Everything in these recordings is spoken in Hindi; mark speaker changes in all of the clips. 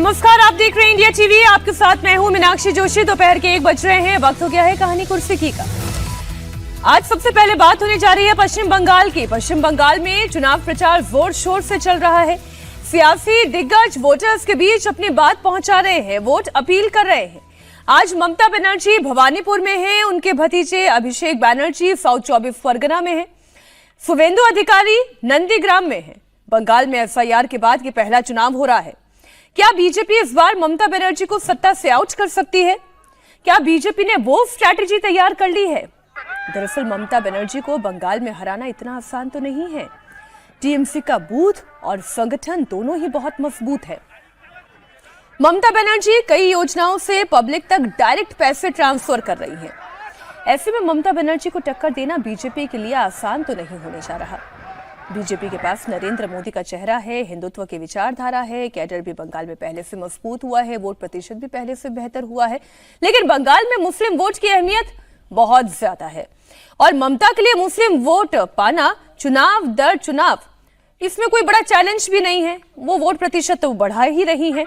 Speaker 1: नमस्कार, आप देख रहे हैं इंडिया टीवी। आपके साथ मैं हूं मीनाक्षी जोशी। दोपहर के 1 बज रहे हैं। वक्त हो गया है कहानी कुर्सी की का। आज सबसे पहले बात होने जा रही है पश्चिम बंगाल की। पश्चिम बंगाल में चुनाव प्रचार जोर शोर से चल रहा है। सियासी दिग्गज वोटर्स के बीच अपनी बात पहुंचा रहे हैं, वोट अपील कर रहे हैं। आज ममता बनर्जी भवानीपुर में है, उनके भतीजे अभिषेक बैनर्जी साउथ 24 परगना में है, शुवेंदु अधिकारी नंदीग्राम में है। बंगाल में एफआईआर के बाद ये पहला चुनाव हो रहा है। क्या बीजेपी इस बार ममता बनर्जी को सत्ता से आउट कर सकती है? क्या बीजेपी ने वो स्ट्रैटेजी तैयार कर ली है? दरअसल ममता बनर्जी को बंगाल में हराना इतना आसान तो नहीं है। टीएमसी का बूथ और संगठन दोनों ही बहुत मजबूत है। ममता बनर्जी कई योजनाओं से पब्लिक तक डायरेक्ट पैसे ट्रांसफर कर रही हैं। ऐसे में ममता बनर्जी को टक्कर देना बीजेपी के लिए आसान तो नहीं होने जा रहा। बीजेपी के पास नरेंद्र मोदी का चेहरा है, हिंदुत्व की विचारधारा है, कैडर भी बंगाल में पहले से मजबूत हुआ है, वोट प्रतिशत भी पहले से बेहतर हुआ है। लेकिन बंगाल में मुस्लिम वोट की अहमियत बहुत ज्यादा है और ममता के लिए मुस्लिम वोट पाना चुनाव दर चुनाव इसमें कोई बड़ा चैलेंज भी नहीं है। वो वोट प्रतिशत तो बढ़ा ही रही है।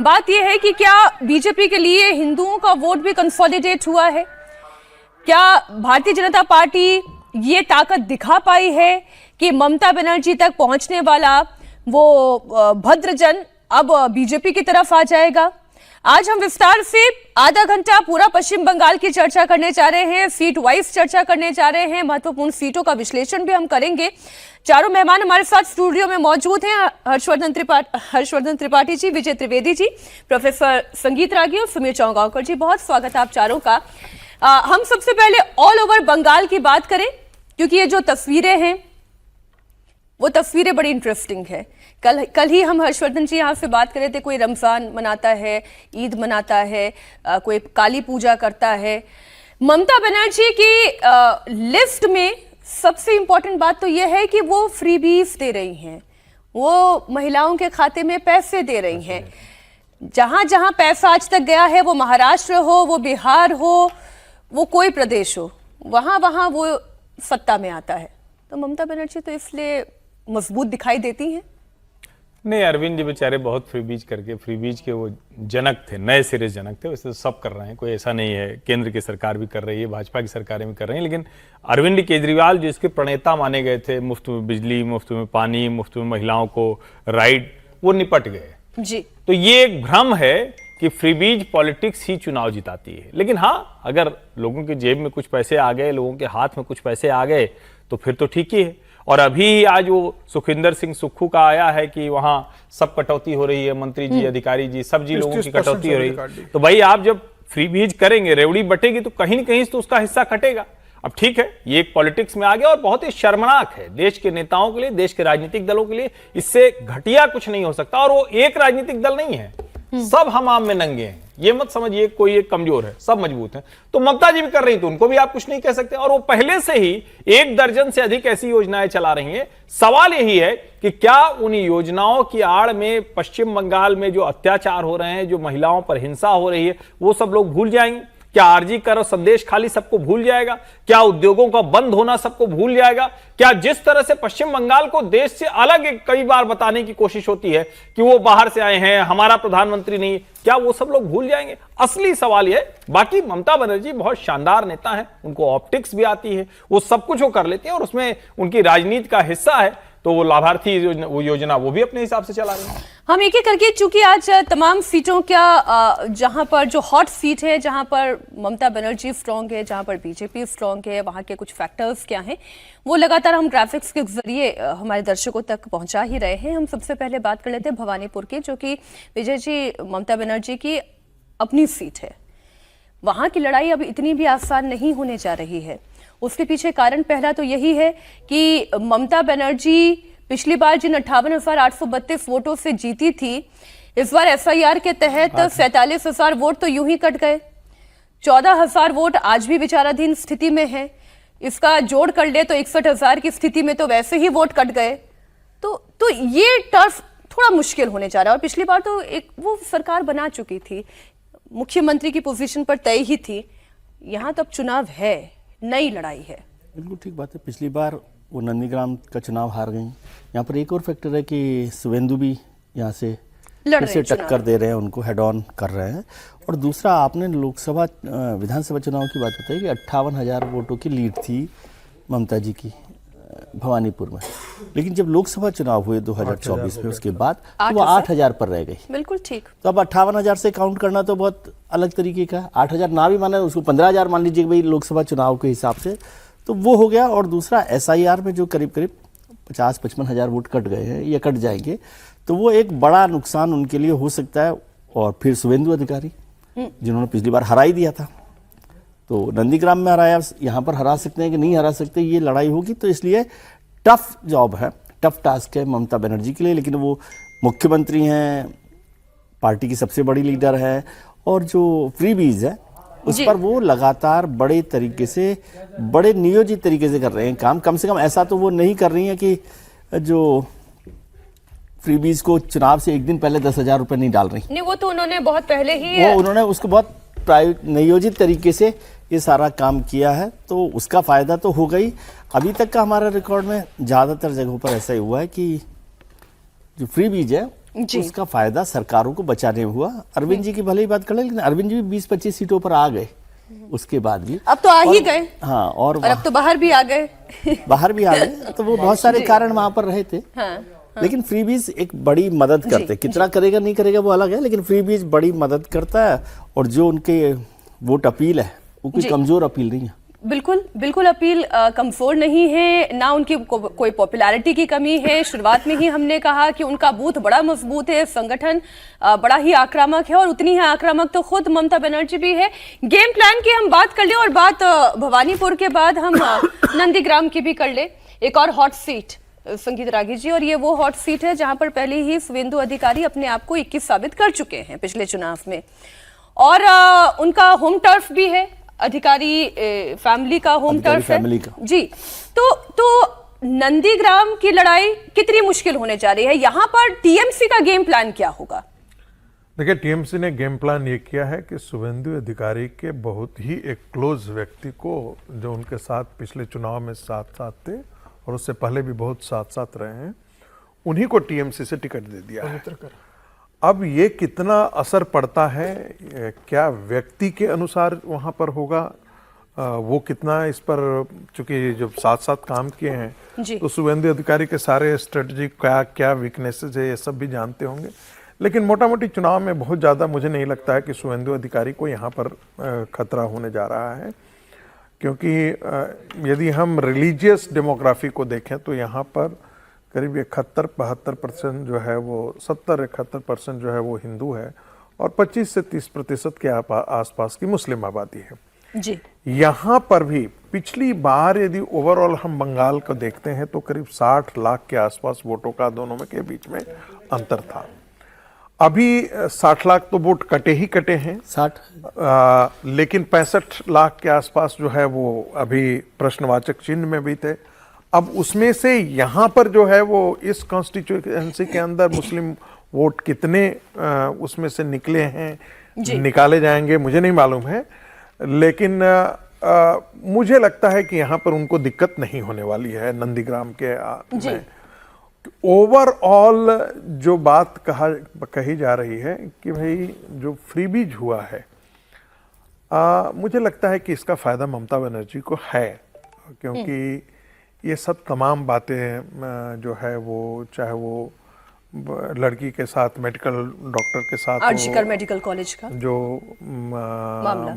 Speaker 1: बात यह है कि क्या बीजेपी के लिए हिंदुओं का वोट भी कंसोलिडेट हुआ है? क्या भारतीय जनता पार्टी ये ताकत दिखा पाई है कि ममता बनर्जी तक पहुंचने वाला वो भद्रजन अब बीजेपी की तरफ आ जाएगा? आज हम विस्तार से आधा घंटा पूरा पश्चिम बंगाल की चर्चा करने जा रहे हैं, सीट वाइज चर्चा करने जा रहे हैं, महत्वपूर्ण सीटों का विश्लेषण भी हम करेंगे। चारों मेहमान हमारे साथ स्टूडियो में मौजूद हैं। हर्षवर्धन त्रिपाठी जी, विजय त्रिवेदी जी, प्रोफेसर संगीत रागी और सुमीर चौगांवकर जी, बहुत स्वागत है आप चारों का। हम सबसे पहले ऑल ओवर बंगाल की बात करें, क्योंकि ये जो तस्वीरें हैं वो तस्वीरें बड़ी इंटरेस्टिंग है। कल ही हम हर्षवर्धन जी यहाँ से बात कर रहे थे, कोई रमजान मनाता है, ईद मनाता है, कोई काली पूजा करता है। ममता बनर्जी की लिस्ट में सबसे इंपॉर्टेंट बात तो यह है कि वो फ्रीबीज दे रही हैं, वो महिलाओं के खाते में पैसे दे रही हैं। जहां जहां पैसा आज तक गया है, वो महाराष्ट्र हो, वो बिहार हो, वो कोई प्रदेश हो, वहां वहां वो सत्ता में आता है। तो ममता बनर्जी तो इसलिए मजबूत दिखाई देती हैं।
Speaker 2: नहीं, अरविंद जी बेचारे बहुत फ्रीबीज के वो जनक थे, नए सिरे जनक थे। वैसे तो सब कर रहे हैं, कोई ऐसा नहीं है। केंद्र की सरकार भी कर रही है, भाजपा की सरकारें भी कर रही हैं, लेकिन अरविंद केजरीवाल जो इसके प्रणेता माने गए थे, मुफ्त में बिजली, मुफ्त में पानी, मुफ्त में महिलाओं को राइड, वो निपट गए
Speaker 1: जी।
Speaker 2: तो ये एक भ्रम है कि फ्रीबीज पॉलिटिक्स ही चुनाव जिताती है। लेकिन हाँ, अगर लोगों की जेब में कुछ पैसे आ गए, लोगों के हाथ में कुछ पैसे आ गए, तो फिर तो ठीक ही है। और अभी आज वो सुखविंदर सिंह सुक्खू का आया है कि वहां सब कटौती हो रही है, मंत्री जी, अधिकारी जी, सब जी लोगों की कटौती हो रही है। तो भाई आप जब फ्रीबीज करेंगे, रेवड़ी बटेगी, तो कहीं न कहीं तो उसका हिस्सा कटेगा। अब ठीक है, ये एक पॉलिटिक्स में आ गया और बहुत ही शर्मनाक है देश के नेताओं के लिए, देश के राजनीतिक दलों के लिए। इससे घटिया कुछ नहीं हो सकता। और वो एक राजनीतिक दल नहीं है, सब हम आम में नंगे हैं। ये मत समझिए कोई एक कमजोर है, सब मजबूत हैं। तो ममता जी भी कर रही, तो उनको भी आप कुछ नहीं कह सकते। और वो पहले से ही 1 दर्जन से अधिक ऐसी योजनाएं चला रही हैं। सवाल यही है कि क्या उन योजनाओं की आड़ में पश्चिम बंगाल में जो अत्याचार हो रहे हैं, जो महिलाओं पर हिंसा हो रही है, वो सब लोग भूल जाएंगे? क्या आरजी कर और संदेश खाली सबको भूल जाएगा? क्या उद्योगों का बंद होना सबको भूल जाएगा? क्या जिस तरह से पश्चिम बंगाल को देश से अलग कई बार बताने की कोशिश होती है कि वो बाहर से आए हैं, हमारा प्रधानमंत्री नहीं, क्या वो सब लोग भूल जाएंगे? असली सवाल ये है। बाकी ममता बनर्जी बहुत शानदार नेता है, उनको ऑप्टिक्स भी आती है, वो सब कुछ वो कर लेती है और उसमें उनकी राजनीति का हिस्सा है। तो वो लाभार्थी योजना वो भी अपने हिसाब से चला रहे हैं।
Speaker 1: हम एक एक करके, चूंकि आज तमाम सीटों का जहां पर जो हॉट सीट है, जहां पर ममता बनर्जी स्ट्रांग है, जहां पर बीजेपी स्ट्रांग है, वहां के कुछ फैक्टर्स क्या हैं, वो लगातार हम ग्राफिक्स के जरिए हमारे दर्शकों तक पहुंचा ही रहे हैं। हम सबसे पहले बात कर लेते हैं भवानीपुर की, जो कि विजय जी ममता बनर्जी की अपनी सीट है। वहां की लड़ाई अब इतनी भी आसान नहीं होने जा रही है। उसके पीछे कारण पहला तो यही है कि ममता बनर्जी पिछली बार जिन 58,832 वोटों से जीती थी, इस बार एफआईआर के तहत 47,000 वोट तो यूं ही कट गए। 14,000 वोट आज भी विचाराधीन स्थिति में है। इसका जोड़ कर ले तो 61,000 की स्थिति में तो वैसे ही वोट कट गए। तो ये टर्फ थोड़ा मुश्किल होने जा रहा है। और पिछली बार तो एक वो सरकार बना चुकी थी, मुख्यमंत्री की पोजीशन पर तय ही थी। यहाँ तब चुनाव है, नई लड़ाई है।
Speaker 3: बिल्कुल ठीक बात है। पिछली बार वो नंदीग्राम का चुनाव हार गई। यहाँ पर एक और फैक्टर है कि शुवेंदु भी यहाँ से
Speaker 1: लड़
Speaker 3: फिर
Speaker 1: रहे
Speaker 3: से
Speaker 1: हैं चुनाव।
Speaker 3: टक्कर दे रहे हैं, उनको हेड ऑन कर रहे हैं। और दूसरा, आपने लोकसभा विधानसभा चुनाव की बात बताई कि 58,000 वोटों की लीड थी ममता जी की भवानीपुर में, लेकिन जब लोकसभा चुनाव हुए 2024 में उसके बाद तो वो 8,000 पर रह गई।
Speaker 1: बिल्कुल ठीक।
Speaker 3: तो अब 58,000 से काउंट करना तो बहुत अलग तरीके का, 8,000 ना भी माने उसको 15,000 मान लीजिए भाई लोकसभा चुनाव के हिसाब से, तो वो हो गया। और दूसरा SIR में जो करीब करीब 50-55,000 वोट कट गए हैं या कट जाएंगे, तो वो एक बड़ा नुकसान उनके लिए हो सकता है। और फिर शुभेंदु अधिकारी जिन्होंने पिछली बार हरा ही दिया था, तो नंदीग्राम में हराया, यहाँ पर हरा सकते हैं कि नहीं हरा सकते, ये लड़ाई होगी। तो इसलिए टफ जॉब है, टफ टास्क है ममता बनर्जी के लिए। लेकिन वो मुख्यमंत्री हैं, पार्टी की सबसे बड़ी लीडर है, और जो फ्रीबीज है उस पर वो लगातार बड़े तरीके से, बड़े नियोजित तरीके से कर रहे हैं काम। कम से कम ऐसा तो वो नहीं कर रही है कि जो फ्रीबीज को चुनाव से एक दिन पहले 10,000 रुपये नहीं डाल रही।
Speaker 1: नहीं, वो तो उन्होंने बहुत पहले ही,
Speaker 3: वो उन्होंने उसको बहुत नियोजित तरीके से ये सारा काम किया है, तो उसका फायदा तो हो गई। अभी तक का हमारा रिकॉर्ड में ज़्यादातर जगहों पर ऐसा ही हुआ है कि जो फ्रीबीज है उसका फायदा सरकारों को बचाने में हुआ। अरविंद जी की भले ही बात कर ले, लेकिन अरविंद जी भी 20-25 सीटों पर आ गए उसके बाद भी।
Speaker 1: अब तो आ ही गए।
Speaker 3: हाँ, और
Speaker 1: अब तो बाहर भी आ गए।
Speaker 3: बाहर भी आ गए, तो वो बहुत सारे कारण वहां पर रहे थे।
Speaker 1: हाँ,
Speaker 3: लेकिन फ्रीबीज एक बड़ी मदद करते, कितना करेगा नहीं करेगा वो अलग है, लेकिन फ्रीबीज बड़ी मदद करता है। और जो उनके वोट अपील है वो कोई कमजोर अपील नहीं है।
Speaker 1: बिल्कुल बिल्कुल अपील कमजोर नहीं है, ना उनकी कोई पॉपुलैरिटी की कमी है। शुरुआत में ही हमने कहा कि उनका बूथ बड़ा मजबूत है, संगठन बड़ा ही आक्रामक है, और उतनी ही आक्रामक तो खुद ममता बनर्जी भी है। गेम प्लान की हम बात कर ले, और बात भवानीपुर के बाद हम नंदीग्राम की भी कर ले। एक और हॉट सीट संगीत रागी जी, और ये वो हॉट सीट है जहां पर पहले ही शुभेंदु अधिकारी अपने आप को 21 साबित कर चुके हैं पिछले चुनाव में, और उनका होम टर्फ भी है, अधिकारी फैमिली का होम टर्फ है जी। तो नंदीग्राम की लड़ाई कितनी मुश्किल होने जा रही है, यहाँ पर टीएमसी का गेम प्लान क्या होगा?
Speaker 4: देखिए, टीएमसी ने गेम प्लान ये किया है कि शुभेंदु अधिकारी के बहुत ही एक क्लोज व्यक्ति को, जो उनके साथ पिछले चुनाव में साथ साथ थे और उससे पहले भी बहुत साथ साथ रहे हैं, उन्हीं को टीएमसी से टिकट दे दिया है। अब ये कितना असर पड़ता है, क्या व्यक्ति के अनुसार वहाँ पर होगा, वो कितना इस पर, चूंकि जब साथ साथ काम किए हैं तो शुभेंदु अधिकारी के सारे स्ट्रेटजी क्या क्या वीकनेसेस है ये सब भी जानते होंगे। लेकिन मोटा मोटी चुनाव में बहुत ज़्यादा मुझे नहीं लगता है कि शुभेंदु अधिकारी को यहाँ पर खतरा होने जा रहा है, क्योंकि यदि हम रिलीजियस डेमोग्राफी को देखें तो यहाँ पर करीब 71-72% जो है वो, 70-71% जो है वो हिंदू है, और 25 से 30% के आसपास की मुस्लिम आबादी है
Speaker 1: जी।
Speaker 4: यहाँ पर भी पिछली बार यदि ओवरऑल हम बंगाल को देखते हैं तो करीब 60 लाख के आसपास वोटों का दोनों में के बीच में अंतर था। अभी 60 लाख तो वोट कटे ही कटे हैं, 60 लेकिन 65 लाख के आसपास जो है वो अभी प्रश्नवाचक चिन्ह में भी थे। अब उसमें से यहाँ पर जो है वो इस कॉन्स्टिट्यूएंसी के अंदर मुस्लिम वोट कितने उसमें से निकले हैं, निकाले जाएंगे मुझे नहीं मालूम है, लेकिन मुझे लगता है कि यहाँ पर उनको दिक्कत नहीं होने वाली है नंदीग्राम के में। ओवरऑल जो बात कही जा रही है कि भाई जो फ्रीबीज हुआ है, मुझे लगता है कि इसका फायदा ममता बनर्जी को है, क्योंकि ये सब तमाम बातें जो है वो, चाहे वो लड़की के साथ मेडिकल डॉक्टर के साथ
Speaker 1: आर्जिकर मेडिकल कॉलेज का
Speaker 4: जो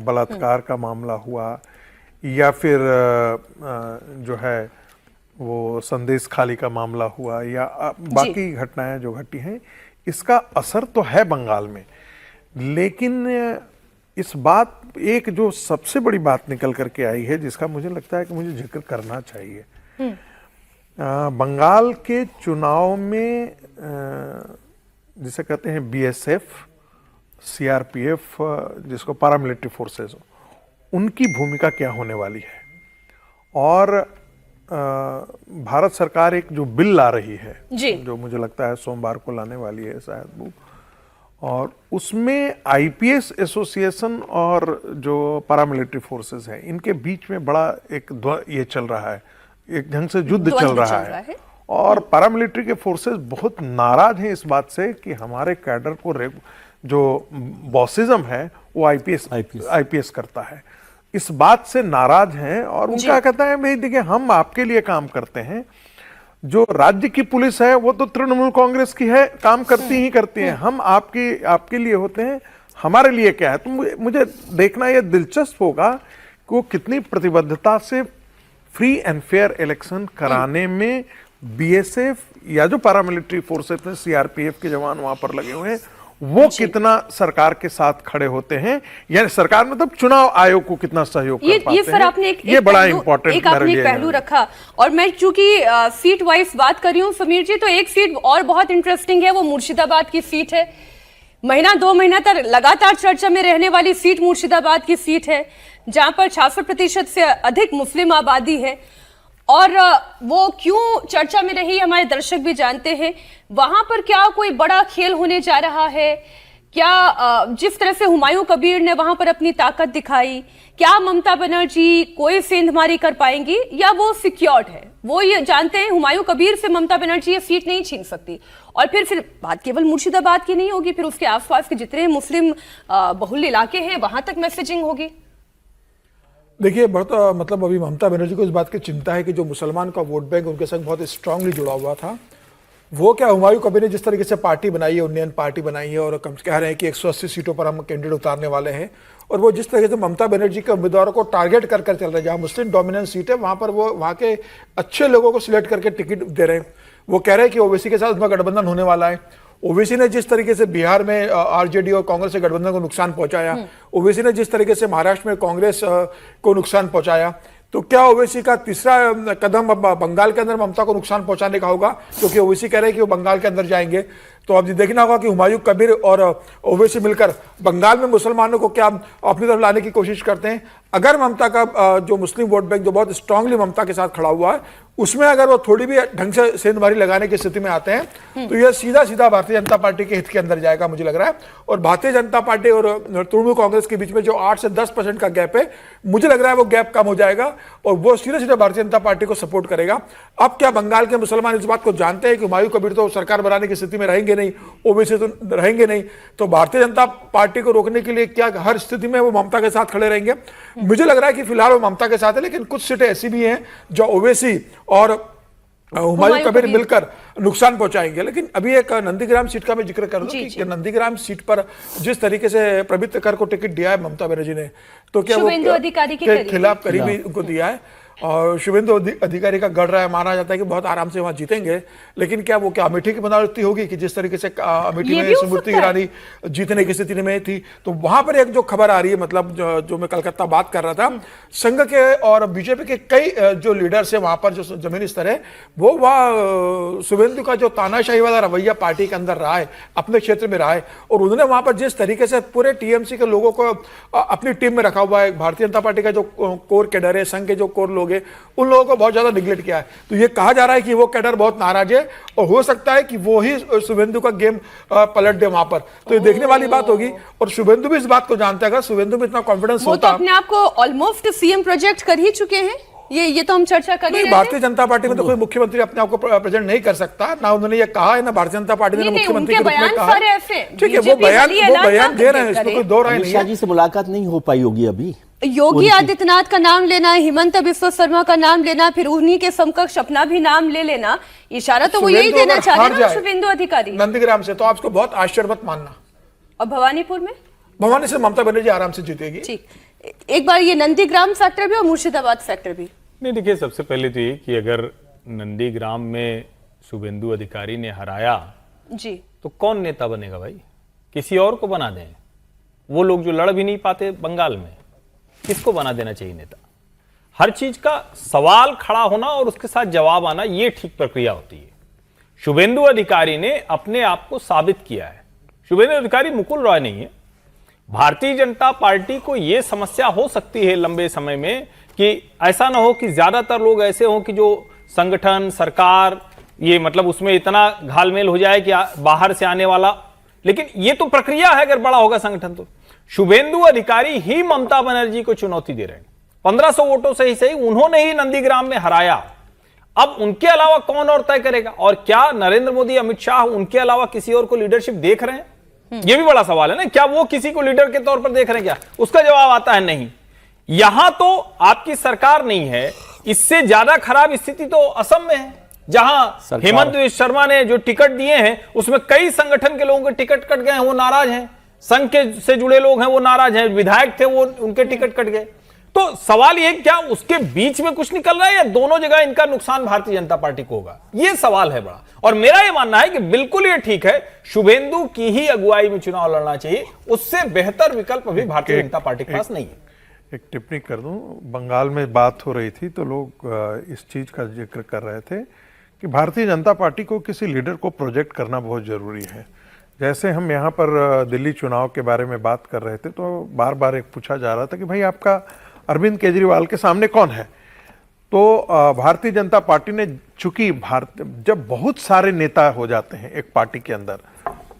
Speaker 4: बलात्कार का मामला हुआ, या फिर जो है वो संदेश खाली का मामला हुआ, या बाकी घटनाएं जो घटी हैं, इसका असर तो है बंगाल में। लेकिन इस बात, एक जो सबसे बड़ी बात निकल करके आई है जिसका मुझे लगता है कि मुझे जिक्र करना चाहिए, बंगाल के चुनाव में जिसे कहते हैं बीएसएफ, सीआरपीएफ, जिसको पैरामिलिट्री फोर्सेस, उनकी भूमिका क्या होने वाली है। और भारत सरकार एक जो बिल ला रही है जो मुझे लगता है सोमवार को लाने वाली है शायद वो, और उसमें आईपीएस एसोसिएशन और जो पैरामिलिट्री फोर्सेस हैं इनके बीच में बड़ा एक ये चल रहा है, एक ढंग से युद्ध चल रहा है। और पैरामिलिट्री के फोर्सेस बहुत नाराज हैं इस बात से कि हमारे कैडर को जो बॉसिज्म है वो आईपीएस करता है, इस बात से नाराज हैं। और उनका कहता है भाई देखिए हम आपके लिए काम करते हैं, जो राज्य की पुलिस है वो तो तृणमूल कांग्रेस की है, काम करती ही करती है, हम आपके लिए होते हैं, हमारे लिए क्या है। तो मुझे देखना यह दिलचस्प होगा कि वो कितनी प्रतिबद्धता से फ्री एंड फेयर इलेक्शन कराने में बीएसएफ या जो पैरामिलिट्री फोर्सेस हैं, सीआरपीएफ के जवान वहां पर लगे हुए हैं, वो कितना सरकार के साथ खड़े होते हैं, यानी सरकार मतलब चुनाव आयोग को कितना सहयोग कर पाते
Speaker 1: ये सर आपने
Speaker 4: ये बड़ा इंपॉर्टेंट
Speaker 1: आपने एक पहलू रखा। और मैं चूंकि सीट वाइज बात कर रही हूँ समीर जी, तो एक सीट और बहुत इंटरेस्टिंग है, वो मुर्शिदाबाद की सीट है। महीना 2 महीना तक लगातार चर्चा में रहने वाली सीट मुर्शिदाबाद की सीट है, जहां पर 66% से अधिक मुस्लिम आबादी है। और वो क्यों चर्चा में रही हमारे दर्शक भी जानते हैं। वहां पर क्या कोई बड़ा खेल होने जा रहा है क्या? जिस तरह से हुमायूं कबीर ने वहां पर अपनी ताकत दिखाई, क्या ममता बनर्जी कोई सेंधमारी कर पाएंगी या वो सिक्योर्ड है? वो ये जानते हैं हुमायूं कबीर से ममता बनर्जी ये सीट नहीं छीन सकती। और फिर बात केवल मुर्शिदाबाद की नहीं होगी, फिर उसके आसपास के जितने मुस्लिम बहुल इलाके हैं वहां तक मैसेजिंग होगी।
Speaker 5: देखिए बहुत मतलब अभी ममता बनर्जी को इस बात की चिंता है कि जो मुसलमान का वोट बैंक उनके संग बहुत स्ट्रांगली जुड़ा हुआ था, वो क्या हुमायूं कबीर ने जिस तरीके से पार्टी बनाई है, उन्नयन पार्टी बनाई है, और कह रहे हैं कि 180 सीटों पर हम कैंडिडेट उतारने वाले हैं, और वो जिस तरीके से ममता बनर्जी के उम्मीदवारों को टारगेट कर चल रहे हैं, जहाँ मुस्लिम डोमिनेंस सीट है वहाँ पर वो वहाँ के अच्छे लोगों को सिलेक्ट करके टिकट दे रहे हैं। वो कह रहे हैं कि ओवैसी के साथ उनका गठबंधन होने वाला है। ओवैसी ने जिस तरीके से बिहार में आरजेडी और कांग्रेस के गठबंधन को नुकसान पहुंचाया, ओवैसी ने जिस तरीके से महाराष्ट्र में कांग्रेस को नुकसान पहुंचाया, तो क्या ओवैसी का तीसरा कदम अब बंगाल के अंदर ममता को नुकसान पहुंचाने का होगा? क्योंकि ओवैसी कह रहे हैं कि वो बंगाल के अंदर जाएंगे। तो अब देखना होगा कि हुमायूं कबीर और ओवैसी मिलकर बंगाल में मुसलमानों को क्या अपनी तरफ लाने की कोशिश करते हैं। अगर ममता का जो मुस्लिम वोट बैंक जो बहुत स्ट्रांगली ममता के साथ खड़ा हुआ है, उसमें अगर वो थोड़ी भी ढंग से सेंधमारी लगाने की स्थिति में आते हैं, तो यह सीधा सीधा भारतीय जनता पार्टी के हित के अंदर जाएगा मुझे लग रहा है। और भारतीय जनता पार्टी और तृणमूल कांग्रेस के बीच में जो 8 से 10% का गैप है, मुझे लग रहा है वो गैप कम हो जाएगा और वो सीधे सीधे भारतीय जनता पार्टी को सपोर्ट करेगा। अब क्या बंगाल के मुसलमान इस बात को जानते हैं कि हुमायूं कबीर तो सरकार बनाने की स्थिति में रहेंगे नहीं, ओवैसी तो रहेंगे नहीं, तो भारतीय जनता पार्टी को रोकने के लिए क्या हर स्थिति में वो ममता के साथ खड़े रहेंगे? मुझे लग रहा है कि फिलहाल वो ममता के साथ है, लेकिन कुछ सीटें ऐसी भी हैं जो ओवैसी और हुमायूं कबीर मिलकर नुकसान पहुंचाएंगे। लेकिन अभी एक नंदीग्राम सीट का मैं जिक्र कर दूं कि नंदीग्राम सीट पर जिस तरीके से प्रबित कर को टिकट दिया है ममता बनर्जी ने, तो क्या वो
Speaker 1: अधिकारी के
Speaker 5: खिलाफ करीबी उनको दिया है। और शुभेंदु अधिकारी का गढ़ रहा है, माना जाता है कि बहुत आराम से वहां जीतेंगे। लेकिन क्या वो क्या अमेठी की बनावटी होगी कि जिस तरीके से अमेठी में स्मृति ईरानी जीतने की स्थिति में थी? तो वहां पर एक जो खबर आ रही है, मतलब जो मैं कलकत्ता बात कर रहा था, संघ के और बीजेपी के कई जो लीडर्स है वहां पर जो जमीनी स्तर है, वो वहां शुभेंदु का जो तानाशाही वाला रवैया पार्टी के अंदर रहा है, अपने क्षेत्र में रहा है, और उन्होंने वहां पर जिस तरीके से पूरे टीएमसी के लोगों को अपनी टीम में रखा हुआ है, भारतीय जनता पार्टी का जो कोर कैडर है, संघ के जो कोर लोग हैं, उन लोगों को बहुत ज्यादा निगलेक्ट किया है। तो ये कहा जा रहा है कि वो कैडर बहुत नाराज है और हो सकता है कि वो ही शुभेंदु का गेम पलट दे वहां पर। तो ये देखने वाली बात होगी। और शुभेंदु भी इस बात को जानता है, अगर शुभेंदु में इतना कॉन्फिडेंस
Speaker 1: होता, वो तो अपने आप को ऑलमोस्ट सीएम प्रोजेक्ट कर ही चुके हैं। ये तो हम चर्चा कर रहे हैं।
Speaker 5: भारतीय जनता पार्टी में तो कोई मुख्यमंत्री अपने आप को प्रेजेंट नहीं कर सकता, ना उन्होंने ये कहा है, ना भारतीय जनता पार्टी ने मुख्यमंत्री के रूप में कहा है। ठीक है, वो बयान दे रहे हैं, इसमें कोई दो राय नहीं है।
Speaker 3: जी से मुलाकात नहीं हो पाई होगी अभी।
Speaker 1: योगी आदित्यनाथ का नाम लेना, हिमंत बिस्वा शर्मा का नाम लेना, फिर उन्हीं के समकक्ष अपना भी नाम ले लेना, इशारा तो वो यही देना चाह रहे हैं शुभेंदु अधिकारी
Speaker 5: नंदीग्राम से। तो आपको बहुत आश्चर्य मत मानना।
Speaker 1: और भवानीपुर में,
Speaker 5: भवानी से ममता बनर्जी आराम से जीतेगी।
Speaker 1: ठीक, एक बार ये नंदीग्राम सेक्टर भी और मुर्शिदाबाद सेक्टर भी।
Speaker 2: नहीं, देखिए सबसे पहले तो ये कि अगर नंदीग्राम में शुभेंदु अधिकारी ने हराया
Speaker 1: जी,
Speaker 2: तो कौन नेता बनेगा भाई? किसी और को बना दें। वो लोग जो लड़ भी नहीं पाते बंगाल में, किसको बना देना चाहिए नेता? हर चीज का सवाल खड़ा होना और उसके साथ जवाब आना, ये ठीक प्रक्रिया होती है। शुभेंदु अधिकारी ने अपने आप को साबित किया है। शुभेंदु अधिकारी मुकुल रॉय नहीं है। भारतीय जनता पार्टी को यह समस्या हो सकती है लंबे समय में कि ऐसा ना हो कि ज्यादातर लोग ऐसे हों कि जो संगठन, सरकार, ये मतलब उसमें इतना घालमेल हो जाए कि बाहर से आने वाला, लेकिन ये तो प्रक्रिया है। अगर बड़ा होगा संगठन तो शुभेंदु अधिकारी ही ममता बनर्जी को चुनौती दे रहे हैं। 1500 वोटों से ही सही, उन्होंने ही नंदीग्राम में हराया। अब उनके अलावा कौन और तय करेगा? और क्या नरेंद्र मोदी, अमित शाह उनके अलावा किसी और को लीडरशिप देख रहे हैं? यह भी बड़ा सवाल है ना, क्या वो किसी को लीडर के तौर पर देख रहे हैं? क्या उसका जवाब आता है नहीं। यहां तो आपकी सरकार नहीं है, इससे ज्यादा खराब स्थिति तो असम में है, जहां हेमंत बिश्व शर्मा ने जो टिकट दिए हैं उसमें कई संगठन के लोगों के टिकट कट गए हैं, वो नाराज हैं। संघ के से जुड़े लोग हैं वो नाराज हैं, विधायक थे वो, उनके टिकट कट गए। तो सवाल ये, क्या उसके बीच में कुछ निकल रहा है या दोनों जगह इनका नुकसान भारतीय जनता पार्टी को होगा? ये सवाल है बड़ा। और मेरा ये मानना है कि बिल्कुल ये ठीक है, शुभेंदु की ही अगुवाई में चुनाव लड़ना चाहिए, उससे बेहतर विकल्प अभी भारतीय जनता पार्टी के पास नहीं है।
Speaker 4: एक टिप्पणी कर दूं, बंगाल में बात हो रही थी तो लोग इस चीज का जिक्र कर रहे थे कि भारतीय जनता पार्टी को किसी लीडर को प्रोजेक्ट करना बहुत जरूरी है। जैसे हम यहाँ पर दिल्ली चुनाव के बारे में बात कर रहे थे तो बार बार एक पूछा जा रहा था कि भाई आपका अरविंद केजरीवाल के सामने कौन है? तो भारतीय जनता पार्टी ने, चूंकि जब बहुत सारे नेता हो जाते हैं एक पार्टी के अंदर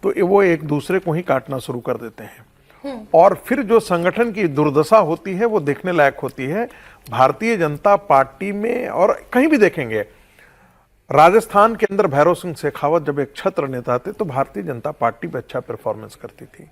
Speaker 4: तो वो एक दूसरे को ही काटना शुरू कर देते हैं और फिर जो संगठन की दुर्दशा होती है वो देखने लायक होती है। भारतीय जनता पार्टी में और कहीं भी देखेंगे, राजस्थान के अंदर भैरव सिंह शेखावत जब एक छत्र नेता थे तो भारतीय जनता पार्टी पे अच्छा परफॉर्मेंस करती थी।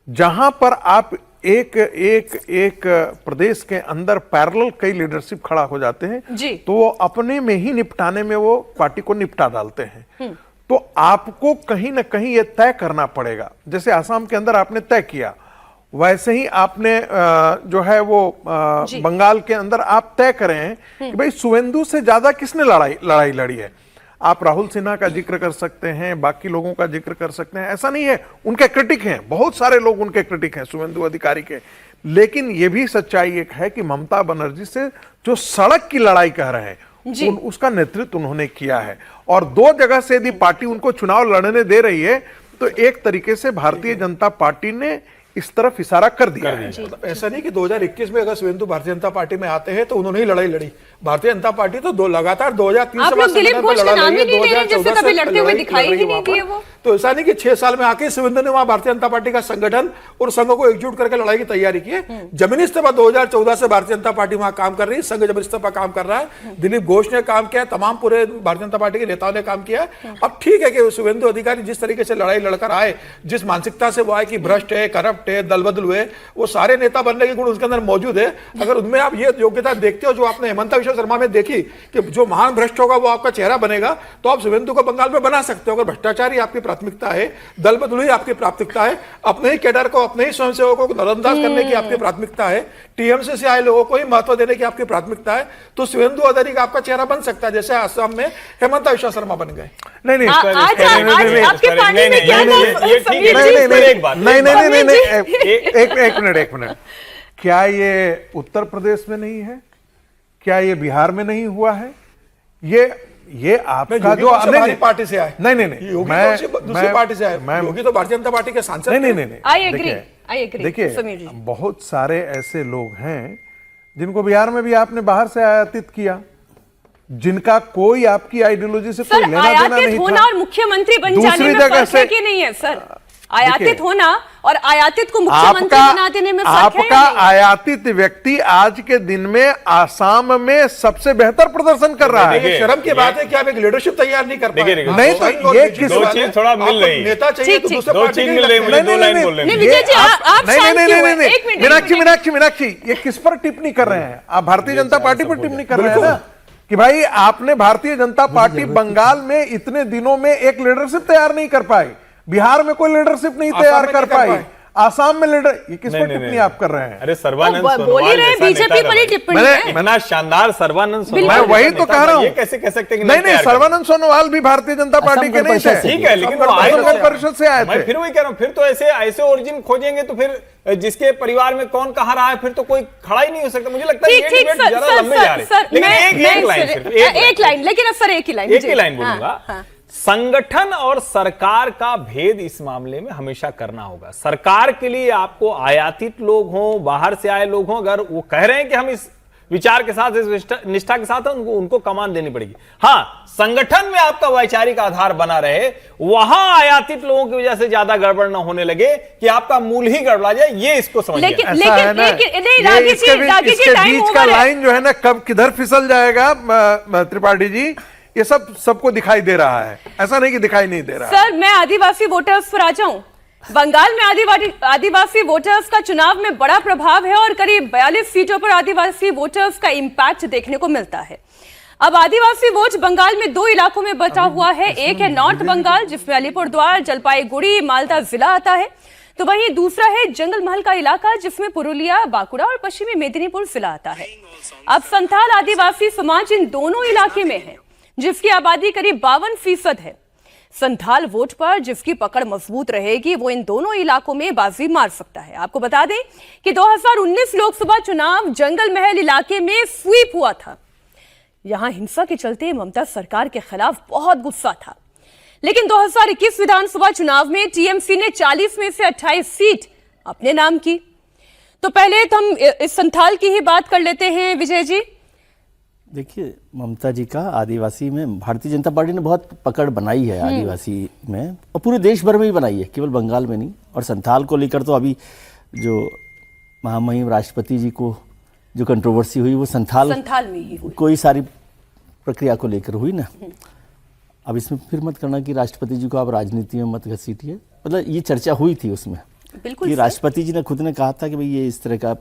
Speaker 4: जहां पर आप एक एक एक प्रदेश के अंदर पैरेलल कई लीडरशिप खड़ा हो जाते हैं तो वो अपने में ही निपटाने में वो पार्टी को निपटा डालते हैं। तो आपको कहीं ना कहीं ये तय करना पड़ेगा, जैसे आसाम के अंदर आपने तय किया वैसे ही आपने जो है वो बंगाल के अंदर आप तय करें कि भाई शुभेंदु से ज्यादा किसने लड़ाई लड़ी है। आप राहुल सिन्हा का जिक्र कर सकते हैं, बाकी लोगों का जिक्र कर सकते हैं, ऐसा नहीं है, उनके क्रिटिक हैं, बहुत सारे लोग उनके क्रिटिक हैं शुभेंदु अधिकारी के। लेकिन यह भी सच्चाई एक है कि ममता बनर्जी से जो सड़क की लड़ाई कह रहे हैं उसका नेतृत्व उन्होंने किया है। और दो जगह से यदि पार्टी उनको चुनाव लड़ने दे रही है तो एक तरीके से भारतीय जनता पार्टी ने इस तरफ इशारा कर दिया है।
Speaker 5: मतलब ऐसा नहीं कि 2021 में अगर शुभेंदु भारतीय जनता पार्टी में आते हैं तो उन्होंने ही लड़ाई लड़ी। भारतीय जनता पार्टी तो लगातार 2003 से
Speaker 1: दिलीप घोष का नाम ही नहीं ले रहे, जैसे कभी लड़ते हुए दिखाई ही नहीं दिए वो।
Speaker 5: तो ऐसा नहीं कि 6 साल में आके शुभेंदु ने वहां भारतीय जनता पार्टी का संगठन और संघों को एकजुट करके लड़ाई की तैयारी की है। जमीनी स्तर पर 2014 से भारतीय जनता पार्टी वहां काम कर रही है, संघ जमीनी स्तर पर काम कर रहा है। दिलीप घोष ने काम किया, तमाम पूरे भारतीय जनता पार्टी के नेताओं ने काम किया। अब ठीक है कि शुभेंदु अधिकारी जिस तरीके से लड़ाई लड़कर आए, जिस मानसिकता से वो आए कि भ्रष्ट है, करप्ट है, दल बदलू है, वो सारे नेता बनने के गुण उसके अंदर मौजूद है। अगर उनमें आप ये योग्यता देखते हो जो आपने हेमंत बिश्व शर्मा में देखी कि जो महान भ्रष्ट होगा वो आपका चेहरा बनेगा, तो आप शुभेंदु को बंगाल में बना सकते हो। अगर भ्रष्टाचार ही आपकी प्राथमिकता है, दल बदलू ही आपकी प्राथमिकता है, अपने ही कैडर को, अपने ही स्वयंसेवकों को नजरअंदाज करने की आपकी प्राथमिकता है, टीएमसी से आए लोगों को ही महत्व देने की आपकी प्राथमिकता है, तो शुभेंदु अधिकारी का आपका चेहरा बन सकता है, जैसे असम में हेमंत बिश्व शर्मा बन गए।
Speaker 4: नहीं, एक मिनट, क्या ये उत्तर प्रदेश में नहीं है? क्या ये बिहार में नहीं हुआ है? ये आपका जो
Speaker 5: हमारी पार्टी से आए,
Speaker 4: नहीं,
Speaker 5: दूसरी पार्टी से आए, योगी तो भारतीय जनता पार्टी के सांसद।
Speaker 4: नहीं, देखिए बहुत सारे ऐसे लोग हैं जिनको बिहार में भी आपने बाहर से आयातित किया, जिनका कोई आपकी आइडियोलॉजी से कोई लेना देना नहीं था।
Speaker 1: और मुख्यमंत्री बन जाने में फर्क है कि नहीं है सर? आयातित होना और आयातित को मुख्यमंत्री बना देने में फर्क है?
Speaker 4: आपका आयातित व्यक्ति आज के दिन में आसाम में सबसे बेहतर प्रदर्शन कर रहा है।
Speaker 5: शर्म की बात है कि आप एक लीडरशिप तैयार नहीं कर पाए।
Speaker 4: नहीं तो ये किस
Speaker 2: दो चीज थोड़ा मिल रही है,
Speaker 5: नेता चाहिए तो दूसरे
Speaker 2: दो चीज मिल रही है, मुझे दो लाइन बोलने
Speaker 1: नहीं विजय जी, आप
Speaker 4: नहीं, मीनाक्षी ये किस पर टिप्पणी कर रहे हैं? आप भारतीय जनता पार्टी पर टिप्पणी कर रहे हैं ना कि भाई आपने भारतीय जनता पार्टी बंगाल में इतने दिनों में एक लीडरशिप तैयार नहीं कर पाई, बिहार में कोई लीडरशिप नहीं तैयार कर पाई, आसाम में लीडर, ये किस पर टिप्पणी आप कर रहे हैं?
Speaker 2: अरे सर्बानंद
Speaker 1: बोल ही रहे बीजेपी पर ही टिप्पणी है।
Speaker 2: मैंने शानदार सर्बानंद सोनोवाल,
Speaker 4: मैं वही तो कह रहा हूँ।
Speaker 2: ये कैसे कह सकते हैं?
Speaker 4: नहीं, सर्बानंद सोनोवाल भी भारतीय जनता पार्टी के नहीं थे,
Speaker 2: ठीक है, लेकिन वो
Speaker 4: आए परिषद से आए थे।
Speaker 2: मैं फिर वही कह रहा हूँ, फिर तो ऐसे ओरिजिन खोजेंगे तो फिर जिसके परिवार में कौन कहाँ रहा है फिर तो कोई खड़ा ही नहीं हो सकता। मुझे लगता है ये डिबेट ज्यादा लंबे जा रहे हैं, लेकिन
Speaker 1: एक लाइन, लेकिन सर एक ही लाइन
Speaker 2: बोलूंगा। संगठन और सरकार का भेद इस मामले में हमेशा करना होगा। सरकार के लिए आपको आयातित लोग हों, बाहर से आए लोग हों, अगर वो कह रहे हैं कि हम इस विचार के साथ, इस निष्ठा के साथ उनको कमान देनी पड़ेगी। हाँ, संगठन में आपका वैचारिक आधार बना रहे, वहां आयातित लोगों की वजह से ज्यादा गड़बड़ ना होने लगे कि आपका मूल ही गड़बड़ा जाए, ये इसको समझिए।
Speaker 1: लेकिन
Speaker 4: ऐसा है ना,
Speaker 1: नहीं,
Speaker 4: ये
Speaker 1: राकेश
Speaker 4: इसके
Speaker 1: जी, राकेश जी,
Speaker 4: इसके
Speaker 1: टाइम
Speaker 4: बीच का
Speaker 1: ओवर है।
Speaker 4: लाइन जो है ना, कब किधर फिसल जाएगा त्रिपाठी जी, ये सब सबको दिखाई दे रहा है, ऐसा नहीं कि दिखाई नहीं दे रहा है।
Speaker 1: सर, मैं आदिवासी वोटर्स पर आ जाऊं। बंगाल में आदिवासी वोटर्स का चुनाव में बड़ा प्रभाव है और करीब 42 सीटों पर आदिवासी वोटर्स का इंपैक्ट देखने को मिलता है। अब आदिवासी वोट बंगाल में 2 इलाकों में बचा हुआ है। एक है नॉर्थ बंगाल, जिसमें अलीपुरद्वार, जलपाईगुड़ी, मालदा जिला आता है, तो वहीं दूसरा है जंगल महल का इलाका, जिसमें पुरुलिया, बांकुड़ा और पश्चिमी मेदिनीपुर जिला आता है। अब संथाल आदिवासी समाज इन दोनों इलाके में है, जिसकी आबादी करीब 52% है। संथाल वोट पर जिसकी पकड़ मजबूत रहेगी, वो इन दोनों इलाकों में बाजी मार सकता है। आपको बता दें कि 2019 लोकसभा चुनाव जंगल महल इलाके में स्वीप हुआ था। यहां हिंसा के चलते ममता सरकार के खिलाफ बहुत गुस्सा था, लेकिन 2021 विधानसभा चुनाव में टीएमसी ने 40 में से 28 सीट अपने नाम की। तो पहले तो हम इस संथाल की ही बात कर लेते हैं, विजय जी।
Speaker 3: देखिए, ममता जी का आदिवासी में भारतीय जनता पार्टी ने बहुत पकड़ बनाई है आदिवासी में, और पूरे देश भर में ही बनाई है, केवल बंगाल में नहीं। और संथाल को लेकर तो अभी जो महामहिम राष्ट्रपति जी को जो कंट्रोवर्सी हुई, वो संथाल
Speaker 1: में ही हुई।
Speaker 3: कोई सारी प्रक्रिया को लेकर हुई ना। अब इसमें फिर मत करना कि राष्ट्रपति जी को आप राजनीति में मत घसीटिए, मतलब ये चर्चा हुई थी उसमें कि राष्ट्रपति जी ने खुद ने कहा था कि भाई ये इस तरह का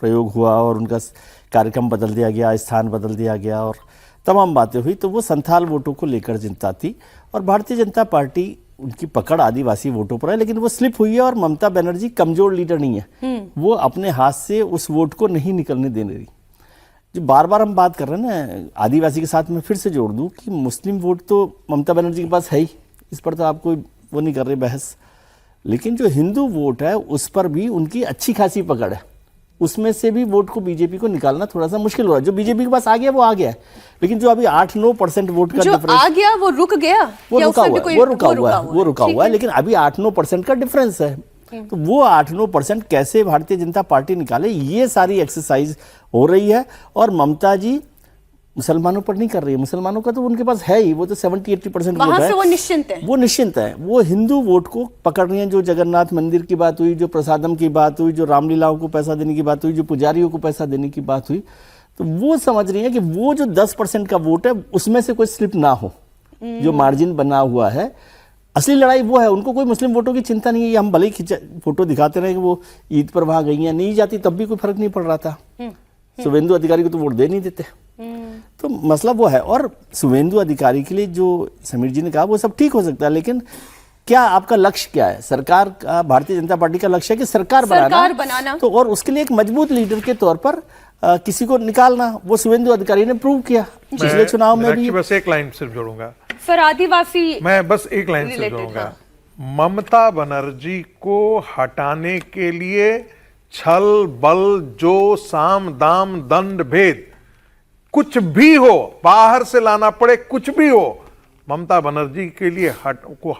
Speaker 3: प्रयोग हुआ और उनका कार्यक्रम बदल दिया गया, स्थान बदल दिया गया और तमाम बातें हुई, तो वो संथाल वोटों को लेकर चिंता थी। और भारतीय जनता पार्टी, उनकी पकड़ आदिवासी वोटों पर है, लेकिन वो स्लिप हुई है। और ममता बनर्जी कमजोर लीडर नहीं है, वो अपने हाथ से उस वोट को नहीं निकलने देने रही। जो बार बार हम बात कर रहे हैं ना आदिवासी के साथ, में फिर से जोड़ दूं कि मुस्लिम वोट तो ममता बनर्जी के पास है ही, इस पर तो आप कोई वो नहीं कर रहे बहस। लेकिन जो हिंदू वोट है उस पर भी उनकी अच्छी खासी पकड़ है, उसमें से भी वोट को बीजेपी को निकालना थोड़ा सा मुश्किल हो रहा है। जो बीजेपी के पास आ गया वो आ गया है, लेकिन जो अभी 8-9% वोट का डिफरेंस
Speaker 1: आ गया वो रुक गया,
Speaker 3: वो रुका हुआ है, लेकिन अभी 8-9% का डिफरेंस है। तो वो 8-9% कैसे भारतीय जनता पार्टी निकाले, ये सारी एक्सरसाइज हो रही है। और ममता जी मुसलमानों पर नहीं कर रही है, मुसलमानों का तो उनके पास है ही, वो तो 70-80% वोट है,
Speaker 1: वो निश्चिंत है,
Speaker 3: वो निश्चिंत है। वो हिंदू वोट को पकड़ रही है। जो जगन्नाथ मंदिर की बात हुई, जो प्रसादम की बात हुई, जो रामलीलाओं को पैसा देने की बात हुई, जो पुजारियों को पैसा देने की बात हुई, तो वो समझ रही है कि वो जो 10% का वोट है उसमें से कोई स्लिप ना हो, जो मार्जिन बना हुआ है। असली लड़ाई वो है, उनको कोई मुस्लिम वोटों की चिंता नहीं है। हम भले ही फोटो दिखाते रहे कि वो ईद पर वहां गई हैं, नहीं जाती तब भी कोई फर्क नहीं पड़ रहा था। शुभेंदु अधिकारी को तो वोट दे नहीं देते, तो मसला वो है। और शुभेंदु अधिकारी के लिए जो समीर जी ने कहा वो सब ठीक हो सकता है, लेकिन क्या आपका लक्ष्य क्या है? सरकार का, भारतीय जनता पार्टी का लक्ष्य है कि सरकार बनाना, तो और उसके लिए एक मजबूत लीडर के तौर पर किसी को निकालना, वो शुभेंदु अधिकारी ने प्रूव किया पिछले चुनाव में भी।
Speaker 4: बस एक लाइन सिर्फ जोड़ूंगा
Speaker 1: सर, आदिवासी,
Speaker 4: मैं बस एक लाइन सिर्फ जोड़ूंगा। ममता बनर्जी को हटाने के लिए छल बल जो साम दाम दंड भेद कुछ भी हो, बाहर से लाना पड़े, कुछ भी हो, ममता बनर्जी के लिए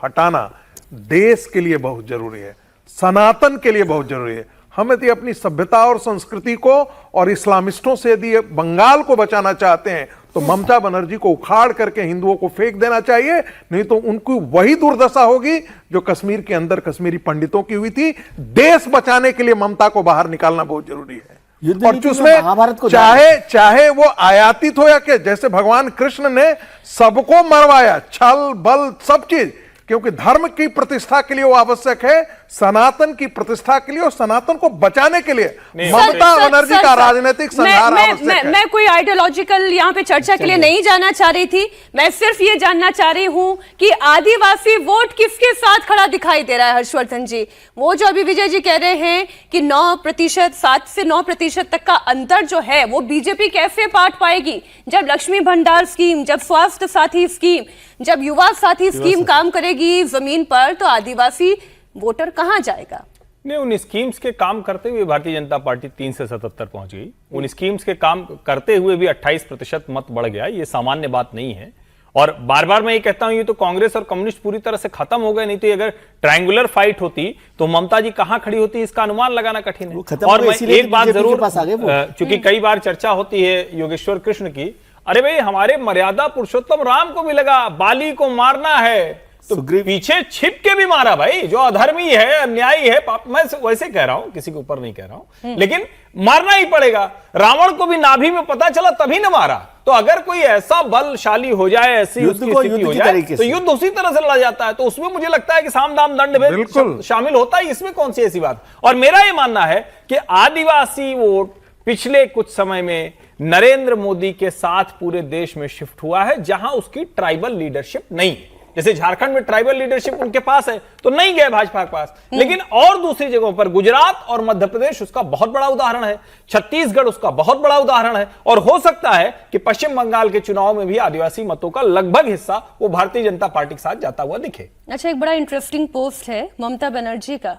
Speaker 4: हटाना देश के लिए बहुत जरूरी है, सनातन के लिए बहुत जरूरी है। हम यदि अपनी सभ्यता और संस्कृति को और इस्लामिस्टों से यदि बंगाल को बचाना चाहते हैं तो ममता बनर्जी को उखाड़ करके हिंदुओं को फेंक देना चाहिए, नहीं तो उनको वही दुर्दशा होगी जो कश्मीर के अंदर कश्मीरी पंडितों की हुई थी। देश बचाने के लिए ममता को बाहर निकालना बहुत जरूरी है। और उसमें चाहे वो आयातित हो या के, जैसे भगवान कृष्ण ने सबको मरवाया, छल बल सब चीज, क्योंकि धर्म की प्रतिष्ठा के लिए वो आवश्यक है, सनातन की प्रतिष्ठा के लिए और सनातन को बचाने के लिए ममता बनर्जी का राजनीतिक संहार आवश्यक है।
Speaker 1: मैं कोई आइडियोलॉजिकल यहाँ पे चर्चा के लिए नहीं जाना चाह रही थी, मैं सिर्फ ये जानना चाह रही हूँ कि आदिवासी वोट किसके साथ खड़ा दिखाई दे रहा है हर्षवर्धन जी? वो जो अभी विजय जी कह रहे हैं कि 9%, 7 से 9% तक का अंतर जो है वो बीजेपी कैसे पाट पाएगी, जब लक्ष्मी भंडार स्कीम, जब स्वास्थ्य साथी स्कीम, जब युवा साथी स्कीम काम करेगी जमीन पर, तो आदिवासी वोटर कहां जाएगा?
Speaker 2: नहीं, उन स्कीम्स के काम करते हुए भारतीय जनता पार्टी 3 से 77 पहुंच गई। उन स्कीम्स के काम करते हुए भी 28% मत बढ़ गया, ये सामान्य बात नहीं है। और बार बार मैं ये कहता हूं, ये तो कांग्रेस और कम्युनिस्ट पूरी तरह से खत्म हो गए, नहीं तो अगर ट्रायंगुलर फाइट होती तो ममता जी कहां खड़ी होती, इसका अनुमान लगाना कठिन है। और मैं एक बात जरूर, चूंकि कई बार चर्चा होती है योगेश्वर कृष्ण की, अरे भाई हमारे मर्यादा पुरुषोत्तम राम को भी लगा बाली को मारना है तो पीछे छिप के भी मारा भाई, जो अधर्मी है, अन्यायी है, पाप। मैं वैसे कह रहा हूं, किसी के ऊपर नहीं कह रहा हूं, लेकिन मारना ही पड़ेगा। रावण को भी नाभि में पता चला तभी न मारा। तो अगर कोई ऐसा बलशाली हो जाए, ऐसी उसकी स्थिति हो जाए, तो युद्ध उसी तरह से लड़ा जाता है। तो उसमें मुझे लगता है कि साम दाम दंड भेद शामिल होता है, इसमें कौन सी ऐसी बात। और मेरा ये मानना है कि आदिवासी वोट पिछले कुछ समय में नरेंद्र मोदी के साथ पूरे देश में शिफ्ट हुआ है, जहां उसकी ट्राइबल लीडरशिप नहीं है। जैसे झारखंड में ट्राइबल लीडरशिप उनके पास है तो नहीं गए भाजपा के पास, लेकिन और दूसरी जगहों पर गुजरात और मध्य प्रदेश उसका बहुत बड़ा उदाहरण है, छत्तीसगढ़ उसका बहुत बड़ा उदाहरण है। और हो सकता है कि पश्चिम बंगाल के चुनाव में भी आदिवासी मतों का लगभग हिस्सा वो भारतीय जनता पार्टी के साथ जाता हुआ दिखे।
Speaker 1: अच्छा, एक बड़ा इंटरेस्टिंग पोस्ट है ममता बनर्जी का।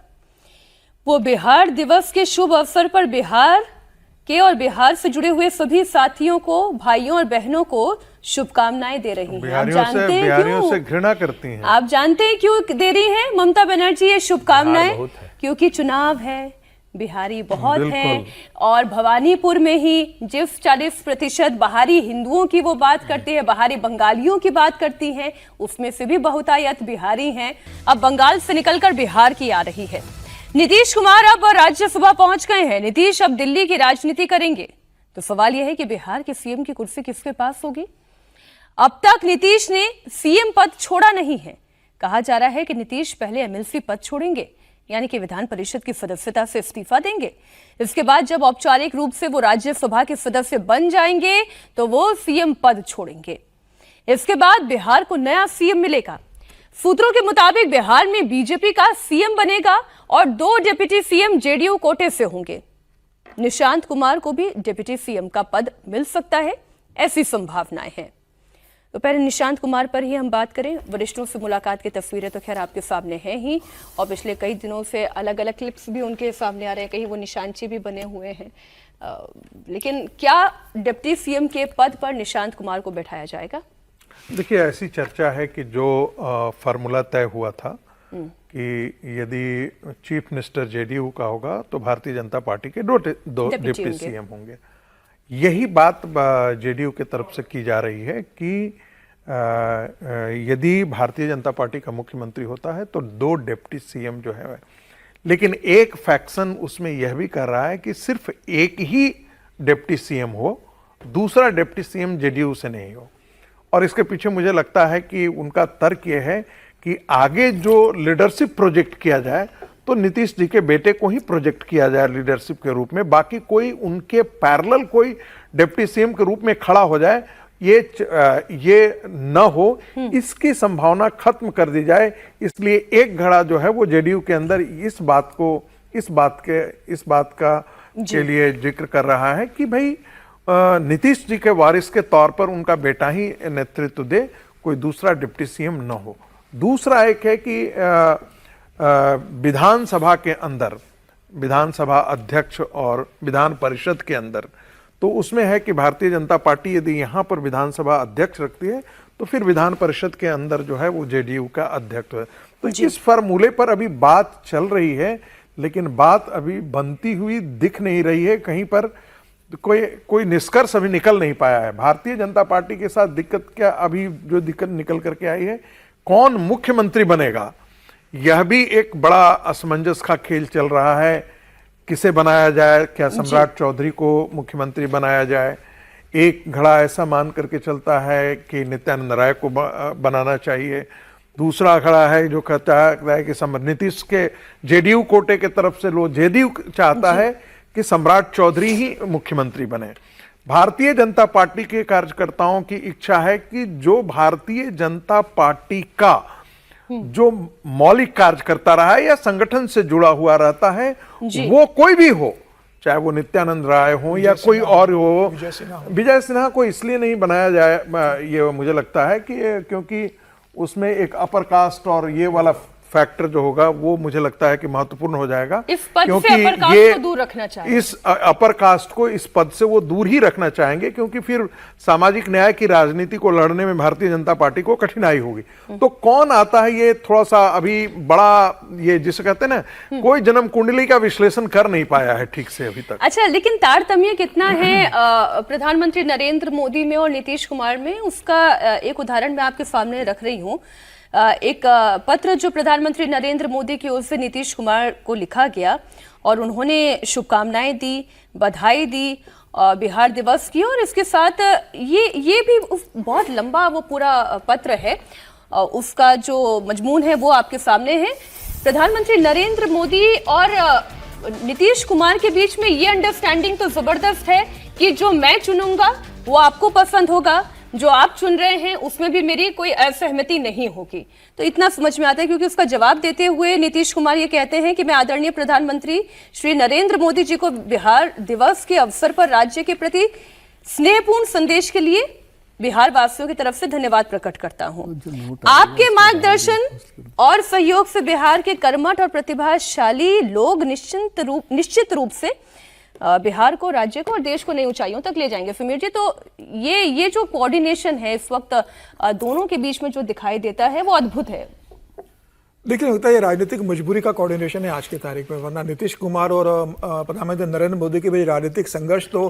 Speaker 1: वो बिहार दिवस के शुभ अवसर पर बिहार के और बिहार से जुड़े हुए सभी साथियों को, भाइयों और बहनों को शुभकामनाएं दे रही हैं। आप जानते हैं
Speaker 4: बिहारियों से घृणा करती हैं।
Speaker 1: आप जानते हैं क्यों दे रही हैं ममता बनर्जी ये शुभकामनाएं? क्योंकि चुनाव है, बिहारी बहुत हैं, और भवानीपुर में ही जिस 40% बाहरी हिंदुओं की वो बात करती है, बाहरी बंगालियों की बात करती हैं, उसमें से भी बहुतायत बिहारी हैं। अब बंगाल से निकलकर बिहार की आ रही है। नीतीश कुमार अब राज्यसभा पहुंच गए हैं। नीतीश अब दिल्ली की राजनीति करेंगे। तो सवाल यह है कि बिहार के सीएम की कुर्सी किसके पास होगी? अब तक नीतीश ने सीएम पद छोड़ा नहीं है। कहा जा रहा है कि नीतीश पहले एमएलसी पद छोड़ेंगे, यानी कि विधान परिषद की सदस्यता से इस्तीफा देंगे। इसके बाद जब औपचारिक रूप से वो राज्यसभा के सदस्य बन जाएंगे तो वो सीएम पद छोड़ेंगे। इसके बाद बिहार को नया सीएम मिलेगा। सूत्रों के मुताबिक बिहार में बीजेपी का सीएम बनेगा और 2 डिप्टी सीएम जेडीयू कोटे से होंगे। निशांत कुमार को भी डिप्टी सीएम का पद मिल सकता है, ऐसी संभावनाएं हैं। तो पहले निशांत कुमार पर ही हम बात करें। वरिष्ठों से मुलाकात की तस्वीरें तो खैर आपके सामने हैं ही, और पिछले कई दिनों से अलग अलग क्लिप्स भी उनके सामने आ रहे हैं, कहीं वो निशांची भी बने हुए हैं। लेकिन क्या डिप्टी सीएम के पद पर निशांत कुमार को बैठाया जाएगा?
Speaker 4: देखिए, ऐसी चर्चा है कि जो फार्मूला तय हुआ था कि यदि चीफ मिनिस्टर जेडीयू का होगा तो भारतीय जनता पार्टी के दो डिप्टी सीएम होंगे। यही बात जेडीयू की तरफ से की जा रही है कि यदि भारतीय जनता पार्टी का मुख्यमंत्री होता है तो 2 डिप्टी सीएम जो है, लेकिन एक फैक्शन उसमें यह भी कर रहा है कि सिर्फ एक ही डिप्टी सीएम हो, दूसरा डिप्टी सीएम जेडीयू से नहीं हो। और इसके पीछे मुझे लगता है कि उनका तर्क यह है कि आगे जो लीडरशिप प्रोजेक्ट किया जाए तो नीतीश जी के बेटे को ही प्रोजेक्ट किया जाए लीडरशिप के रूप में, बाकी कोई उनके पैरेलल कोई डिप्टी सीएम के रूप में खड़ा हो जाए ये न हो, इसकी संभावना खत्म कर दी जाए। इसलिए एक घड़ा जो है वो जेडीयू के अंदर इस बात का के लिए जिक्र कर रहा है कि भाई नीतीश जी के वारिस के तौर पर उनका बेटा ही नेतृत्व दे, कोई दूसरा डिप्टी सीएम न हो। दूसरा एक है कि विधानसभा के अंदर, विधानसभा अध्यक्ष और विधान परिषद के अंदर, तो उसमें है कि भारतीय जनता पार्टी यदि यहां पर विधानसभा अध्यक्ष रखती है तो फिर विधान परिषद के अंदर जो है वो जेडीयू का अध्यक्ष है। तो इस फॉर्मूले पर अभी बात चल रही है, लेकिन बात अभी बनती हुई दिख नहीं रही है। कहीं पर कोई निष्कर्ष अभी निकल नहीं पाया है। भारतीय जनता पार्टी के साथ दिक्कत क्या, अभी जो दिक्कत निकल करके आई है, कौन मुख्यमंत्री बनेगा, यह भी एक बड़ा असमंजस का खेल चल रहा है। किसे बनाया जाए, क्या सम्राट चौधरी को मुख्यमंत्री बनाया जाए? एक घड़ा ऐसा मान करके चलता है कि नित्यानंद राय को बनाना चाहिए। दूसरा खड़ा है जो कहता है कि नीतीश के जेडीयू कोटे के तरफ से लोग, जेडीयू चाहता है कि सम्राट चौधरी ही मुख्यमंत्री बने। भारतीय जनता पार्टी के कार्यकर्ताओं की इच्छा है कि जो भारतीय जनता पार्टी का जो मौलिक कार्यकर्ता रहा है या संगठन से जुड़ा हुआ रहता है, वो कोई भी हो, चाहे वो नित्यानंद राय हो या कोई और हो। विजय सिन्हा को इसलिए नहीं बनाया जाए, ये मुझे लगता है कि क्योंकि उसमें एक अपर कास्ट और ये वाला फैक्टर जो होगा वो मुझे लगता है कि महत्वपूर्ण हो जाएगा,
Speaker 1: इस पद से
Speaker 4: क्योंकि
Speaker 1: अपर कास्ट
Speaker 4: ये
Speaker 1: को दूर रखना चाहेंगे।
Speaker 4: इस अपर कास्ट को इस पद से वो दूर ही रखना चाहेंगे, क्योंकि फिर सामाजिक न्याय की राजनीति को लड़ने में भारतीय जनता पार्टी को कठिनाई होगी। तो कौन आता है, ये थोड़ा सा अभी बड़ा, ये जिसे कहते हैं ना, कोई जन्म कुंडली का विश्लेषण कर नहीं पाया है ठीक से अभी तक।
Speaker 1: अच्छा, लेकिन तारतम्य कितना है प्रधानमंत्री नरेंद्र मोदी में और नीतीश कुमार में, उसका एक उदाहरण मैं आपके सामने रख रही हूँ। एक पत्र जो प्रधानमंत्री नरेंद्र मोदी की ओर से नीतीश कुमार को लिखा गया और उन्होंने शुभकामनाएं दी, बधाई दी बिहार दिवस की, और इसके साथ ये भी बहुत लंबा वो पूरा पत्र है, उसका जो मजमून है वो आपके सामने है। प्रधानमंत्री नरेंद्र मोदी और नीतीश कुमार के बीच में ये अंडरस्टैंडिंग तो जबरदस्त है कि जो मैं चुनूंगा वो आपको पसंद होगा, जो आप चुन रहे हैं उसमें भी मेरी कोई असहमति नहीं होगी। तो इतना समझ में आता है, क्योंकि उसका जवाब देते हुए नीतीश कुमार ये कहते हैं कि मैं आदरणीय प्रधानमंत्री श्री नरेंद्र मोदी जी को बिहार दिवस के अवसर पर राज्य के प्रति स्नेहपूर्ण संदेश के लिए बिहार वासियों की तरफ से धन्यवाद प्रकट करता हूं। आपके मार्गदर्शन और सहयोग से बिहार के कर्मठ और प्रतिभाशाली लोग निश्चित रूप से बिहार को, राज्य को और देश को नई ऊंचाइयों तक ले जाएंगे। समीर जी, तो ये जो कोऑर्डिनेशन है इस वक्त दोनों के बीच में जो दिखाई देता है वो अद्भुत है।
Speaker 5: देखिए, लगता है ये राजनीतिक मजबूरी का कोऑर्डिनेशन है आज की तारीख में, वरना नीतीश कुमार और प्रधानमंत्री नरेंद्र मोदी के बीच राजनीतिक संघर्ष तो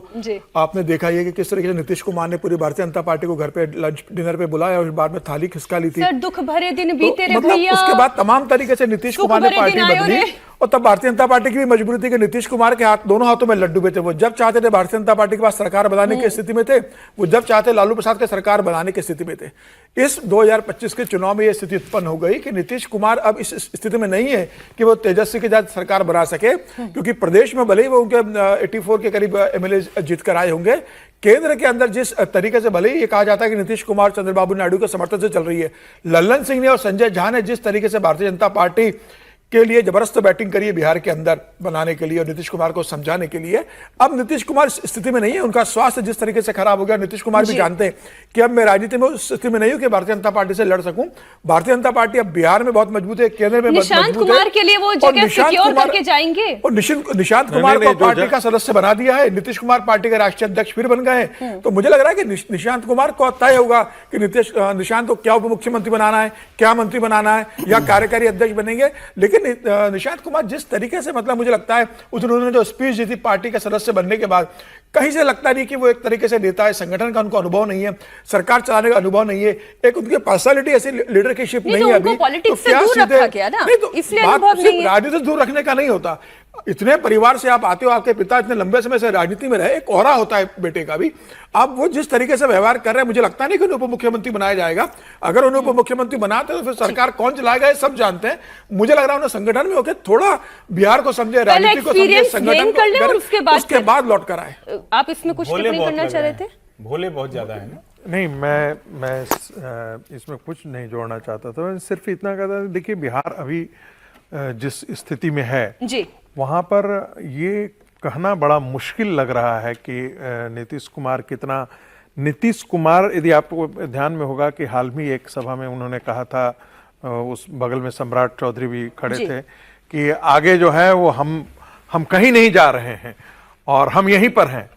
Speaker 5: आपने देखा ही है कि किस तरीके से नीतीश कुमार ने पूरी भारतीय जनता पार्टी को घर पे लंच डिनर पे बुलाया और बाद में थाली खिसका ली थी।
Speaker 1: सर, दुख भरे दिन बीते रहे
Speaker 5: मतलब
Speaker 1: भैया।
Speaker 5: उसके बाद तमाम तरीके से नीतीश कुमार ने पार्टी बदली, और तब भारतीय जनता पार्टी की भी मजबूरी थी कि नीतीश कुमार के दोनों हाथों में लड्डू पे थे। वो जब चाहते थे भारतीय जनता पार्टी के पास सरकार बनाने की स्थिति में थे, वो जब चाहते लालू प्रसाद के सरकार बनाने की स्थिति में थे। इस 2025 के चुनाव में यह स्थिति उत्पन्न हो गई कि नीतीश कुमार अब इस स्थिति में नहीं है कि वो तेजस्वी के साथ सरकार बना सके, क्योंकि प्रदेश में भले ही वो उनके 84 के करीब एमएलए जीत कर आए होंगे, केंद्र के अंदर जिस तरीके से भले ही ये कहा जाता है कि नीतीश कुमार चंद्रबाबू नायडू के समर्थन से चल रही है, लल्लन सिंह ने और संजय झा ने जिस तरीके से भारतीय जनता पार्टी के लिए जबरदस्त बैटिंग करी है बिहार के अंदर बनाने के लिए और नीतीश कुमार को समझाने के लिए, अब नीतीश कुमार इस स्थिति में नहीं है। उनका स्वास्थ्य जिस तरीके से खराब हो गया, नीतीश कुमार भी जानते हैं कि अब मैं राजनीति में उस स्थिति में नहीं हूं कि भारतीय जनता पार्टी से लड़ सकूं। भारतीय जनता पार्टी अब बिहार में बहुत मजबूत है, केंद्र में
Speaker 1: निशांत कुमार के लिए वो जगह सिक्योर करके जाएंगे,
Speaker 5: और निशांत कुमार को पार्टी का सदस्य बना दिया है। नीतीश कुमार पार्टी के राष्ट्रीय अध्यक्ष फिर बन गए हैं। तो मुझे लग रहा है कि निशांत कुमार को तय होगा कि निशांत को क्या उप मुख्यमंत्री बनाना है, क्या मंत्री बनाना है, या कार्यकारी अध्यक्ष बनेंगे। लेकिन निशांत कुमार जिस तरीके से, मतलब मुझे लगता है उन्होंने जो स्पीच दी थी पार्टी के सदस्य बनने के बाद, कहीं से लगता नहीं कि वो एक तरीके से नेता है। संगठन का उनको अनुभव नहीं है, सरकार चलाने का अनुभव नहीं है, एक उनकी पर्सनालिटी ऐसी लीडरशिप नहीं है अभी।
Speaker 1: तो क्या
Speaker 5: राजनीति से दूर रखने का नहीं होता। इतने परिवार से आप आते हो, आपके पिता इतने लंबे समय से राजनीति में रहे, एक औरा होता है बेटे का भी। अब वो जिस तरीके से व्यवहार कर रहे हैं, मुझे लगता नहीं कि उन्हें उप मुख्यमंत्री बनाया जाएगा। अगर उन्हें उप मुख्यमंत्री बनाते तो फिर सरकार कौन चलाएगा ये सब जानते हैं। मुझे लग रहा है उन्हें संगठन में होकर थोड़ा बिहार को समझे, राजनीति को समझे, संगठन को, उसके बाद लौट कर आए।
Speaker 1: आप इसमें कुछ टिप्पणी करना चाह रहे थे?
Speaker 2: भोले बहुत ज्यादा है ना।
Speaker 4: नहीं, मैं इसमें कुछ नहीं जोड़ना चाहता था, मैं सिर्फ इतना कहता था, देखिए बिहार अभी जिस स्थिति में है
Speaker 1: जी,
Speaker 4: वहाँ पर ये कहना बड़ा मुश्किल लग रहा है कि नीतीश कुमार, यदि आपको ध्यान में होगा कि हाल में एक सभा में उन्होंने कहा था, उस बगल में सम्राट चौधरी भी खड़े थे, कि आगे जो है वो हम कहीं नहीं जा रहे हैं और हम यहीं पर हैं,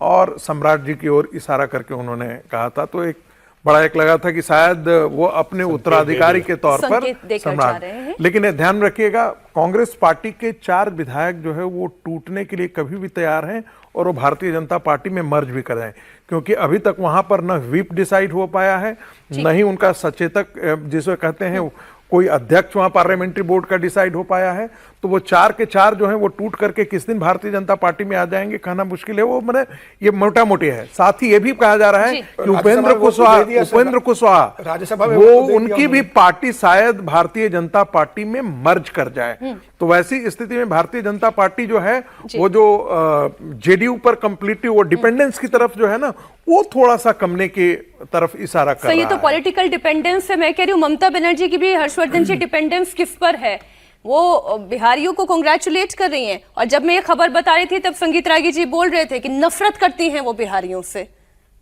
Speaker 4: और सम्राट जी की ओर इशारा करके उन्होंने कहा था। तो एक बड़ा एक लगा था कि शायद वो अपने उत्तराधिकारी के तौर पर सम्राट, लेकिन ध्यान रखिएगा कांग्रेस पार्टी के 4 विधायक जो है वो टूटने के लिए कभी भी तैयार हैं और वो भारतीय जनता पार्टी में मर्ज भी कर रहे हैं, क्योंकि अभी तक वहां पर न व्हिप डिसाइड हो पाया है, न ही उनका सचेतक जिसे कहते हैं कोई अध्यक्ष वहां पार्लियामेंट्री बोर्ड का डिसाइड हो पाया है। तो वो 4 के 4 जो हैं वो टूट करके किस दिन भारतीय जनता पार्टी में आ जाएंगे कहना मुश्किल है। वो मैंने ये मोटा मोटी है। साथ ही ये भी कहा जा रहा है कि उपेंद्र कुशवाहा
Speaker 5: राज्यसभा में
Speaker 4: वो उनकी भी पार्टी शायद भारतीय जनता पार्टी में मर्ज कर जाए। तो वैसी स्थिति में भारतीय जनता पार्टी जो है वो जो जेडीयू पर कंप्लीटली वो डिपेंडेंस की तरफ जो है ना, वो थोड़ा सा कमने की तरफ इशारा कर रहा है।
Speaker 1: तो पॉलिटिकल डिपेंडेंस है। मैं कह रही हूँ ममता बनर्जी की भी हर्षवर्धन जी डिपेंडेंस किस पर है? वो बिहारियों को कांग्रेचुलेट कर रही हैं, और जब मैं ये खबर बता रही थी तब संगीत रागी जी बोल रहे थे कि नफरत करती हैं वो बिहारियों से।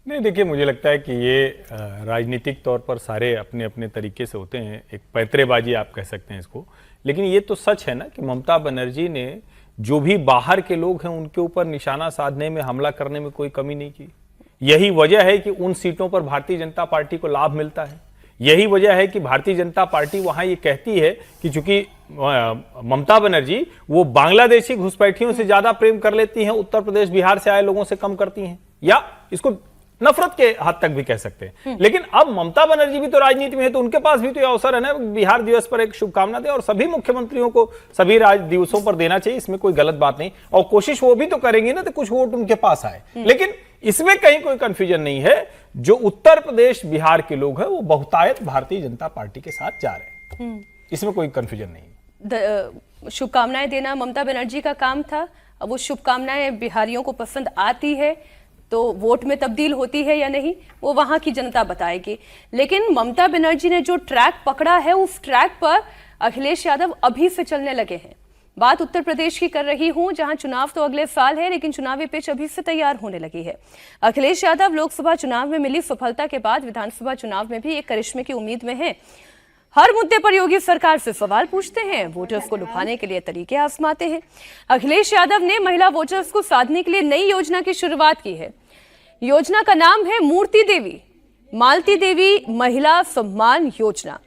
Speaker 2: नहीं, देखिए, मुझे लगता है कि ये राजनीतिक तौर पर सारे अपने अपने तरीके से होते हैं, एक पैतरेबाजी आप कह सकते हैं इसको। लेकिन ये तो सच है ना कि ममता बनर्जी ने जो भी बाहर के लोग हैं उनके ऊपर निशाना साधने में, हमला करने में कोई कमी नहीं की। यही वजह है कि उन सीटों पर भारतीय जनता पार्टी को लाभ मिलता है। यही वजह है कि भारतीय जनता पार्टी वहां ये कहती है कि चूंकि ममता बनर्जी वो बांग्लादेशी घुसपैठियों से ज्यादा प्रेम कर लेती हैं, उत्तर प्रदेश बिहार से आए लोगों से कम करती हैं, या इसको नफरत के हद तक भी कह सकते हैं। लेकिन अब ममता बनर्जी भी तो राजनीति में है, तो उनके पास भी तो ये अवसर है ना, बिहार दिवस पर एक शुभकामना दे, और सभी मुख्यमंत्रियों को सभी राज दिवसों पर देना चाहिए, इसमें कोई गलत बात नहीं। और कोशिश वो भी तो करेंगी ना, तो कुछ वोट उनके पास आए। लेकिन इसमें कहीं कोई कंफ्यूजन नहीं है, जो उत्तर प्रदेश बिहार के लोग हैं वो बहुतायत भारतीय जनता पार्टी के साथ जा रहे हैं, इसमें कोई कंफ्यूजन नहीं।
Speaker 1: शुभकामनाएं देना ममता बनर्जी का काम था। अब वो शुभकामनाएं बिहारियों को पसंद आती है तो वोट में तब्दील होती है या नहीं, वो वहां की जनता बताएगी। लेकिन ममता बनर्जी ने जो ट्रैक पकड़ा है, उस ट्रैक पर अखिलेश यादव अभी से चलने लगे हैं। बात उत्तर प्रदेश की कर रही हूं, जहां चुनाव तो अगले साल है, लेकिन चुनावी पिच अभी से तैयार होने लगी है। अखिलेश यादव लोकसभा चुनाव में मिली सफलता के बाद विधानसभा चुनाव में भी एक करिश्मे की उम्मीद में हैं। हर मुद्दे पर योगी सरकार से सवाल पूछते हैं, वोटर्स को लुभाने के लिए तरीके आजमाते हैं। अखिलेश यादव ने महिला वोटर्स को साधने के लिए नई योजना की शुरुआत की है। योजना का नाम है मूर्ति देवी मालती देवी महिला सम्मान योजना।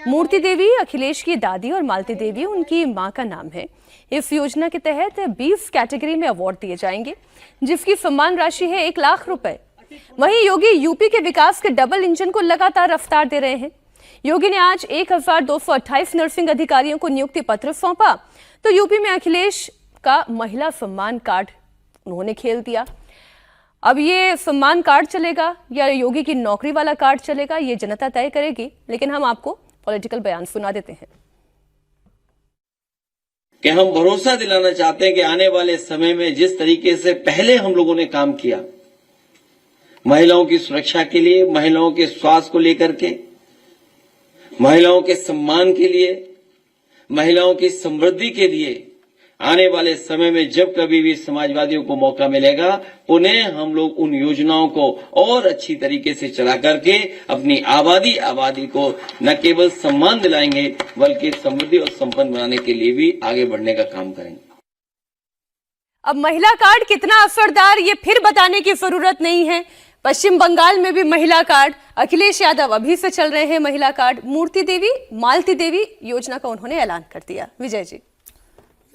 Speaker 1: मूर्ति देवी अखिलेश की दादी और मालती देवी उनकी मां का नाम है। इस योजना के तहत 20 कैटेगरी में अवार्ड दिए जाएंगे, जिसकी सम्मान राशि है 1 लाख रुपए। वहीं योगी यूपी के विकास के डबल इंजन को लगातार रफ्तार दे रहे हैं। योगी ने आज 1228 नर्सिंग अधिकारियों को नियुक्ति पत्र सौंपा, तो यूपी में अखिलेश का महिला सम्मान कार्ड उन्होंने खेल दिया। अब ये सम्मान कार्ड चलेगा या योगी की नौकरी वाला कार्ड चलेगा, ये जनता तय करेगी। लेकिन हम आपको पॉलिटिकल बयान सुना देते हैं
Speaker 6: कि हम भरोसा दिलाना चाहते हैं कि आने वाले समय में जिस तरीके से पहले हम लोगों ने काम किया, महिलाओं की सुरक्षा के लिए, महिलाओं के स्वास्थ्य को लेकर के, महिलाओं के सम्मान के लिए, महिलाओं की समृद्धि के लिए, आने वाले समय में जब कभी भी समाजवादियों को मौका मिलेगा, उन्हें हम लोग उन योजनाओं को और अच्छी तरीके से चला करके अपनी आबादी को न केवल सम्मान दिलाएंगे, बल्कि समृद्धि और संपन्न बनाने के लिए भी आगे बढ़ने का काम करेंगे।
Speaker 1: अब महिला कार्ड कितना असरदार, ये फिर बताने की जरूरत नहीं है। पश्चिम बंगाल में भी महिला कार्ड, अखिलेश यादव अभी से चल रहे हैं महिला कार्ड। मूर्ति देवी मालती देवी योजना का उन्होंने ऐलान कर दिया। विजय जी,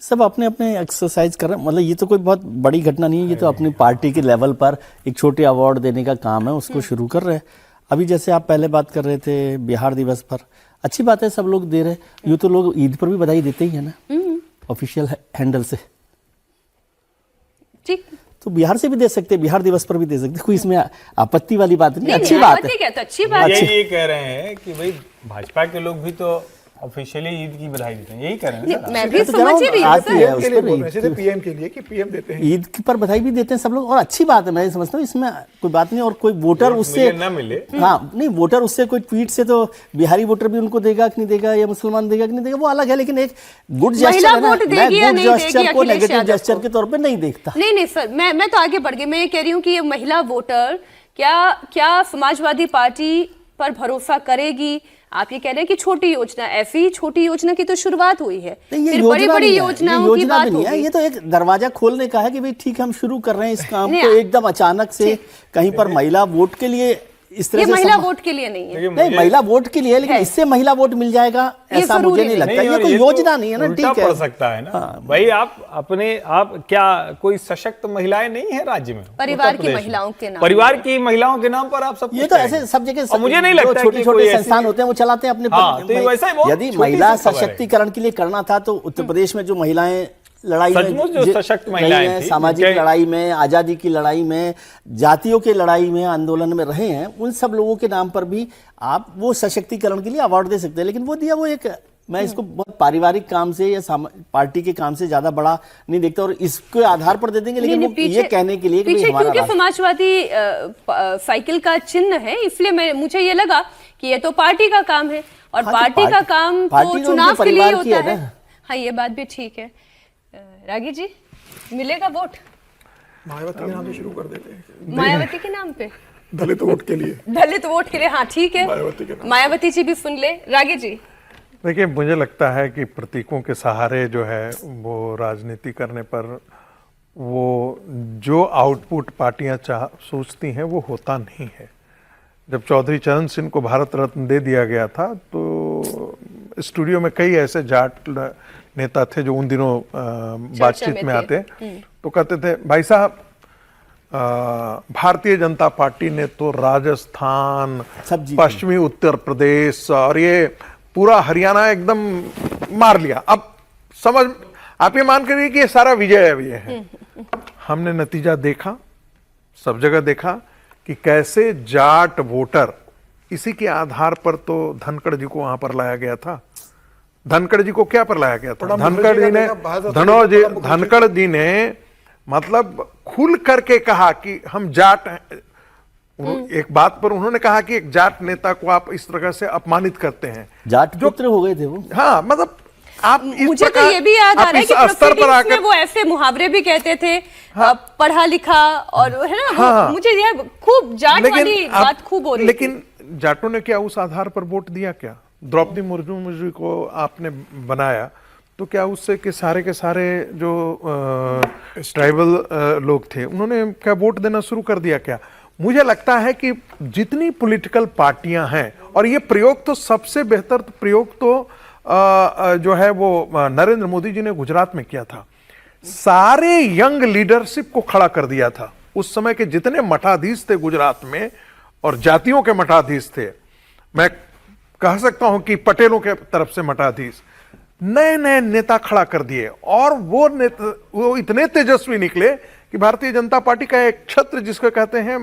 Speaker 3: सब अपने अपने एक्सरसाइज कर रहे हैं, मतलब ये तो कोई बहुत बड़ी घटना नहीं है, ये तो अपनी पार्टी के लेवल पर एक छोटे अवार्ड देने का काम है, उसको शुरू कर रहे हैं। अभी जैसे आप पहले बात कर रहे थे बिहार दिवस पर, अच्छी बात है, सब लोग दे रहे हैं। यूँ तो लोग ईद पर भी बधाई देते ही है ना, ऑफिशियल हैंडल से।
Speaker 1: ठीक,
Speaker 3: तो बिहार से भी दे सकते हैं, बिहार दिवस पर भी दे सकते हैं, कोई इसमें आपत्ति वाली बात नहीं, अच्छी बात है।
Speaker 1: तो अच्छी बात है।
Speaker 2: ये कह रहे हैं कि भाई भाजपा के लोग भी तो ऑफिशियली ईद की बधाई देते हैं, यही कह रहे हैं ना।
Speaker 1: मैं भी समझ ही रही
Speaker 3: आती है
Speaker 5: के लिए
Speaker 3: उस
Speaker 5: बोल
Speaker 3: पर
Speaker 5: रहे थे, पीएम के लिए कि पीएम देते हैं,
Speaker 3: ईद पर बधाई भी देते हैं सब लोग, और अच्छी बात है, मैं समझता हूँ इसमें कोई बात नहीं। और कोई वोटर उससे
Speaker 2: ना मिले,
Speaker 3: हाँ नहीं, वोटर उससे कोई ट्वीट से तो बिहारी वोटर भी उनको देगा कि नहीं देगा, या मुसलमान देगा कि नहीं देगा, वो अलग है। लेकिन एक गुड जेस्चर है ना, मैं गुड जेस्चर को नेगेटिव जेस्चर के तौर पे नहीं देखता।
Speaker 1: नहीं सर, मैं तो आगे बढ़ गई। मैं ये कह रही हूँ कि ये महिला वोटर क्या समाजवादी पार्टी पर भरोसा करेगी? आप ये कह रहे हैं कि छोटी योजना, ऐसी छोटी योजना की तो शुरुआत हुई है, फिर बड़ी-बड़ी योजनाओं की बात होगी।
Speaker 3: ये तो एक दरवाजा खोलने का है कि भाई ठीक है, हम शुरू कर रहे हैं इस काम को। एकदम अचानक से कहीं पर महिला वोट के लिए इस तरह से,
Speaker 1: महिला वोट के लिए नहीं है,
Speaker 3: नहीं महिला वोट के लिए, लेकिन इससे महिला वोट मिल जाएगा ऐसा मुझे नहीं लगता। ये कोई योजना नहीं है ना, ठीक है,
Speaker 2: पड़ सकता है ना भाई। आप क्या कोई सशक्त महिलाएं नहीं है राज्य में?
Speaker 1: परिवार की महिलाओं के नाम,
Speaker 2: परिवार की महिलाओं के नाम पर आप सब,
Speaker 3: ये तो ऐसे सब जगह
Speaker 2: मुझे नहीं लगता
Speaker 3: छोटे छोटे संस्थान होते हैं वो चलाते हैं अपने। यदि महिला सशक्तिकरण के लिए करना था तो उत्तर प्रदेश में जो महिलाएं लड़ाई में
Speaker 2: जो सशक्त महिलाएं थी,
Speaker 3: सामाजिक लड़ाई में, आजादी की लड़ाई में, जातियों के लड़ाई में, आंदोलन में रहे हैं, उन सब लोगों के नाम पर भी आप वो सशक्तिकरण के लिए अवार्ड दे सकते हैं। लेकिन वो दिया, वो एक, मैं इसको बहुत पारिवारिक काम से या पार्टी के काम से ज्यादा बड़ा नहीं देखता, और इसके आधार पर दे देंगे। लेकिन वो ये कहने के लिए कि
Speaker 1: क्योंकि समाजवादी साइकिल का चिन्ह है, इसलिए मुझे ये लगा कि ये तो पार्टी का काम है, और पार्टी का काम तो चुनाव के लिए होता है। हाँ, ये बात भी ठीक है। रागी जी, मिलेगा वोट?
Speaker 5: मायावती के नाम से शुरू कर देते हैं।
Speaker 1: मायावती के नाम पे
Speaker 5: दलित वोट के लिए,
Speaker 1: दलित वोट के लिए। हाँ ठीक है,
Speaker 5: मायावती के नाम।
Speaker 1: मायावती जी भी सुन ले। रागे जी,
Speaker 4: देखिए, मुझे लगता है कि प्रतीकों के सहारे जो है वो राजनीति करने पर वो जो आउटपुट पार्टियां सोचती हैं वो होता नहीं है। जब चौधरी चरण सिंह को भारत रत्न दे दिया गया था तो स्टूडियो में कई ऐसे जाट नेता थे जो उन दिनों बातचीत में आते तो कहते थे, भाई साहब भारतीय जनता पार्टी ने तो राजस्थान,
Speaker 3: सब जीते।
Speaker 4: पश्चिमी उत्तर प्रदेश और ये पूरा हरियाणा एकदम मार लिया। अब समझ, आप ये मान करिए कि ये सारा विजय है। हमने नतीजा देखा, सब जगह देखा कि कैसे जाट वोटर, इसी के आधार पर तो धनखड़ जी को वहां पर लाया गया था। धनखड़ जी को क्या पर लाया गया था? धनखड़ जी ने मतलब खुल करके कहा कि हम जाट हैं। एक बात पर उन्होंने कहा कि एक जाट नेता को आप इस तरह से अपमानित करते हैं।
Speaker 3: जाट पुत्र हो गए थे वो।
Speaker 4: हाँ, मतलब आप इस
Speaker 1: मुझे तो
Speaker 4: प्रकार,
Speaker 1: ये भी याद आ रहा है कि
Speaker 4: स्तर पर
Speaker 1: proceedings में
Speaker 4: आकर
Speaker 1: वो ऐसे मुहावरे भी कहते थे, पढ़ा लिखा और है ना।
Speaker 4: हाँ,
Speaker 1: मुझे ये खूब जाट वाली बात खूब हो रही थी।
Speaker 4: लेकिन जाटों ने क्या उस आधार पर वोट दिया? क्या द्रौपदी मुर्मू जी को आपने बनाया तो क्या उससे के सारे जो ट्राइबल लोग थे उन्होंने क्या वोट देना शुरू कर दिया? क्या मुझे लगता है कि जितनी पॉलिटिकल पार्टियां हैं, और ये प्रयोग तो सबसे बेहतर प्रयोग तो जो है वो नरेंद्र मोदी जी ने गुजरात में किया था। सारे यंग लीडरशिप को खड़ा कर दिया था। उस समय के जितने मठाधीश थे गुजरात में और जातियों के मठाधीश थे, मैं कह सकता हूं कि पटेलों के तरफ से मठाधीश, नए नए नेता खड़ा कर दिए और वो इतने तेजस्वी निकले कि भारतीय जनता पार्टी का एक छत्र जिसको कहते हैं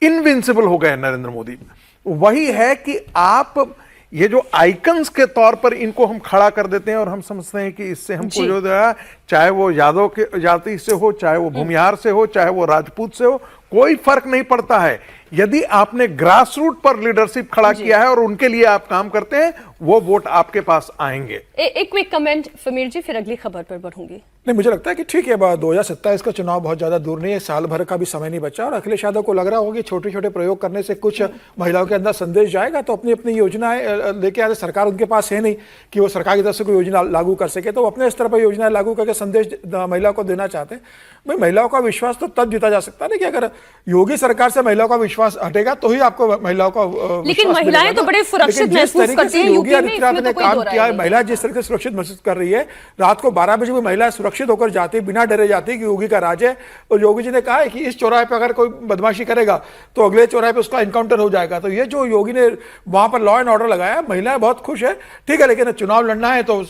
Speaker 4: इनविंसिबल हो गए नरेंद्र मोदी। वही है कि आप ये जो आइकन्स के तौर पर इनको हम खड़ा कर देते हैं और हम समझते हैं कि इससे हमको जो है, चाहे वो यादव के जाति से हो, चाहे वो भूमिहार से हो, चाहे वो राजपूत से हो, कोई फर्क नहीं पड़ता है। यदि आपने ग्रास रूट पर लीडरशिप खड़ा किया है और उनके लिए आप काम करते हैं, वो वोट आपके पास आएंगे।
Speaker 1: एक क्विक कमेंट समीर जी, फिर अगली खबर पर बढ़ूंगी।
Speaker 5: नहीं, मुझे लगता है कि ठीक है, 2027 का चुनाव बहुत ज्यादा दूर नहीं है, साल भर का भी समय नहीं बचा और अखिलेश यादव को लग रहा होगा कि छोटे छोटे प्रयोग करने से कुछ महिलाओं के अंदर संदेश जाएगा, तो अपनी अपनी योजनाएं लेके आते। सरकार उनके पास है नहीं कि वो सरकार की तरफ से कोई योजना लागू कर सके, तो वो अपने स्तर पर योजनाएं लागू करके संदेश महिलाओं को देना चाहते हैं। भाई, महिलाओं का विश्वास तो तब जीता जा सकता है ना कि अगर योगी सरकार से महिलाओं का विश्वास हटेगा तो ही आपको महिलाओं का
Speaker 1: लेकिन महिलाएं तो बड़े सुरक्षित महसूस करती हैं।
Speaker 5: योगी आदित्यनाथ ने काम किया है, महिला जिस तरह से सुरक्षित महसूस कर रही है, रात को 12 बजे भी महिलाएं सुरक्षित होकर जाती है, बिना डरे जाती है कि योगी का राज है। और योगी जी ने कहा है कि इस चौराहे पर अगर कोई बदमाशी करेगा तो अगले चौराहे पे उसका एनकाउंटर हो जाएगा। तो ये जो योगी ने वहां पर लॉ एंड ऑर्डर लगाया, महिलाएं बहुत खुश है। ठीक है, लेकिन चुनाव लड़ना है तो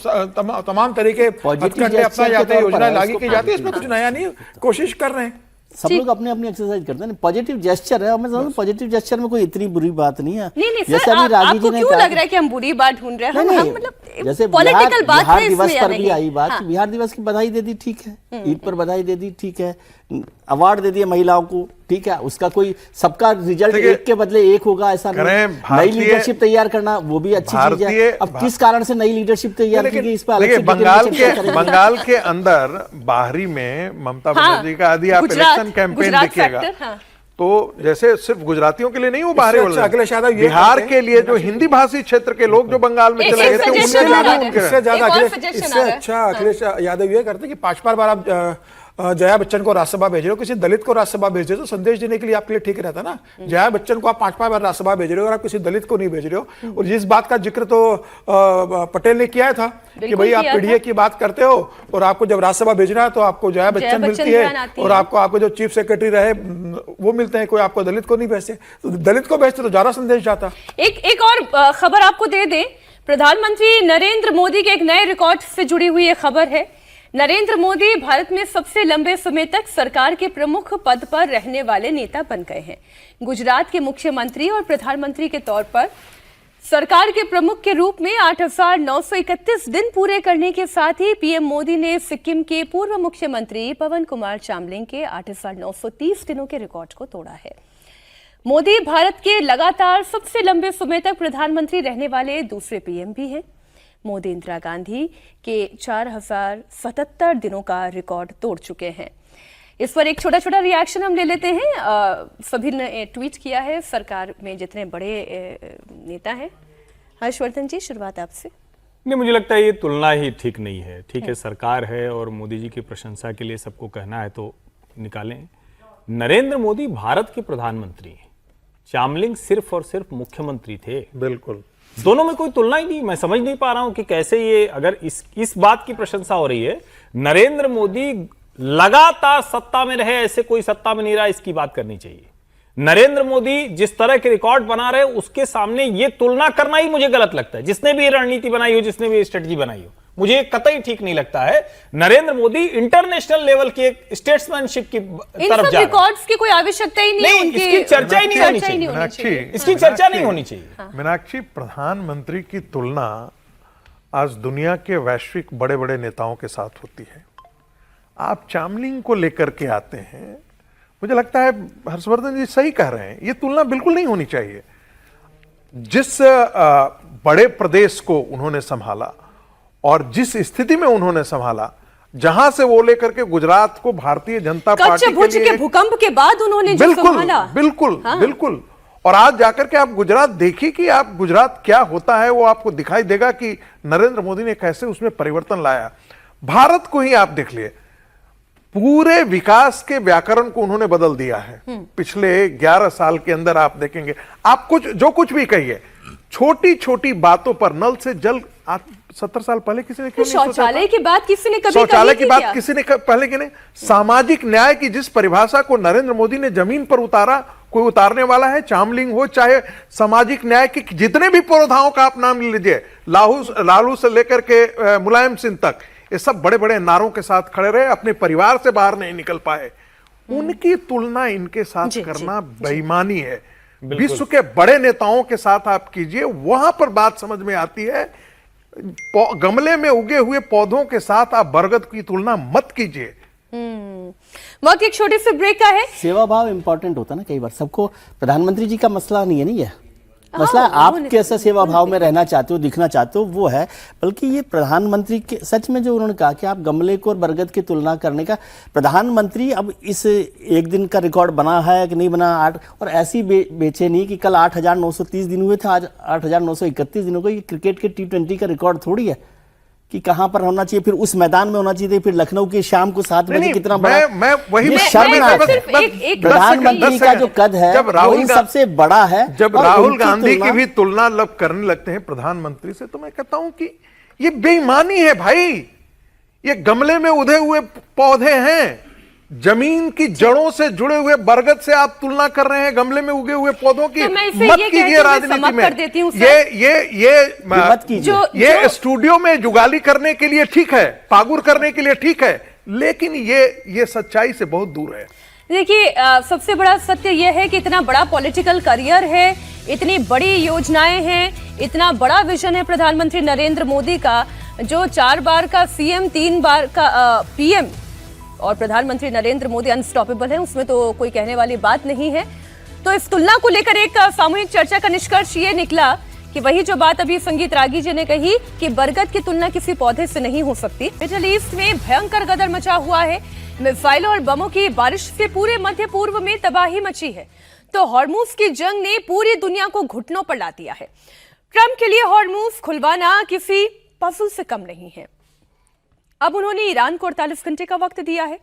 Speaker 5: तमाम तरीके अपना जाते हैं, योजनाएं लागू की जाती है, इसमें कुछ नया नहीं, कोशिश कर रहे हैं।
Speaker 3: सब लोग अपने अपनी एक्सरसाइज करते हैं। पॉजिटिव जेस्चर है, मैं समझता हूं पॉजिटिव जेस्चर में कोई इतनी बुरी बात नहीं है।
Speaker 1: नहीं सर, आपको क्यों लग रहा है कि हम बुरी बात ढूंढ रहे हैं? हम मतलब
Speaker 3: जैसे
Speaker 1: पॉलिटिकल बात है,
Speaker 3: बिहार दिवस पर भी आई बात, बिहार दिवस की बधाई दे दी, ठीक है, ईद पर बधाई दे दी, ठीक है, अवार्ड दे दिए महिलाओं को, ठीक है, उसका कोई सबका रिजल्ट एक के बदले एक होगा ऐसा नहीं। नई लीडरशिप तैयार करना वो भी अच्छी चीज है। अब किस कारण से नई लीडरशिप तैयार की गई, इस पर अलग से
Speaker 4: बंगाल के अंदर बाहरी में ममता बनर्जी का यदि आप इलेक्शन कैंपेन देखिएगा तो जैसे सिर्फ गुजरातियों के लिए नहीं, वो बाहरी
Speaker 5: अखिलेश यादव
Speaker 4: बिहार के लिए जो हिंदी भाषी क्षेत्र के लोग जो बंगाल में चले गए थे,
Speaker 5: इससे अच्छा अखिलेश यादव ये करते कि 5 बार आप जया बच्चन को राज्यसभा भेज रहे हो, किसी दलित को राज्यसभा भेज रहे हो, तो संदेश देने के लिए आपके लिए ठीक रहता ना। जया बच्चन को आप 5 बार राज्यसभा भेज रहे हो और आप किसी दलित को नहीं भेज रहे हो। और जिस बात का जिक्र तो पटेल ने किया था कि भाई आप पीडीए की बात करते हो और आपको जब राज्यसभा भेजना है तो आपको जया बच्चन मिलती है और आपको जो चीफ सेक्रेटरी रहे वो मिलते हैं, कोई आपको दलित को नहीं भेजते। तो दलित को भेजते तो ज्यादा संदेश जाता।
Speaker 1: एक और खबर आपको दे दें, प्रधानमंत्री नरेंद्र मोदी के एक नए रिकॉर्ड से जुड़ी हुई ये खबर है। नरेंद्र मोदी भारत में सबसे लंबे समय तक सरकार के प्रमुख पद पर रहने वाले नेता बन गए हैं। गुजरात के मुख्यमंत्री और प्रधानमंत्री के तौर पर सरकार के प्रमुख के रूप में 8,931 दिन पूरे करने के साथ ही पीएम मोदी ने सिक्किम के पूर्व मुख्यमंत्री पवन कुमार चामलिंग के 8,930 दिनों के रिकॉर्ड को तोड़ा है। मोदी भारत के लगातार सबसे लंबे समय तक प्रधानमंत्री रहने वाले दूसरे पीएम भी हैं। मोदी इंदिरा गांधी के 4,077 दिनों का रिकॉर्ड तोड़ चुके हैं। इस पर एक छोटा छोटा रिएक्शन हम ले लेते हैं। सभी ने ट्वीट किया है, सरकार में जितने बड़े नेता हैं। हर्षवर्धन जी, शुरुआत आपसे।
Speaker 2: नहीं, मुझे लगता है ये तुलना ही ठीक नहीं है। ठीक है, सरकार है और मोदी जी की प्रशंसा के लिए सबको कहना है तो निकालें। नरेंद्र मोदी भारत के प्रधानमंत्री हैं, चामलिंग सिर्फ और सिर्फ मुख्यमंत्री थे।
Speaker 4: बिल्कुल,
Speaker 2: दोनों में कोई तुलना ही नहीं। मैं समझ नहीं पा रहा हूं कि कैसे ये, अगर इस बात की प्रशंसा हो रही है, नरेंद्र मोदी लगातार सत्ता में रहे, ऐसे कोई सत्ता में नहीं रहा, इसकी बात करनी चाहिए। नरेंद्र मोदी जिस तरह के रिकॉर्ड बना रहे उसके सामने ये तुलना करना ही मुझे गलत लगता है। जिसने भी ये रणनीति बनाई हो, जिसने भी ये स्ट्रेटजी बनाई हो, मुझे कतई ठीक नहीं लगता है। नरेंद्र मोदी इंटरनेशनल लेवल की एक स्टेट्समैनशिप की तरफ जा रहे हैं।
Speaker 1: रिकॉर्ड्स की कोई आवश्यकता ही नहीं है, उनकी
Speaker 2: इसकी चर्चा ही नहीं होनी चाहिए। इसकी चर्चा नहीं होनी चाहिए।
Speaker 4: मीनाक्षी, प्रधानमंत्री की तुलना आज दुनिया के वैश्विक बड़े बड़े नेताओं के साथ होती है। आप चामलिंग को लेकर के आते हैं, मुझे लगता है हर्षवर्धन जी सही कह रहे हैं, ये तुलना बिल्कुल नहीं होनी चाहिए। जिस बड़े प्रदेश को उन्होंने संभाला और जिस स्थिति में उन्होंने संभाला, जहां से वो लेकर के गुजरात को भारतीय जनता पार्टी
Speaker 1: भुज के भूकंप के बाद उन्होंने जो संभाला,
Speaker 4: बिल्कुल बिल्कुल। और आज जाकर के आप गुजरात देखिए कि आप गुजरात क्या होता है, वो आपको दिखाई देगा कि नरेंद्र मोदी ने कैसे उसमें परिवर्तन लाया। भारत को ही आप देख लिए, पूरे विकास के व्याकरण को उन्होंने बदल दिया है। पिछले 11 साल के अंदर आप देखेंगे, आप जो कुछ भी कहिए, छोटी छोटी बातों पर, नल से जल 70 साल पहले किसी ने क्यों नहीं सोचा था?
Speaker 1: शौचालय की बात किसी ने कभी
Speaker 4: शौचालय की बात किसी ने पहले की नहीं। सामाजिक न्याय की जिस परिभाषा को नरेंद्र मोदी ने जमीन पर उतारा, कोई उतारने वाला है? चामलिंग हो, चाहे सामाजिक न्याय की जितने भी पुरोधाओं का आप नाम ले लीजिए, लालू से लेकर के मुलायम सिंह तक, ये सब बड़े बड़े नारों के साथ खड़े रहे, अपने परिवार से बाहर नहीं निकल पाए। उनकी तुलना इनके साथ करना बेईमानी है। विश्व के बड़े नेताओं के साथ आप कीजिए, वहां पर बात समझ में आती है। गमले में उगे हुए पौधों के साथ आप बरगद की तुलना मत कीजिए।
Speaker 1: वक्त एक छोटे से ब्रेक का है।
Speaker 3: सेवा भाव इंपॉर्टेंट होता है ना, कई बार सबको प्रधानमंत्री जी का मसला नहीं है, नहीं है मसला आप कैसे सेवा भाव में रहना चाहते हो, दिखना चाहते हो, वो है। बल्कि ये प्रधानमंत्री के सच में जो उन्होंने कहा कि आप गमले को और बरगद की तुलना करने का, प्रधानमंत्री अब इस एक दिन का रिकॉर्ड बना है कि नहीं बना, 8 और ऐसी बेचे नहीं कि कल 8,930 दिन हुए थे, आज 8,931 दिनों को। ये क्रिकेट के T20 का रिकॉर्ड थोड़ी है कि कहां पर होना चाहिए, फिर उस मैदान में होना चाहिए, फिर लखनऊ की शाम को 7 बजे कितना बड़ा।
Speaker 4: मैं वही
Speaker 3: शर्मनाक है। प्रधानमंत्री का जो कद है वो इन सबसे बड़ा है।
Speaker 4: जब राहुल गांधी की भी तुलना करने लगते हैं प्रधानमंत्री से, तो मैं कहता हूं कि ये बेईमानी है भाई। ये गमले में उधे हुए पौधे हैं, जमीन की जड़ों से जुड़े हुए बरगद से आप तुलना कर रहे हैं गमले में उगे हुए पौधों की।
Speaker 1: तो
Speaker 4: मत कीजिए राजनीति में। ये स्टूडियो में जुगाली करने के लिए ठीक है, पागुर करने के लिए ठीक है, लेकिन ये सच्चाई से बहुत दूर है।
Speaker 1: देखिए, सबसे बड़ा सत्य यह है कि इतना बड़ा पॉलिटिकल करियर है, इतनी बड़ी योजनाएं हैं, इतना बड़ा विजन है प्रधानमंत्री नरेंद्र मोदी का, जो 4 बार का सीएम, 3 बार का पीएम, और प्रधानमंत्री नरेंद्र मोदी अनस्टॉपेबल है, उसमें तो कोई कहने वाली बात नहीं है। तो इस तुलना को लेकर एक सामूहिक चर्चा का निष्कर्ष ये निकला कि वही जो बात अभी संगीत रागी जी ने कही कि बरगद की तुलना किसी पौधे से नहीं हो सकती। मिडिल ईस्ट में भयंकर गदर मचा हुआ है, मिसाइलों और बमों की बारिश से पूरे मध्य पूर्व में तबाही मची है। तो हॉर्मुज की जंग ने पूरी दुनिया को घुटनों पर ला दिया है। ट्रंप के लिए हॉर्मुज खुलवाना किसी पजल से कम नहीं है। अब उन्होंने ईरान को 48 घंटे का वक्त दिया है।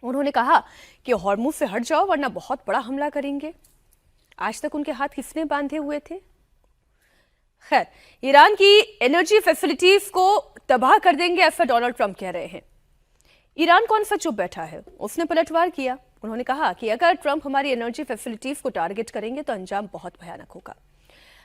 Speaker 1: उन्होंने कहा कि हॉर्मुज से हट जाओ वरना बहुत बड़ा हमला करेंगे। आज तक उनके हाथ किसने बांधे हुए थे? खैर, ईरान की एनर्जी फैसिलिटीज को तबाह कर देंगे, ऐसा डोनाल्ड ट्रंप कह रहे हैं। ईरान कौन सा चुप बैठा है, उसने पलटवार किया। उन्होंने कहा कि अगर ट्रंप हमारी एनर्जी फैसिलिटीज को टारगेट करेंगे तो अंजाम बहुत भयानक होगा।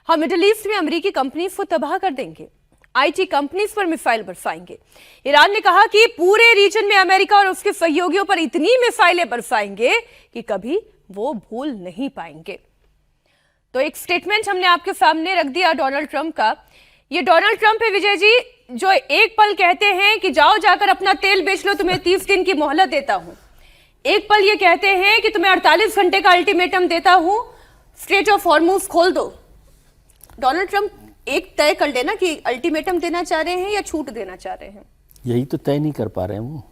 Speaker 1: हम मिडिल ईस्ट में अमेरिकी कंपनीज को तबाह कर देंगे, आईटी कंपनीज पर मिसाइल बरसाएंगे। ईरान ने कहा कि पूरे रीजन में अमेरिका और उसके सहयोगियों पर इतनी मिसाइलें बरसाएंगे कि कभी वो भूल नहीं पाएंगे। तो एक स्टेटमेंट हमने आपके सामने रख दिया डोनाल्ड ट्रंप का। ये डोनाल्ड ट्रंप है विजय जी, जो एक पल कहते हैं कि जाओ जाकर अपना तेल बेच लो, तुम्हें 30 दिन की मोहलत देता हूं। एक पल ये कहते हैं कि तुम्हें 48 घंटे का अल्टीमेटम देता हूं, स्ट्रेट ऑफ हॉर्मुज खोल दो। डोनाल्ड ट्रंप एक तय कर लेना कि अल्टीमेटम देना चाह रहे हैं या छूट देना चाह रहे हैं।
Speaker 3: यही तो तय नहीं कर पा रहे हैं वो।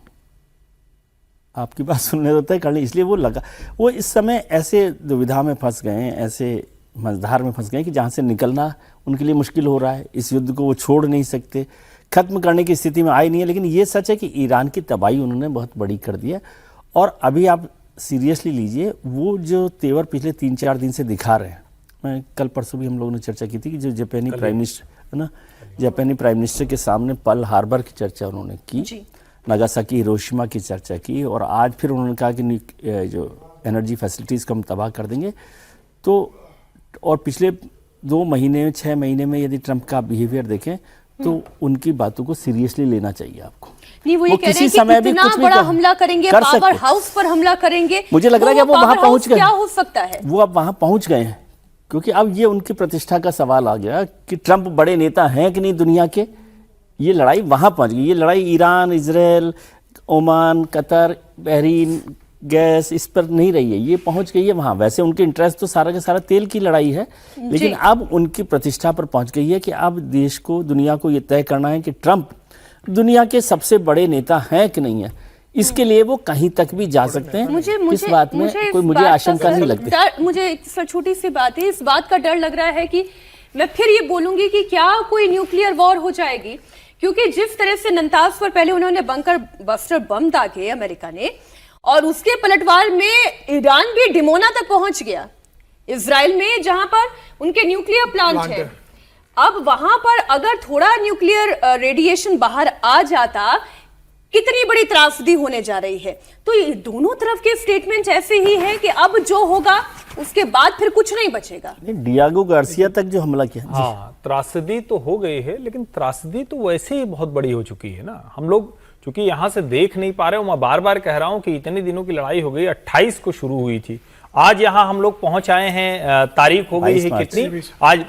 Speaker 3: आपकी बात सुनने देता है कर ली, इसलिए वो लगा। वो इस समय ऐसे दुविधा में फंस गए हैं, ऐसे मझधार में फंस गए कि जहाँ से निकलना उनके लिए मुश्किल हो रहा है। इस युद्ध को वो छोड़ नहीं सकते, खत्म करने की स्थिति में आए नहीं है। लेकिन ये सच है कि ईरान की तबाही उन्होंने बहुत बड़ी कर दी है। और अभी आप सीरियसली लीजिए, वो जो तेवर पिछले 3-4 दिन से दिखा रहे हैं, मैं कल परसों भी हम लोगों ने चर्चा की थी कि जो जापानी प्राइम मिनिस्टर है ना, जापानी प्राइम मिनिस्टर के सामने पर्ल हार्बर की चर्चा उन्होंने की, नागासाकी हिरोशिमा की चर्चा की, और आज फिर उन्होंने कहा कि जो एनर्जी फैसिलिटीज़ को हम तबाह कर देंगे। तो और पिछले 2 महीने में 6 महीने में यदि ट्रंप का बिहेवियर देखें तो उनकी बातों को सीरियसली लेना चाहिए आपको।
Speaker 1: नहीं, वो ये कह रहे हैं कि इतना बड़ा हमला करेंगे, पावर हाउस पर हमला करेंगे।
Speaker 3: मुझे लग रहा है कि वो वहां पहुंच गए।
Speaker 1: क्या हो सकता है? वो
Speaker 3: अब वहां पहुंच गए हैं, क्योंकि अब ये उनकी प्रतिष्ठा का सवाल आ गया कि ट्रंप बड़े नेता हैं कि नहीं दुनिया के। ये लड़ाई वहां पहुंच गई। ये लड़ाई Iran, Israel, Oman, Qatar, Bahrain, gas इस पर नहीं रही है, ये पहुंच गई है वहां। वैसे उनके इंटरेस्ट तो सारा का सारा तेल की लड़ाई है, लेकिन अब उनकी प्रतिष्ठा पर पहुंच गई है कि अब देश को, दुनिया को ये तय करना है कि ट्रंप दुनिया के सबसे बड़े नेता हैं कि नहीं है। इसके लिए वो कहीं तक भी जा सकते हैं। इस बात में मुझे आशंका नहीं लगती।
Speaker 1: मुझे एक छोटी सी बात है, इस बात का डर लग रहा है कि मैं फिर ये बोलूंगी कि क्या कोई न्यूक्लियर वॉर हो जाएगी, क्योंकि जिस तरह से नंताज पर पहले उन्होंने बंकर बस्टर बम दागे अमेरिका ने, और उसके पलटवार में ईरान भी डिमोना तक पहुंच गया, इजराइल में जहां पर उनके न्यूक्लियर प्लांट है। अब वहां पर अगर थोड़ा न्यूक्लियर रेडिएशन बाहर आ जाता, कितनी बड़ी त्रासदी होने जा रही है। तो ये दोनों तरफ के स्टेटमेंट ऐसे ही हैं कि अब जो होगा उसके बाद फिर कुछ नहीं बचेगा।
Speaker 3: डियागो गार्सिया तक जो हमला किया,
Speaker 2: हाँ, त्रासदी तो हो गई है, लेकिन त्रासदी तो वैसे ही बहुत बड़ी हो चुकी है ना। हम लोग चूंकि यहां से देख नहीं पा रहे हो, मैं बार बार कह रहा हूं कि इतने दिनों की लड़ाई हो गई। 28 को शुरू हुई थी, आज यहां हम लोग पहुंच आए हैं, तारीख हो गई है कितनी, आज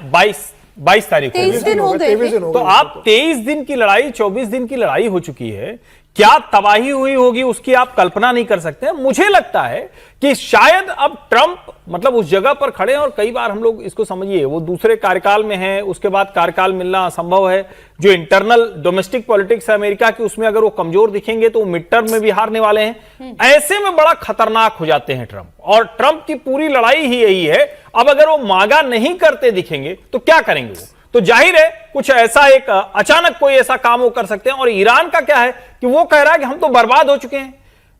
Speaker 2: 22 तारीख हो गई। तो आप 23 दिन की लड़ाई, 24 दिन की लड़ाई हो चुकी है। क्या तबाही हुई होगी उसकी आप कल्पना नहीं कर सकते। मुझे लगता है कि शायद अब ट्रंप मतलब उस जगह पर खड़े हैं, और कई बार हम लोग इसको समझिए, वो दूसरे कार्यकाल में है, उसके बाद कार्यकाल मिलना असंभव है। जो इंटरनल डोमेस्टिक पॉलिटिक्स है अमेरिका की, उसमें अगर वो कमजोर दिखेंगे तो वो मिड टर्म में भी हारने वाले हैं। ऐसे में बड़ा खतरनाक हो जाते हैं ट्रंप, और ट्रंप की पूरी लड़ाई ही यही है। अब अगर वो मांगा नहीं करते दिखेंगे तो क्या करेंगे वो, तो जाहिर है कुछ ऐसा एक अचानक कोई ऐसा काम वो कर सकते हैं। और ईरान का क्या है कि वो कह रहा है कि हम तो बर्बाद हो चुके हैं।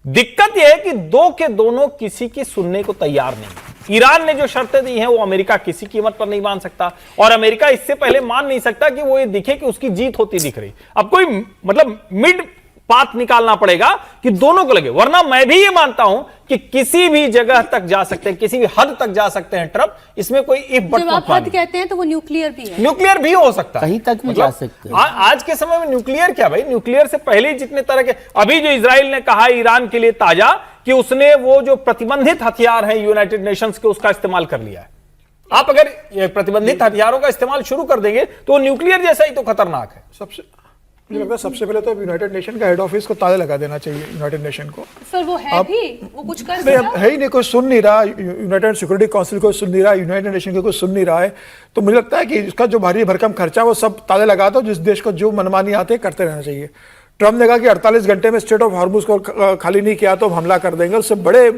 Speaker 2: दिक्कत यह है कि दो के दोनों किसी की सुनने को तैयार नहीं। ईरान ने जो शर्तें दी हैं वो अमेरिका किसी कीमत पर नहीं मान सकता, और अमेरिका इससे पहले मान नहीं सकता कि वो ये दिखे कि उसकी जीत होती दिख रही। अब कोई मतलब मिड पाथ निकालना पड़ेगा कि दोनों को लगे, वरना मैं भी ये मानता हूं कि किसी भी जगह तक जा सकते हैं, किसी भी हद तक जा सकते हैं ट्रंप। इसमें कोई इफ बट
Speaker 1: जब आप हद कहते हैं तो वो न्यूक्लियर भी है,
Speaker 2: न्यूक्लियर भी हो सकता है,
Speaker 3: कहीं तक भी जा सकते हैं।
Speaker 2: आज के समय में न्यूक्लियर क्या भाई, न्यूक्लियर से पहले जितने तरह के, अभी जो इजराइल ने कहा ईरान के लिए ताजा कि उसने वो जो प्रतिबंधित हथियार है यूनाइटेड नेशंस के, उसका इस्तेमाल कर लिया है। आप अगर ये प्रतिबंधित हथियारों का इस्तेमाल शुरू कर देंगे तो न्यूक्लियर जैसा ही तो खतरनाक है।
Speaker 5: मुझे लगता है सबसे पहले तो यूनाइटेड नेशन का हेड ऑफिस को ताले लगा देना चाहिए। यूनाइटेड नेशन को
Speaker 1: सर वो है भी, वो कुछ कर
Speaker 5: नहीं, है ही नहीं, कोई सुन नहीं रहा। यूनाइटेड सिक्योरिटी काउंसिल को सुन नहीं रहा, यूनाइटेड नेशन को कोई सुन नहीं रहा है। तो मुझे लगता है कि इसका जो भारी भरकम खर्चा वो सब ताले लगा दो, जिस देश को जो मनमानी आते करते रहना चाहिए। ट्रंप ने कहा कि 48 घंटे में स्ट्रेट ऑफ हॉर्मुज को खाली नहीं किया तो हमला कर देंगे, उससे बड़े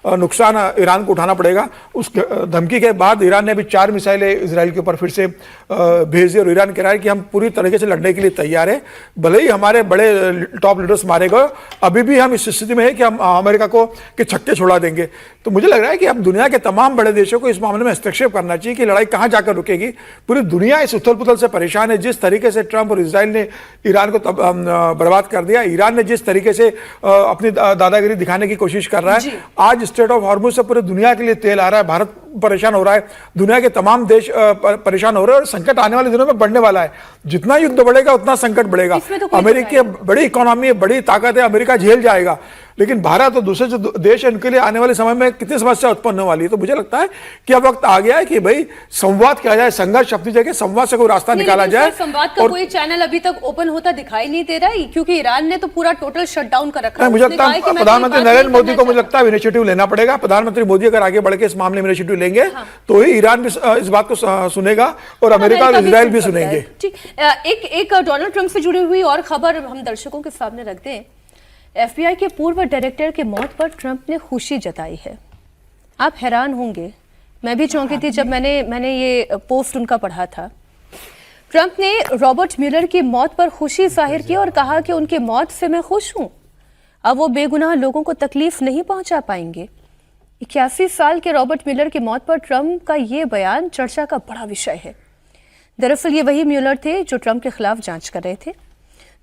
Speaker 5: नुकसान ईरान को उठाना पड़ेगा। उस धमकी के बाद ईरान ने भी 4 मिसाइलें इजराइल के ऊपर फिर से भेज दी, और ईरान कह रहा है कि हम पूरी तरीके से लड़ने के लिए तैयार है, भले ही हमारे बड़े टॉप लीडर्स मारे गए, अभी भी हम इस स्थिति में है कि हम अमेरिका को के छक्के छोड़ा देंगे। तो मुझे लग रहा है कि अब दुनिया के तमाम बड़े देशों को इस मामले में हस्तक्षेप करना चाहिए कि लड़ाई कहाँ जाकर रुकेगी। पूरी दुनिया इस उथल पुथल से परेशान है। जिस तरीके से ट्रंप और इजराइल ने ईरान को बर्बाद कर दिया, ईरान ने जिस तरीके से अपनी दादागिरी दिखाने की कोशिश कर रहा है, आज स्ट्रेट ऑफ हॉर्मुज से पूरे दुनिया के लिए तेल आ रहा है, भारत परेशान हो रहा है, दुनिया के तमाम देश परेशान हो रहे हैं, और संकट आने वाले दिनों में बढ़ने वाला है। जितना युद्ध बढ़ेगा उतना संकट बढ़ेगा। अमेरिका की बड़ी इकोनॉमी है, बड़ी ताकत है, अमेरिका झेल जाएगा, लेकिन भारत और दूसरे जो देश है उनके लिए आने वाले समय में कितनी समस्या उत्पन्न होने वाली है। तो मुझे लगता है कि अब वक्त आ गया है कि भाई संवाद किया जाए, संघर्ष अपनी जगह संवाद से कोई रास्ता निकाला जाए।
Speaker 1: संवाद का कोई चैनल अभी तक ओपन होता दिखाई नहीं दे रहा है, क्योंकि ईरान ने तो पूरा टोटल शटडाउन कर रखा है।
Speaker 5: मुझे लगता है प्रधानमंत्री नरेंद्र मोदी को मुझे लगता है इनिशिएटिव लेना पड़ेगा। प्रधानमंत्री मोदी अगर आगे बढ़ के इस मामले में इनिशिएटिव लेंगे तो ही ईरान भी इस बात को सुनेगा और अमेरिका और इजराइल भी सुनेंगे।
Speaker 1: एक डोनाल्ड ट्रंप से जुड़ी हुई और खबर हम दर्शकों के सामने रखते हैं एफबीआई के पूर्व डायरेक्टर की मौत पर ट्रंप ने खुशी जताई है। आप हैरान होंगे, मैं भी चौंकी थी जब मैंने ये पोस्ट उनका पढ़ा था। ट्रंप ने रॉबर्ट म्यूलर की मौत पर खुशी जाहिर की और कहा कि उनकी मौत से मैं खुश हूं, अब वो बेगुनाह लोगों को तकलीफ नहीं पहुंचा पाएंगे। 81 साल के रॉबर्ट म्यूलर की मौत पर ट्रंप का ये बयान चर्चा का बड़ा विषय है। दरअसल ये वही म्यूलर थे जो ट्रंप के खिलाफ जांच कर रहे थे।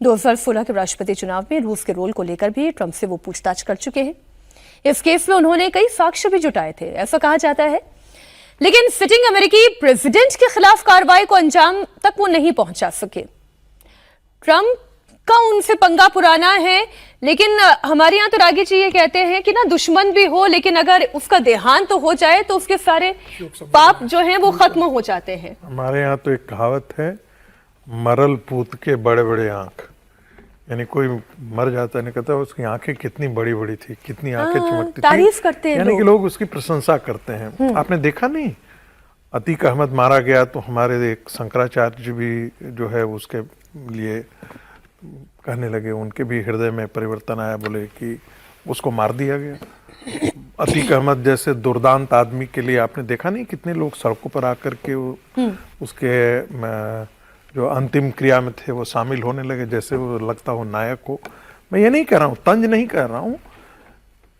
Speaker 1: 2016 के राष्ट्रपति चुनाव में रूस के रोल को लेकर भी ट्रंप से वो पूछताछ कर चुके हैं। इस केस में उन्होंने कई साक्ष्य भी जुटाए थे, ऐसा कहा जाता है। लेकिन सिटिंग अमेरिकी प्रेसिडेंट के खिलाफ कार्रवाई को अंजाम तक वो नहीं पहुंचा सके। ट्रंप का उनसे पंगा पुराना है, लेकिन हमारे यहाँ तो रागी जी ये कहते हैं कि ना दुश्मन भी हो, लेकिन अगर उसका देहांत तो हो जाए तो उसके सारे पाप जो हैं वो खत्म हो जाते हैं।
Speaker 4: हमारे यहाँ तो एक कहावत है, मरल पूत के बड़े बड़े आंख। यानी कोई मर जाता है, नहीं कहता उसकी आंखें कितनी बड़ी बड़ी थी, कितनी आंखें चमकती थी,
Speaker 1: तारीफ करते हैं
Speaker 4: यानी कि लोग उसकी प्रशंसा करते हैं। आपने देखा नहीं, अतीक अहमद मारा गया तो हमारे एक शंकराचार्य जी भी जो है उसके लिए कहने लगे, उनके भी हृदय में परिवर्तन आया, बोले कि उसको मार दिया गया। अतीक अहमद जैसे दुर्दांत आदमी के लिए आपने देखा नहीं कितने लोग सड़कों पर आकर के उसके जो अंतिम क्रिया में थे वो शामिल होने लगे, जैसे वो लगता हो नायक हो। मैं ये नहीं कह रहा हूँ, तंज नहीं कर रहा हूँ,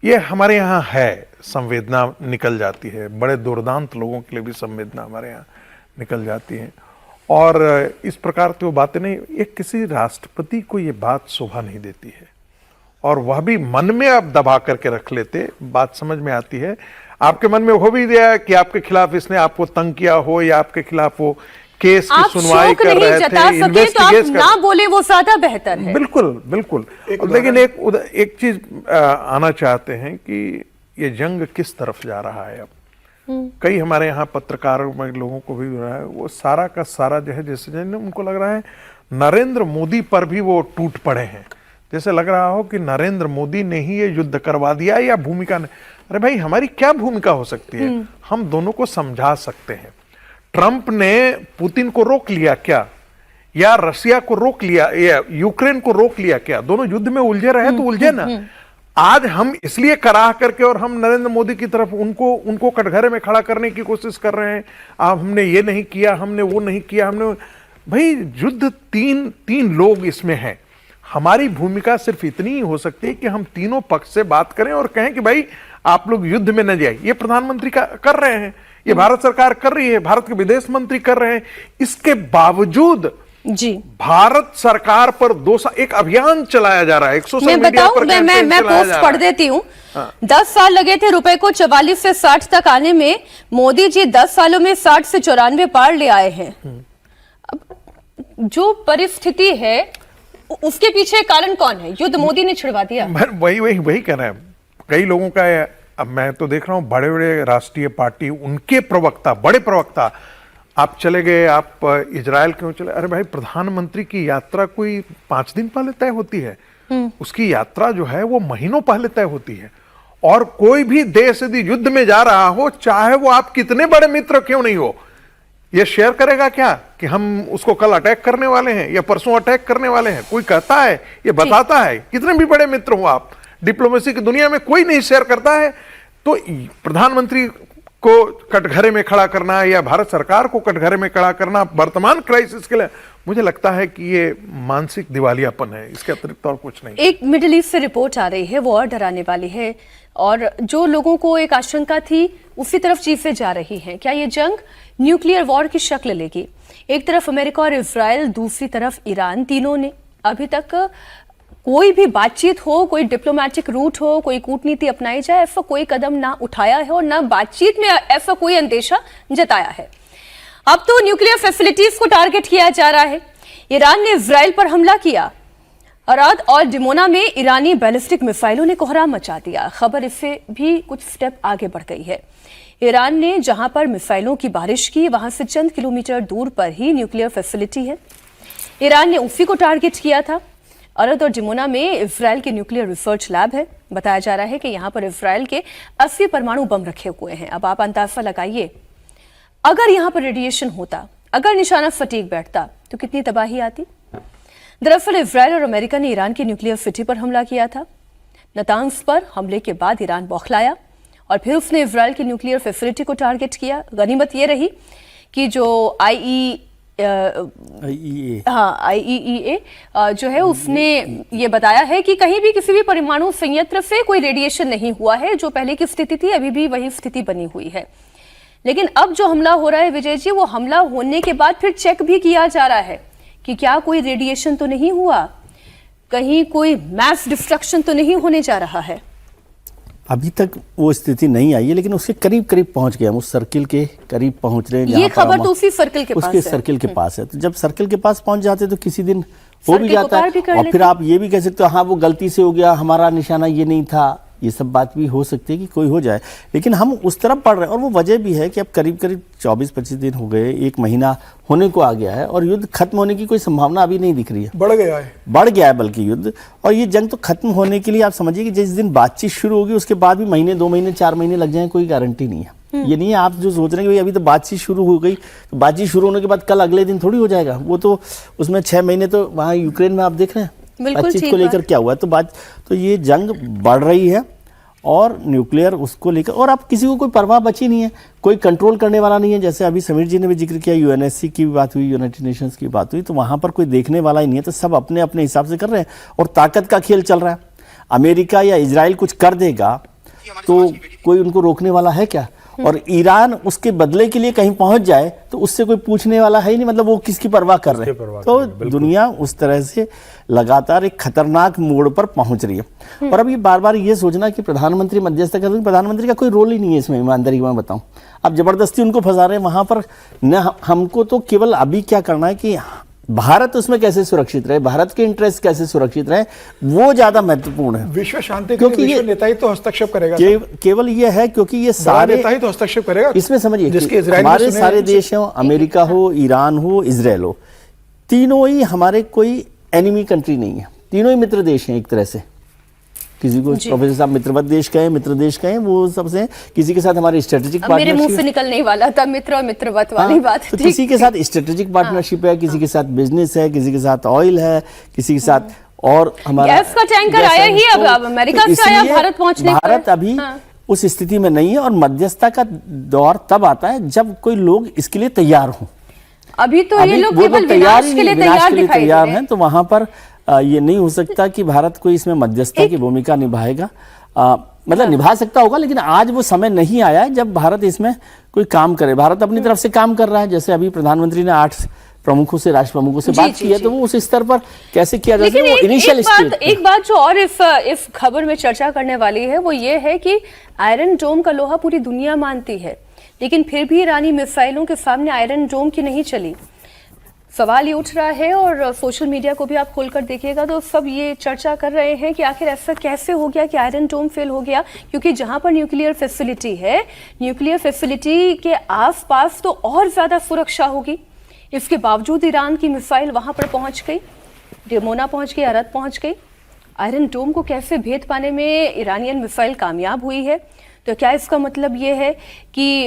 Speaker 4: ये हमारे यहाँ है, संवेदना निकल जाती है। बड़े दुर्दांत लोगों के लिए भी संवेदना हमारे यहाँ निकल जाती है। और इस प्रकार की वो बातें नहीं, एक किसी राष्ट्रपति को ये बात शोभा नहीं देती है, और वह भी मन में आप दबा करके रख लेते, बात समझ में आती है। आपके मन में हो भी दिया कि आपके खिलाफ इसने आपको तंग किया हो, या आपके खिलाफ वो केस की सुनवाई कर रहे थे,
Speaker 1: इन्वेस्टिगेट तो ना बोले वो ज्यादा बेहतर है।
Speaker 4: बिल्कुल बिल्कुल। लेकिन एक चीज आना चाहते हैं कि ये जंग किस तरफ जा रहा है। अब कई हमारे यहाँ पत्रकारों में लोगों को भी हो रहा है, वो सारा का सारा जो है, जैसे उनको लग रहा है नरेंद्र मोदी पर भी वो टूट पड़े हैं, जैसे लग रहा हो कि नरेंद्र मोदी ने ही ये युद्ध करवा दिया या भूमिका ने। अरे भाई, हमारी क्या भूमिका हो सकती है? हम दोनों को समझा सकते हैं। ट्रंप ने पुतिन को रोक लिया क्या, या रशिया को रोक लिया, या यूक्रेन को रोक लिया क्या? दोनों युद्ध में उलझे रहे तो उलझे ना। आज हम इसलिए कराह करके और हम नरेंद्र मोदी की तरफ उनको कटघरे में खड़ा करने की कोशिश कर रहे हैं। आप हमने ये नहीं किया, हमने वो नहीं किया, हमने भाई युद्ध तीन लोग इसमें हैं। हमारी भूमिका सिर्फ इतनी ही हो सकती है कि हम तीनों पक्ष से बात करें और कहें कि भाई आप लोग युद्ध में न जाइए। ये प्रधानमंत्री कर रहे हैं, ये भारत सरकार कर रही है, भारत के विदेश मंत्री कर रहे हैं। इसके बावजूद
Speaker 1: जी
Speaker 4: भारत सरकार पर एक अभियान चलाया जा रहा है।
Speaker 1: मैं बताऊं, मैं पोस्ट पढ़ देती हूँ। 10 साल लगे थे रुपए को 44 से 60 तक आने में, मोदी जी 10 सालों में 60 से 94 पार ले आए हैं। अब जो परिस्थिति है उसके पीछे कारण कौन है? युद्ध मोदी ने छिड़वा दिया।
Speaker 4: वही कह रहे हैं कई लोगों का। अब मैं तो देख रहा हूं बड़े बड़े राष्ट्रीय पार्टी, उनके प्रवक्ता, बड़े प्रवक्ता, आप चले गए, आप इजराइल क्यों चले? अरे भाई, प्रधानमंत्री की यात्रा कोई 5 दिन पहले तय होती है, उसकी यात्रा जो है वो महीनों पहले तय होती है। और कोई भी देश यदि युद्ध में जा रहा हो, चाहे वो आप कितने बड़े मित्र क्यों नहीं हो, ये शेयर करेगा क्या कि हम उसको कल अटैक करने वाले हैं या परसों अटैक करने वाले हैं? कोई कहता है, ये बताता है? कितने भी बड़े मित्र हो आप, डिप्लोमेसी की दुनिया में कोई नहीं शेयर करता है। तो प्रधानमंत्री को कटघरे में खड़ा करना या भारत सरकार को कटघरे में खड़ा करना वर्तमान क्राइसिस के लिए, मुझे लगता है कि ये मानसिक दिवालियापन है, इसके अतिरिक्त और कुछ नहीं।
Speaker 1: एक मिडिल ईस्ट से रिपोर्ट आ रही है, वो और डराने वाली है, और जो लोगों को एक आशंका थी उसी तरफ चीजें जा रही हैं। क्या ये जंग न्यूक्लियर वॉर की शक्ल लेगी? एक तरफ अमेरिका और इजराइल, दूसरी तरफ ईरान, तीनों ने अभी तक कोई भी बातचीत हो, कोई डिप्लोमेटिक रूट हो, कोई कूटनीति अपनाई जाए, ऐसा कोई कदम ना उठाया है और ना बातचीत में ऐसा कोई अंदेशा जताया है। अब तो न्यूक्लियर फैसिलिटीज को टारगेट किया जा रहा है। ईरान ने इजराइल पर हमला किया। अराद और डिमोना में ईरानी बैलिस्टिक मिसाइलों ने कोहराम मचा दिया। खबर इससे भी कुछ स्टेप आगे बढ़ गई है। ईरान ने जहां पर मिसाइलों की बारिश की, वहां से चंद किलोमीटर दूर पर ही न्यूक्लियर फैसिलिटी है। ईरान ने उसी को टारगेट किया था। अरद और डिमोना में इजराइल के न्यूक्लियर रिसर्च लैब है। बताया जा रहा है कि यहां पर इजराइल के 80 परमाणु बम रखे हुए हैं। अब आप अंदाजा लगाइए, अगर यहां पर रेडिएशन होता, अगर निशाना सटीक बैठता तो कितनी तबाही आती। दरअसल इजराइल और अमेरिका ने ईरान की न्यूक्लियर सिटी पर हमला किया था। नतांज पर हमले के बाद ईरान बौखलाया और फिर उसने इजराइल की न्यूक्लियर फैसिलिटी को टारगेट किया। गनीमत ये रही कि जो IAEA जो है उसने ये बताया है कि कहीं भी किसी भी परमाणु संयंत्र से कोई रेडिएशन नहीं हुआ है। जो पहले की स्थिति थी अभी भी वही स्थिति बनी हुई है। लेकिन अब जो हमला हो रहा है विजय जी, वो हमला होने के बाद फिर चेक भी किया जा रहा है कि क्या कोई रेडिएशन तो नहीं हुआ, कहीं कोई मैस डिस्ट्रक्शन तो नहीं होने जा रहा है।
Speaker 3: अभी तक वो स्थिति नहीं आई है, लेकिन उसके करीब करीब पहुंच गए हम, उस सर्किल के करीब पहुंच रहे हैं।
Speaker 1: ये खबर तो उसी सर्किल के पास
Speaker 3: उसके
Speaker 1: है।
Speaker 3: सर्किल के पास है। तो जब सर्किल के पास पहुंच जाते तो किसी दिन हो भी जाता है। और फिर आप ये भी कह सकते हो हाँ वो गलती से हो गया, हमारा निशाना ये नहीं था, ये सब बात भी हो सकती है कि कोई हो जाए। लेकिन हम उस तरफ बढ़ रहे हैं और वो वजह भी है कि अब करीब करीब 24-25 दिन हो गए, 1 महीना होने को आ गया है और युद्ध खत्म होने की कोई संभावना अभी नहीं दिख रही है।
Speaker 5: बढ़ गया है
Speaker 3: बल्कि युद्ध। और ये जंग तो खत्म होने के लिए आप समझिए कि जिस दिन बातचीत शुरू होगी उसके बाद भी महीने, 2 महीने, 4 महीने लग जाए, कोई गारंटी नहीं है। ये नहीं है आप जो सोच रहे हैं कि भाई अभी तो बातचीत शुरू हो गई, तो बातचीत शुरू होने के बाद कल अगले दिन थोड़ी हो जाएगा। वो तो उसमें 6 महीने तो वहाँ यूक्रेन में आप देख रहे हैं बातचीत को लेकर क्या हुआ। तो ये जंग बढ़ रही है और न्यूक्लियर उसको लेकर, और अब किसी को कोई परवाह बची नहीं है, कोई कंट्रोल करने वाला नहीं है। जैसे अभी समीर जी ने भी जिक्र किया, यूएनएससी की भी बात हुई, यूनाइटेड नेशंस की बात हुई, तो वहाँ पर कोई देखने वाला ही नहीं है। तो सब अपने अपने हिसाब से कर रहे हैं और ताकत का खेल चल रहा है। अमेरिका या इजराइल कुछ कर देगा तो कोई उनको रोकने वाला है क्या? और ईरान उसके बदले के लिए कहीं पहुंच जाए तो उससे कोई पूछने वाला है ही नहीं। मतलब वो किसकी परवाह कर रहे हैं। तो दुनिया उस तरह से लगातार एक खतरनाक मोड़ पर पहुंच रही है। और अब ये बार बार ये सोचना कि प्रधानमंत्री मध्यस्थता कर रहे हैं, प्रधानमंत्री का कोई रोल ही नहीं है इसमें, ईमानदारी मैं बताऊं। अब जबरदस्ती उनको फंसा रहे हैं वहां पर। न हमको तो केवल अभी क्या करना है कि भारत उसमें कैसे सुरक्षित रहे, भारत के इंटरेस्ट कैसे सुरक्षित रहे, वो ज्यादा महत्वपूर्ण है।
Speaker 5: विश्व शांति के लिए विश्व नेता ही तो हस्तक्षेप करेगा।
Speaker 3: केवल ये है क्योंकि ये सारे
Speaker 5: नेता ही तो हस्तक्षेप करेगा।
Speaker 3: इसमें समझिए हमारे सारे देश हो, अमेरिका हो, ईरान हो, इजराइल हो, तीनों ही हमारे कोई एनिमी कंट्री नहीं है, तीनों ही मित्र देश हैं एक तरह से। किसी को प्रोफेसर साहब मित्रवत देश कहें वो सबसे, किसी के साथ हमारी स्ट्रेटेजिक पार्टनरशिप,
Speaker 1: मेरे मुंह से निकलने वाला था मित्र और मित्रवत वाली बात।
Speaker 3: तो किसी के साथ स्ट्रेटेजिक पार्टनरशिप है, किसी के साथ बिजनेस है, किसी के साथ ऑयल है, किसी के साथ और हमारा
Speaker 1: गैस का टैंकर आया ही अब अमेरिका से आया भारत पहुंचने।
Speaker 3: भारत अभी उस स्थिति में नहीं है और मध्यस्थता का दौर तब आता है जब कोई लोग इसके लिए तैयार हों।
Speaker 1: अभी तो ये लोग केवल विनाश के लिए तैयार दिखाई दे रहे हैं।
Speaker 3: तो वहां पर ये नहीं हो सकता कि भारत कोई इसमें मध्यस्थता की भूमिका निभाएगा। मतलब निभा सकता होगा, लेकिन आज वो समय नहीं आया है जब भारत इसमें कोई काम करे। भारत अपनी तरफ से काम कर रहा है। जैसे अभी प्रधानमंत्री ने 8 प्रमुखों से, राष्ट्र प्रमुखों से बात की है, तो वो उस स्तर पर कैसे किया जा सकता है, वो इनिशियल स्टेज।
Speaker 1: एक बात जो और इस खबर में चर्चा करने वाली है वो ये है कि आयरन डोम का लोहा पूरी दुनिया मानती है, लेकिन फिर भी ईरानी मिसाइलों के सामने आयरन डोम की नहीं चली। सवाल ये उठ रहा है और सोशल मीडिया को भी आप खोलकर देखिएगा तो सब ये चर्चा कर रहे हैं कि आखिर ऐसा कैसे हो गया कि आयरन डोम फेल हो गया। क्योंकि जहां पर न्यूक्लियर फैसिलिटी है, न्यूक्लियर फैसिलिटी के आसपास तो और ज्यादा सुरक्षा होगी। इसके बावजूद ईरान की मिसाइल वहां पर पहुंच गई, डेमोना पहुंच गई, अरद पहुंच गई। आयरन डोम को कैसे भेद पाने में ईरानियन मिसाइल कामयाब हुई है। तो क्या इसका मतलब ये है कि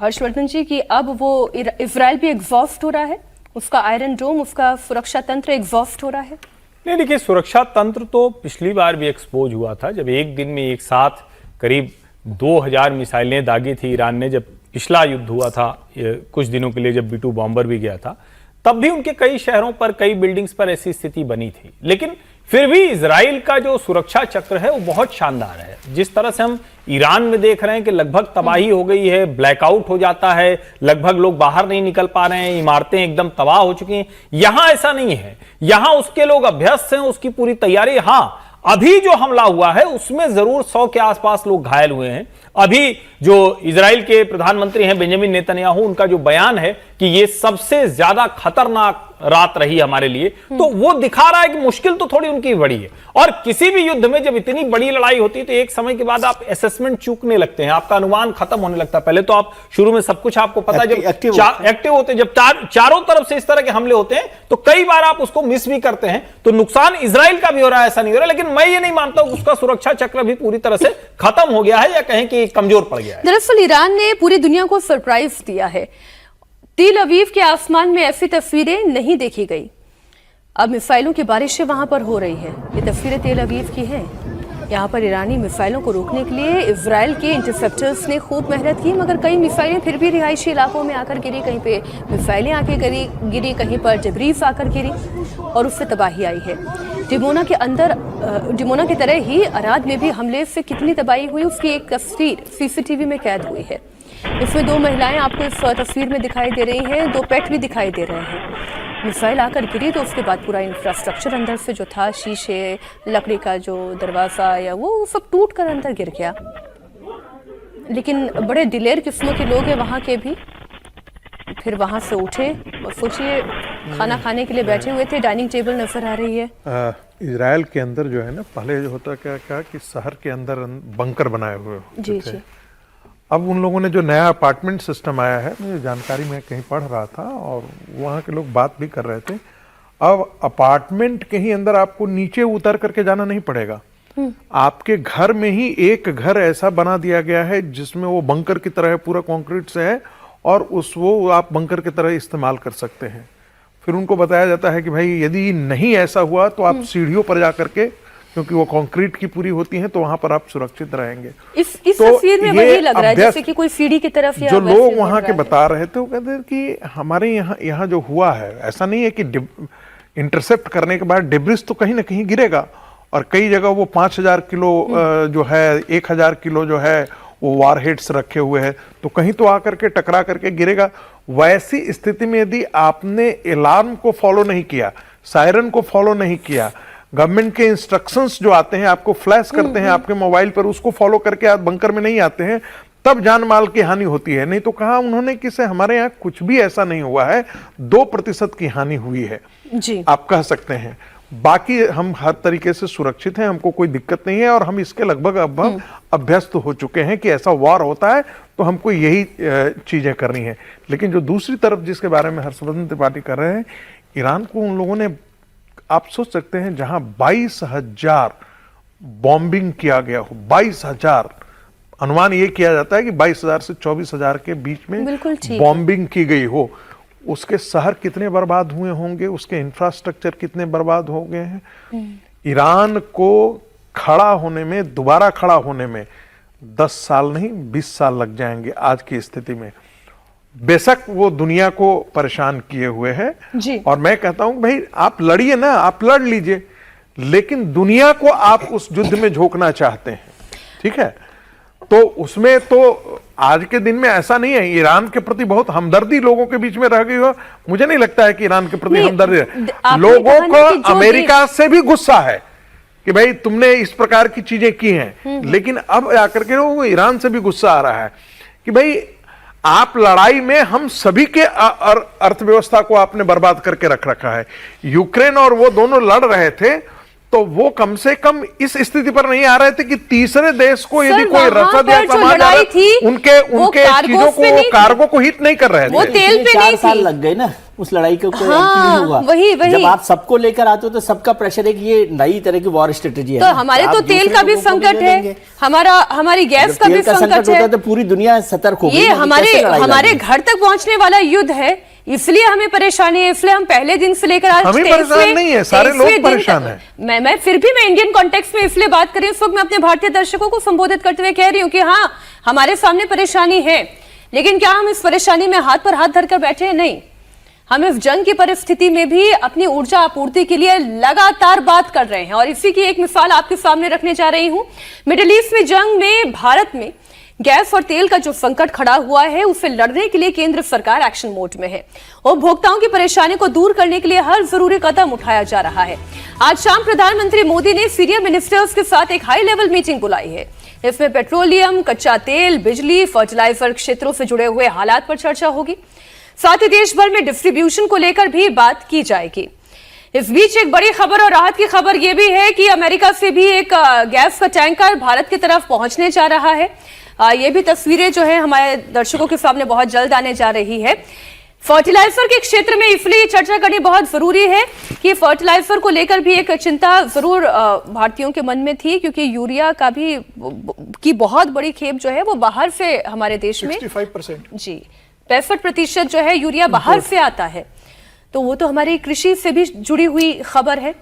Speaker 1: हर्षवर्धन जी कि अब वो इजराइल भी एग्जॉस्ट हो रहा है, उसका आयरन डोम, उसका सुरक्षा तंत्र एग्जॉस्ट हो रहा है?
Speaker 2: नहीं, देखिए सुरक्षा तंत्र तो पिछली बार भी एक्सपोज हुआ था जब एक दिन में एक साथ करीब 2000 मिसाइलें दागी थी ईरान ने। जब पिछला युद्ध हुआ था कुछ दिनों के लिए, जब B-2 बॉम्बर भी गया था, तब भी उनके कई शहरों पर, कई बिल्डिंग्स पर ऐसी स्थिति बनी थी। लेकिन फिर भी इजराइल का जो सुरक्षा चक्र है वो बहुत शानदार है। जिस तरह से हम ईरान में देख रहे हैं कि लगभग तबाही हो गई है, ब्लैकआउट हो जाता है, लगभग लोग बाहर नहीं निकल पा रहे हैं, इमारतें एकदम तबाह हो चुकी हैं। यहां ऐसा नहीं है, यहां उसके लोग अभ्यस्त हैं, उसकी पूरी तैयारी। हां, अभी जो हमला हुआ है उसमें जरूर 100 के आसपास लोग घायल हुए हैं। अभी जो इजराइल के प्रधानमंत्री हैं बेंजामिन नेतन्याहू, उनका जो बयान है कि ये सबसे ज्यादा खतरनाक रात रही हमारे लिए, तो वो दिखा रहा है कि मुश्किल तो थोड़ी उनकी बड़ी है। और किसी भी युद्ध में जब इतनी बड़ी लड़ाई होती है तो एक समय के बाद आप असेसमेंट चूकने लगते हैं, आपका अनुमान खत्म होने लगता है। पहले तो आप शुरू में सब कुछ आपको पता है, जब एक्टिव होते हैं, जब चारों तरफ से इस तरह के हमले होते हैं तो कई बार आप उसको मिस भी करते हैं। तो नुकसान इजराइल का भी हो रहा है, ऐसा नहीं हो रहा। लेकिन मैं ये नहीं मानता हूं उसका सुरक्षा चक्र भी पूरी तरह से खत्म हो गया है या कहें कि कमजोर पड़ गया है।
Speaker 1: दरअसल ईरान ने पूरी दुनिया को सरप्राइज दिया है। तेल अवीव के आसमान में ऐसी तस्वीरें नहीं देखी गई। अब मिसाइलों की बारिशें वहां पर हो रही है। ये तस्वीरें तेल अवीव की हैं। यहाँ पर ईरानी मिसाइलों को रोकने के लिए इजराइल के इंटरसेप्टर्स ने खूब मेहनत की, मगर कई मिसाइलें फिर भी रिहायशी इलाकों में आकर गिरी। कहीं पे मिसाइलें आके गिरी, कहीं पर डिब्रीज आकर गिरी और उससे तबाही आई है। डिमोना की तरह ही अराद में भी हमले से कितनी तबाही हुई उसकी एक तस्वीर सीसीटीवी में कैद हुई है। इसमें 2 महिलाएं आपको इस तस्वीर में दिखाई दे रही हैं, 2 पेट भी दिखाई दे रहे हैं। मिसाइल आकर गिरी तो उसके बाद पूरा इंफ्रास्ट्रक्चर अंदर से जो था, शीशे, लकड़ी का जो दरवाजा या वो सब टूट कर अंदर गिर गया। लेकिन बड़े दिलेर किस्मों के लोग हैं वहाँ के भी, फिर वहाँ से उठे और सोचिए खाना खाने के लिए बैठे हुए थे, डाइनिंग टेबल नजर आ रही है।
Speaker 4: इजराइल के अंदर जो है ना, पहले जो होता क्या कि शहर के अंदर बंकर बनाए हुए होते थे। अब उन लोगों ने जो नया अपार्टमेंट सिस्टम आया है, मुझे जानकारी में कहीं पढ़ रहा था और वहाँ के लोग बात भी कर रहे थे, अब अपार्टमेंट के ही अंदर आपको नीचे उतर करके जाना नहीं पड़ेगा। आपके घर में ही एक घर ऐसा बना दिया गया है जिसमें वो बंकर की तरह है, पूरा कंक्रीट से है और वो आप बंकर की तरह इस्तेमाल कर सकते हैं। फिर उनको बताया जाता है कि भाई यदि नहीं ऐसा हुआ तो आप सीढ़ियों पर जा करके, क्योंकि वो कंक्रीट की पूरी होती हैं, तो वहां पर आप सुरक्षित रहेंगे।
Speaker 1: इस तस्वीर में वही लग रहा है जैसे कि कोई सीढ़ी की तरफ या
Speaker 4: जो लोग वहां के बता रहे थे वो कहते हैं कि हमारे यहाँ जो हुआ है, ऐसा नहीं है कि इंटरसेप्ट करने के बाद डिब्रिस तो कहीं ना कहीं गिरेगा और कई जगह वो 5000 किलो जो है, 1000 किलो जो है वो वारहेड्स रखे हुए हैं, तो कहीं तो आकर के टकरा करके गिरेगा। वैसी स्थिति में यदि आपने अलार्म को फॉलो नहीं किया, सायरन को फॉलो नहीं किया, गवर्नमेंट के इंस्ट्रक्शंस जो आते हैं आपको फ्लैश करते हैं आपके मोबाइल पर, उसको फॉलो करके आप बंकर में नहीं आते हैं, तब जान माल की हानि होती है। नहीं तो कहा उन्होंने कि से हमारे यहाँ कुछ भी ऐसा नहीं हुआ है, 2% की हानि हुई है
Speaker 1: जी, आप
Speaker 4: कह सकते हैं। बाकी हम हर तरीके से सुरक्षित हैं, हमको कोई दिक्कत नहीं है और हम इसके लगभग अभ्यस्त हो चुके हैं कि ऐसा वार होता है तो हमको यही चीजें करनी है। लेकिन जो दूसरी तरफ जिसके बारे में हर्षवर्धन त्रिपाठी कर रहे हैं, ईरान को उन लोगों ने, आप सोच सकते हैं जहां 22,000 बॉम्बिंग किया गया हो, 22,000, अनुमान यह किया जाता है कि 22,000 से 24,000 के बीच में बॉम्बिंग की गई हो, उसके शहर कितने बर्बाद हुए होंगे, उसके इंफ्रास्ट्रक्चर कितने बर्बाद हो गए हैं। ईरान को खड़ा होने में, दोबारा खड़ा होने में 10 साल नहीं 20 साल लग जाएंगे आज की स्थिति में। बेशक वो दुनिया को परेशान किए हुए है और मैं कहता हूं भाई आप लड़िए ना, आप लड़ लीजिए, लेकिन दुनिया को आप उस युद्ध में झोंकना चाहते हैं, ठीक है, तो उसमें तो आज के दिन में ऐसा नहीं है। ईरान के प्रति बहुत हमदर्दी लोगों के बीच में रह गई हो, मुझे नहीं लगता है कि ईरान के प्रति हमदर्दी है। लोगों को अमेरिका से भी गुस्सा है कि भाई तुमने इस प्रकार की चीजें की हैं, लेकिन अब आकर के वो ईरान से भी गुस्सा आ रहा है कि भाई आप लड़ाई में हम सभी के अर्थव्यवस्था को आपने बर्बाद करके रख रखा है। यूक्रेन और वो दोनों लड़ रहे थे तो वो कम से कम इस स्थिति पर नहीं आ रहे थे कि तीसरे देश को यदि कोई रसद या सामान उनके चीजों को, कार्गो को हिट नहीं कर रहे थे।
Speaker 1: वो तेल पे
Speaker 3: 4 साल लग गए ना उस लड़ाई को, कोई नहीं हुआ।
Speaker 1: वही
Speaker 3: जब आप सबको लेकर आते हो तो सबका प्रेशर है कि ये नई तरह की वॉर स्ट्रेटेजी है।
Speaker 1: तो हमारे तो तेल का भी संकट है, हमारी गैस का भी संकट है,
Speaker 3: तो पूरी दुनिया सतर्क हो गई।
Speaker 1: ये हमारे घर तक पहुंचने वाला युद्ध है, इसलिए हमें परेशानी है, इसलिए हम पहले दिन से लेकर आज
Speaker 4: परेशान नहीं है, सारे लोग परेशान हैं।
Speaker 1: मैं फिर भी मैं इंडियन कॉन्टेक्स्ट में इसलिए बात कर रही हूँ, इस वक्त मैं अपने भारतीय दर्शकों को संबोधित करते हुए कह रही हूँ कि हाँ हमारे सामने परेशानी है, लेकिन क्या हम इस परेशानी में हाथ पर हाथ धरकर बैठे हैं? नहीं, हम इस जंग की परिस्थिति में भी अपनी ऊर्जा आपूर्ति के लिए लगातार बात कर रहे हैं और इसी की एक मिसाल आपके सामने रखने जा रही हूं। मिडिल ईस्ट में जंग में भारत में गैस और तेल का जो संकट खड़ा हुआ है उससे लड़ने के लिए केंद्र सरकार एक्शन मोड में है। उपभोक्ताओं की परेशानी को दूर करने के लिए हर जरूरी कदम उठाया जा रहा है। आज शाम प्रधानमंत्री मोदी ने सीनियर मिनिस्टर्स के साथ एक हाई लेवल मीटिंग बुलाई है। इसमें पेट्रोलियम, कच्चा तेल, बिजली, फर्टिलाइजर क्षेत्रों से जुड़े हुए हालात पर चर्चा होगी। साथ ही देश भर में डिस्ट्रीब्यूशन को लेकर भी बात की जाएगी। इस बीच एक बड़ी खबर और राहत की खबर यह भी है कि अमेरिका से भी एक गैस का टैंकर भारत की तरफ पहुंचने जा रहा है। ये भी तस्वीरें जो है हमारे दर्शकों के सामने बहुत जल्द आने जा रही है। फर्टिलाइजर के क्षेत्र में इसलिए चर्चा करनी बहुत जरूरी है कि फर्टिलाइजर को लेकर भी एक चिंता जरूर भारतीयों के मन में थी, क्योंकि यूरिया का भी की बहुत बड़ी खेप जो है वो बाहर से हमारे देश में
Speaker 5: 65%
Speaker 1: जी 65% जो है यूरिया बाहर से आता है, तो वो तो हमारी कृषि से भी जुड़ी हुई खबर है।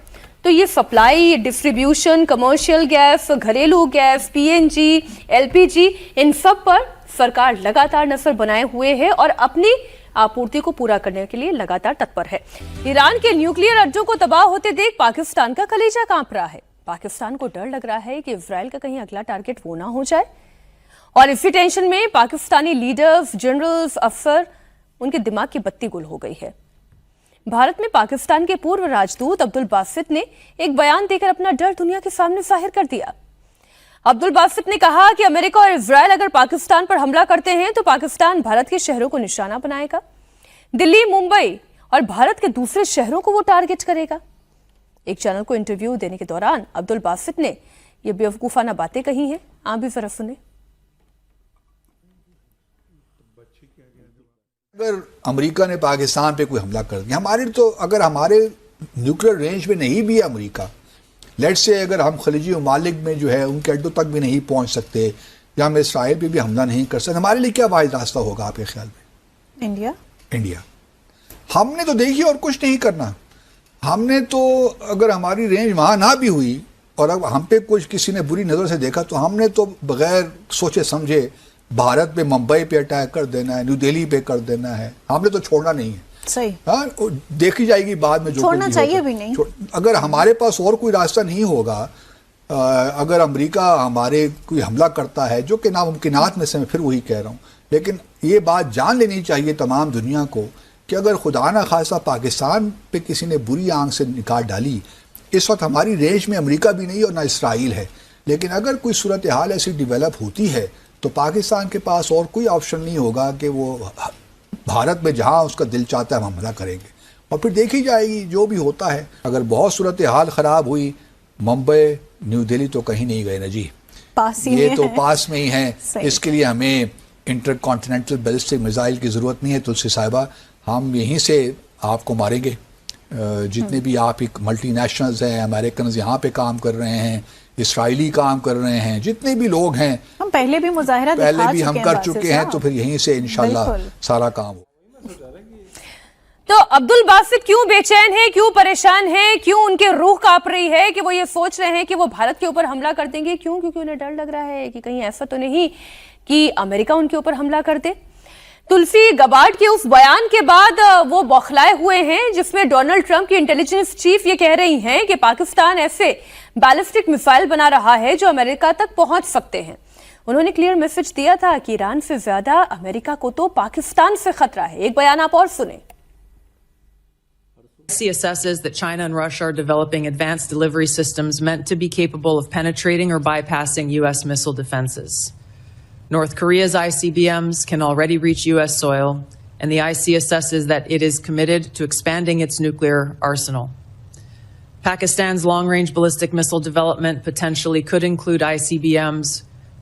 Speaker 1: तो ये सप्लाई, डिस्ट्रीब्यूशन, कमर्शियल गैस, घरेलू गैस, पीएनजी, एलपीजी, इन सब पर सरकार लगातार नजर बनाए हुए है और अपनी आपूर्ति को पूरा करने के लिए लगातार तत्पर है। ईरान के न्यूक्लियर अड्डों को तबाह होते देख पाकिस्तान का कलेजा कांप रहा है। पाकिस्तान को डर लग रहा है कि इजराइल का कहीं अगला टारगेट वो ना हो जाए और इसी टेंशन में पाकिस्तानी लीडर्स, जनरल्स, अफसर, उनके दिमाग की बत्ती गुल हो गई है। भारत में पाकिस्तान के पूर्व राजदूत अब्दुल बासित ने एक बयान देकर अपना डर दुनिया के सामने जाहिर कर दिया। अब्दुल बासित ने कहा कि अमेरिका और इजराइल अगर पाकिस्तान पर हमला करते हैं तो पाकिस्तान भारत के शहरों को निशाना बनाएगा। दिल्ली, मुंबई और भारत के दूसरे शहरों को वो टारगेट करेगा। एक चैनल को इंटरव्यू देने के दौरान अब्दुल बासित ने ये बेवकूफाना बातें कही हैं। आप भी जरा सुने।
Speaker 7: अगर अमेरिका ने पाकिस्तान पे कोई हमला कर दिया, हमारे तो अगर हमारे न्यूक्लियर रेंज में नहीं भी है अमेरिका, लेट्स से अगर हम खलीजी ममालिक में जो है उनके अड्डों तक भी नहीं पहुंच सकते या हम इसराइल पे भी हमला नहीं कर सकते, हमारे लिए क्या वाहिद रास्ता होगा आपके ख्याल में? इंडिया। हमने तो देखिए और कुछ नहीं करना। हमने तो अगर हमारी रेंज वहाँ ना भी हुई और अब हम पे कुछ किसी ने बुरी नज़र से देखा तो हमने तो बगैर सोचे समझे भारत पे, मुंबई पे अटैक कर देना है, न्यू दिल्ली पे कर देना है। हमने तो छोड़ना नहीं है।
Speaker 8: सही।
Speaker 7: हाँ, देखी जाएगी बाद में जो
Speaker 8: छोड़ना चाहिए भी नहीं।
Speaker 7: अगर हमारे पास और कोई रास्ता नहीं होगा, अगर अमेरिका हमारे कोई हमला करता है, जो कि नामुमकिनात में से मैं फिर वही कह रहा हूँ, लेकिन ये बात जान लेनी चाहिए तमाम दुनिया को कि अगर खुदा ना खासा पाकिस्तान पे किसी ने बुरी आंख से निकाल डाली, इस वक्त हमारी रेंज में अमेरिका भी नहीं और ना इसराइल है, लेकिन अगर कोई सूरत हाल ऐसी डेवलप होती है तो पाकिस्तान के पास और कोई ऑप्शन नहीं होगा कि वो भारत में जहाँ उसका दिल चाहता है हम हमला करेंगे और फिर देखी जाएगी जो भी होता है। अगर बहुत सूरत हाल ख़राब हुई, मुंबई, न्यू दिल्ली तो कहीं नहीं गए ना जी,
Speaker 8: पास ही
Speaker 7: ये
Speaker 8: में
Speaker 7: तो
Speaker 8: है।
Speaker 7: पास में ही हैं। इसके लिए हमें इंटरकॉन्टिनेंटल बैलिस्टिक मिसाइल की ज़रूरत नहीं है तुलसी साहिबा, हम यहीं से आपको मारेंगे। जितने भी आप एक मल्टीनेशनल्स हैं, अमेरिकन यहाँ पे काम कर रहे हैं, इसराइली काम कर रहे हैं, जितने भी लोग हैं,
Speaker 8: हम पहले भी मुजाहिरा
Speaker 7: पहले भी हम कर चुके हैं, तो फिर यहीं से इंशाल्लाह सारा काम हो।
Speaker 1: तो अब्दुल बासित क्यों बेचैन है, क्यों परेशान है, क्यों उनके रूह कांप रही है कि वो ये सोच रहे हैं कि वो भारत के ऊपर हमला कर देंगे? क्यों? क्योंकि उन्हें डर लग रहा है कि कहीं ऐसा तो नहीं कि अमेरिका उनके ऊपर हमला कर दे। तुलसी गबार्ड के उस बयान के बाद वो बौखलाए हुए हैं जिसमें डोनाल्ड ट्रंप की इंटेलिजेंस चीफ ये कह रही हैं कि पाकिस्तान ऐसे बैलिस्टिक मिसाइल बना रहा है जो अमेरिका तक पहुंच सकते हैं। उन्होंने क्लियर मैसेज दिया था कि ईरान से ज्यादा अमेरिका को तो पाकिस्तान से खतरा है। एक बयान आप और सुने।
Speaker 9: IC assesses that China and Russia are developing advanced delivery systems meant to be capable of penetrating or bypassing U.S. missile defenses. North Korea's ICBMs can already reach U.S. soil, and the IC assesses that it is committed to expanding its nuclear arsenal. Pakistan's long-range ballistic missile development potentially could include ICBMs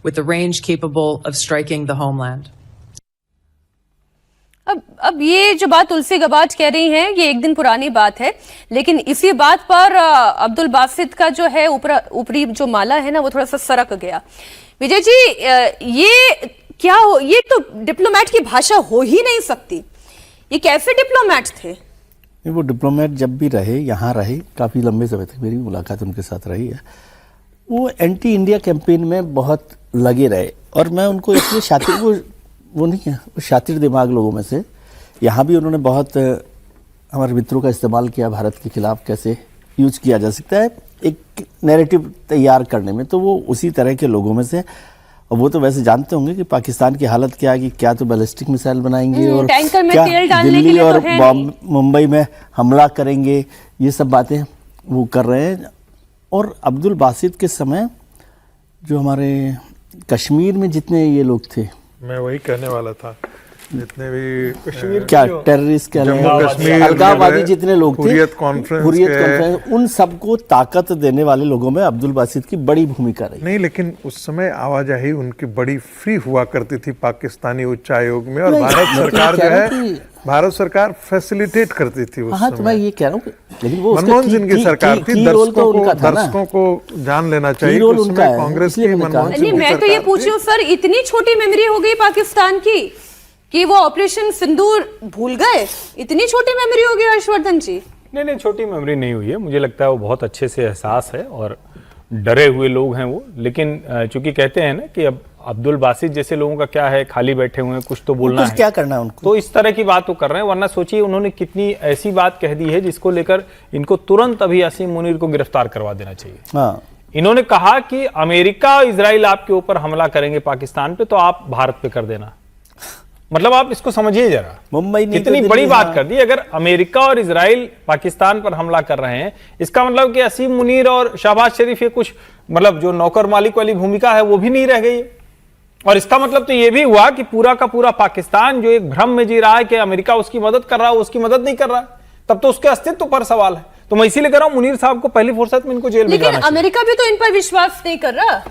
Speaker 9: with a range capable of striking the homeland.
Speaker 1: अब ये जो बात तुलसी गबार्ड कह रही हैं ये एक दिन पुरानी बात है, लेकिन इसी बात पर अब्दुल बासित का जो है ऊपरी जो माला है ना वो थोड़ा सा सरक गया। विजय जी, ये क्या हो, ये तो डिप्लोमेट की भाषा हो ही नहीं सकती। ये कैसे डिप्लोमेट थे?
Speaker 3: वो डिप्लोमेट जब भी रहे, यहाँ रहे, काफ़ी लंबे समय तक मेरी मुलाकात उनके साथ रही है, वो एंटी इंडिया कैंपेन में बहुत लगे रहे और मैं उनको इसलिए शातिर वो नहीं है, वो शातिर दिमाग लोगों में से। यहाँ भी उन्होंने बहुत हमारे मित्रों का इस्तेमाल किया, भारत के खिलाफ कैसे यूज किया जा सकता है एक नैरेटिव तैयार करने में, तो वो उसी तरह के लोगों में से। और वो तो वैसे जानते होंगे कि पाकिस्तान की हालत क्या है, कि क्या तो बैलिस्टिक मिसाइल बनाएंगे और
Speaker 1: टैंकर में
Speaker 3: क्या
Speaker 1: तेल डालने के
Speaker 3: दिल्ली
Speaker 1: लिए
Speaker 3: और
Speaker 1: तो है
Speaker 3: मुंबई में हमला करेंगे, ये सब बातें वो कर रहे हैं। और अब्दुल बासित के समय जो हमारे कश्मीर में जितने ये लोग थे,
Speaker 4: मैं वही कहने वाला था, जितने भी कश्मीर
Speaker 3: क्या टेररिस्ट कह रहे हैं, अलगाववादी जितने लोग थे,
Speaker 4: हुर्रियत कॉन्फ्रेंस
Speaker 3: उन सबको ताकत देने वाले लोगों में अब्दुल बासित की बड़ी भूमिका रही।
Speaker 4: नहीं, लेकिन उस समय आवाजाही उनकी बड़ी फ्री हुआ करती थी पाकिस्तानी उच्चायोग में, और भारत सरकार जो है, भारत सरकार फैसिलिटेट करती थी उस
Speaker 3: हाँ, तो मैं ये कह रहा हूँ, लेकिन वो
Speaker 4: मनमोहन सिंह की सरकार थी। दर्शकों को जान लेना चाहिए उस समय कांग्रेस की मनमोहन सिंह।
Speaker 1: मैं तो ये पूछ रही हूँ सर, इतनी छोटी मेमोरी हो गई पाकिस्तान की कि वो ऑपरेशन सिंदूर भूल गए? इतनी छोटी मेमोरी हो गई हर्षवर्धन जी?
Speaker 2: नहीं, छोटी मेमोरी नहीं हुई है। मुझे लगता है वो बहुत अच्छे से एहसास है और डरे हुए लोग हैं वो। लेकिन चूंकि कहते हैं ना कि अब अब्दुल बासित जैसे लोगों का क्या है, खाली बैठे हुए हैं, कुछ तो बोलना है,
Speaker 3: क्या करना है उनको,
Speaker 2: तो इस तरह की बात वो कर रहे हैं। वरना सोचिए उन्होंने कितनी ऐसी बात कह दी है जिसको लेकर इनको तुरंत अभी असीम मुनीर को गिरफ्तार करवा देना चाहिए।
Speaker 3: हाँ,
Speaker 2: इन्होंने कहा कि अमेरिका इजराइल आपके ऊपर हमला करेंगे पाकिस्तान पे, तो आप भारत पे कर देना। मतलब आप इसको समझिए जरा,
Speaker 3: मुंबई नहीं
Speaker 2: कितनी
Speaker 3: तो
Speaker 2: बड़ी
Speaker 3: दिल्ली,
Speaker 2: बात
Speaker 3: हाँ।
Speaker 2: कर दी। अगर अमेरिका और इजराइल पाकिस्तान पर हमला कर रहे हैं, इसका मतलब कि असीम मुनीर और शहबाज शरीफ ये कुछ मतलब जो नौकर मालिक वाली भूमिका है वो भी नहीं रह गई है। और इसका मतलब तो ये भी हुआ कि पूरा का पूरा पाकिस्तान जो एक भ्रम में जी रहा है कि अमेरिका उसकी मदद कर रहा है, उसकी मदद नहीं कर रहा है, तब तो उसके अस्तित्व पर सवाल है। तो मैं इसीलिए कह रहा हूं मुनीर साहब को पहली फुर्सत में इनको जेल
Speaker 1: लेकिन
Speaker 2: भिजवाना चाहिए।
Speaker 1: अमेरिका भी तो इन पर विश्वास नहीं कर रहा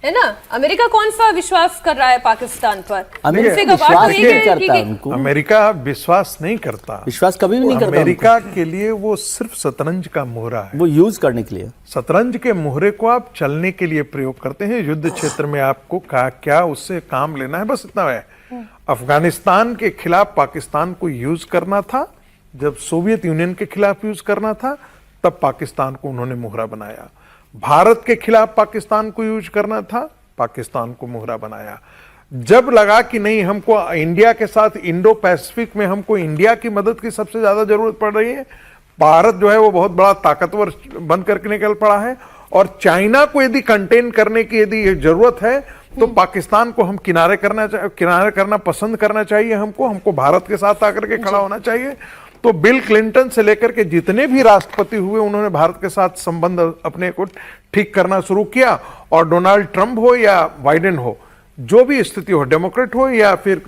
Speaker 1: है ना। अमेरिका कौन सा विश्वास कर रहा है पाकिस्तान पर?
Speaker 3: अमेरिका
Speaker 1: उनसे गवाह
Speaker 3: विश्वास
Speaker 1: तो ये
Speaker 3: नहीं
Speaker 1: है
Speaker 3: करता
Speaker 1: कि
Speaker 3: उनको,
Speaker 4: अमेरिका विश्वास नहीं करता,
Speaker 3: विश्वास कभी भी नहीं करता
Speaker 4: अमेरिका के लिए वो सिर्फ शतरंज का मोहरा है।
Speaker 3: वो यूज करने के लिए।
Speaker 4: शतरंज के मोहरे को आप चलने के लिए प्रयोग करते हैं। युद्ध क्षेत्र में आपको क्या उससे काम लेना है, बस इतना है। अफगानिस्तान के खिलाफ पाकिस्तान को यूज करना था, जब सोवियत यूनियन के खिलाफ यूज करना था तब पाकिस्तान को उन्होंने मोहरा बनाया। भारत के खिलाफ पाकिस्तान को यूज करना था, पाकिस्तान को मोहरा बनाया। जब लगा कि नहीं, हमको इंडिया के साथ इंडो पैसिफिक में हमको इंडिया की मदद की सबसे ज्यादा जरूरत पड़ रही है, भारत जो है वो बहुत बड़ा ताकतवर बन करके निकल पड़ा है, और चाइना को यदि कंटेन करने की यदि जरूरत है तो पाकिस्तान को हम किनारे करना पसंद करना चाहिए। हमको भारत के साथ आकर के खड़ा होना चाहिए। तो बिल क्लिंटन से लेकर के जितने भी राष्ट्रपति हुए, उन्होंने भारत के साथ संबंध अपने को ठीक करना शुरू किया। और डोनाल्ड ट्रंप हो या बाइडेन हो, जो भी स्थिति हो, डेमोक्रेट हो या फिर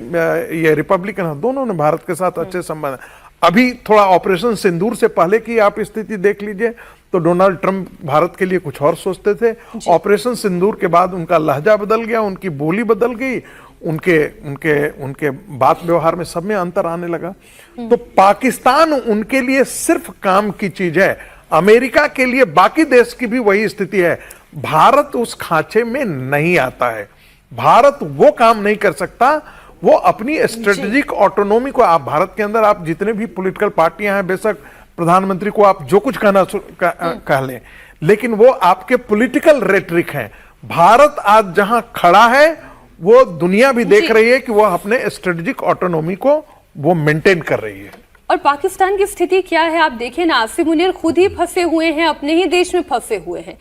Speaker 4: ये रिपब्लिकन हो, दोनों ने भारत के साथ अच्छे संबंध। अभी थोड़ा ऑपरेशन सिंदूर से पहले की आप स्थिति देख लीजिए तो डोनाल्ड ट्रंप भारत के लिए कुछ और सोचते थे। ऑपरेशन सिंदूर के बाद उनका लहजा बदल गया, उनकी बोली बदल गई, उनके बात व्यवहार में सब में अंतर आने लगा। तो पाकिस्तान उनके लिए सिर्फ काम की चीज है। अमेरिका के लिए बाकी देश की भी वही स्थिति है। भारत उस खांचे में नहीं आता है। भारत वो काम नहीं कर सकता, वो अपनी स्ट्रेटेजिक ऑटोनॉमी को, आप भारत के अंदर आप जितने भी पॉलिटिकल पार्टियां हैं, बेशक प्रधानमंत्री को आप जो कुछ कह लें, लेकिन वो आपके पॉलिटिकल रेटरिक हैं। भारत आज जहां खड़ा है वो दुनिया भी देख रही है कि वो अपने स्ट्रेटेजिक ऑटोनॉमी को वो मेंटेन कर रही है।
Speaker 1: और पाकिस्तान की स्थिति क्या है आप देखें ना, आसिम मुनीर खुद ही फंसे हुए हैं, अपने ही देश में फंसे हुए हैं।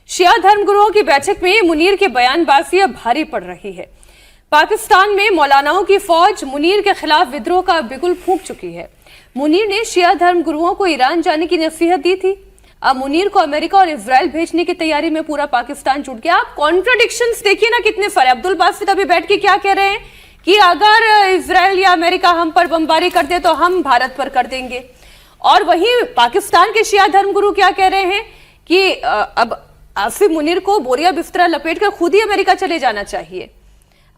Speaker 1: शिया धर्मगुरुओं की बैठक में मुनीर की बयानबाजी अब भारी पड़ रही है। पाकिस्तान में मौलानाओं की फौज मुनीर के खिलाफ विद्रोह का बिगुल फूंक चुकी है। मुनीर ने शिया धर्मगुरुओं को ईरान जाने की नसीहत दी थी। अब मुनीर को अमेरिका और इजराइल भेजने की तैयारी में पूरा पाकिस्तान जुट गया। आप कॉन्ट्रडिक्शंस देखिए ना कितने सारे। अब्दुल बासित अभी बैठ के क्या कह रहे हैं कि अगर इजराइल या अमेरिका हम पर बमबारी कर दे तो हम भारत पर कर देंगे, और वहीं पाकिस्तान के शिया धर्मगुरु क्या कह रहे हैं कि अब आसिम मुनीर को बोरिया बिस्तरा लपेट कर खुद ही अमेरिका चले जाना चाहिए।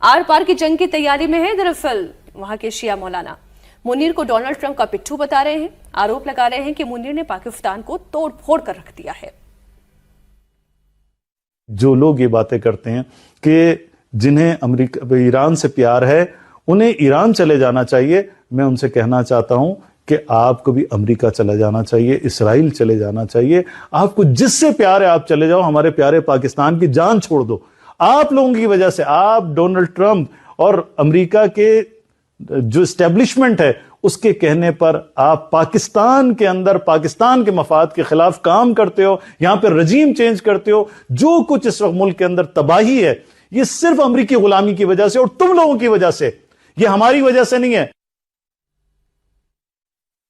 Speaker 1: आर पार की जंग की तैयारी में है दरअसल वहां के शिया मौलाना। मुनीर को डोनाल्ड ट्रंप का पिट्ठू बता रहे हैं, आरोप लगा रहे हैं कि मुनीर ने पाकिस्तान को तोड़ फोड़ कर रख दिया है।
Speaker 10: जो लोग ये बातें करते हैं कि जिन्हें अमेरिका ईरान से प्यार है उन्हें ईरान चले जाना चाहिए, मैं उनसे कहना चाहता हूं कि आपको भी अमेरिका चला जाना चाहिए, इसराइल चले जाना चाहिए। आपको जिससे प्यार है आप चले जाओ, हमारे प्यारे पाकिस्तान की जान छोड़ दो। आप लोगों की वजह से, आप डोनाल्ड ट्रंप और अमेरिका के जो एस्टेब्लिशमेंट है उसके कहने पर आप पाकिस्तान के अंदर पाकिस्तान के मफाद के खिलाफ काम करते हो, यहां पर रजीम चेंज करते हो। जो कुछ इस वक्त मुल्क के अंदर तबाही है ये सिर्फ अमेरिकी गुलामी की वजह से और तुम लोगों की वजह से, ये हमारी वजह से नहीं है।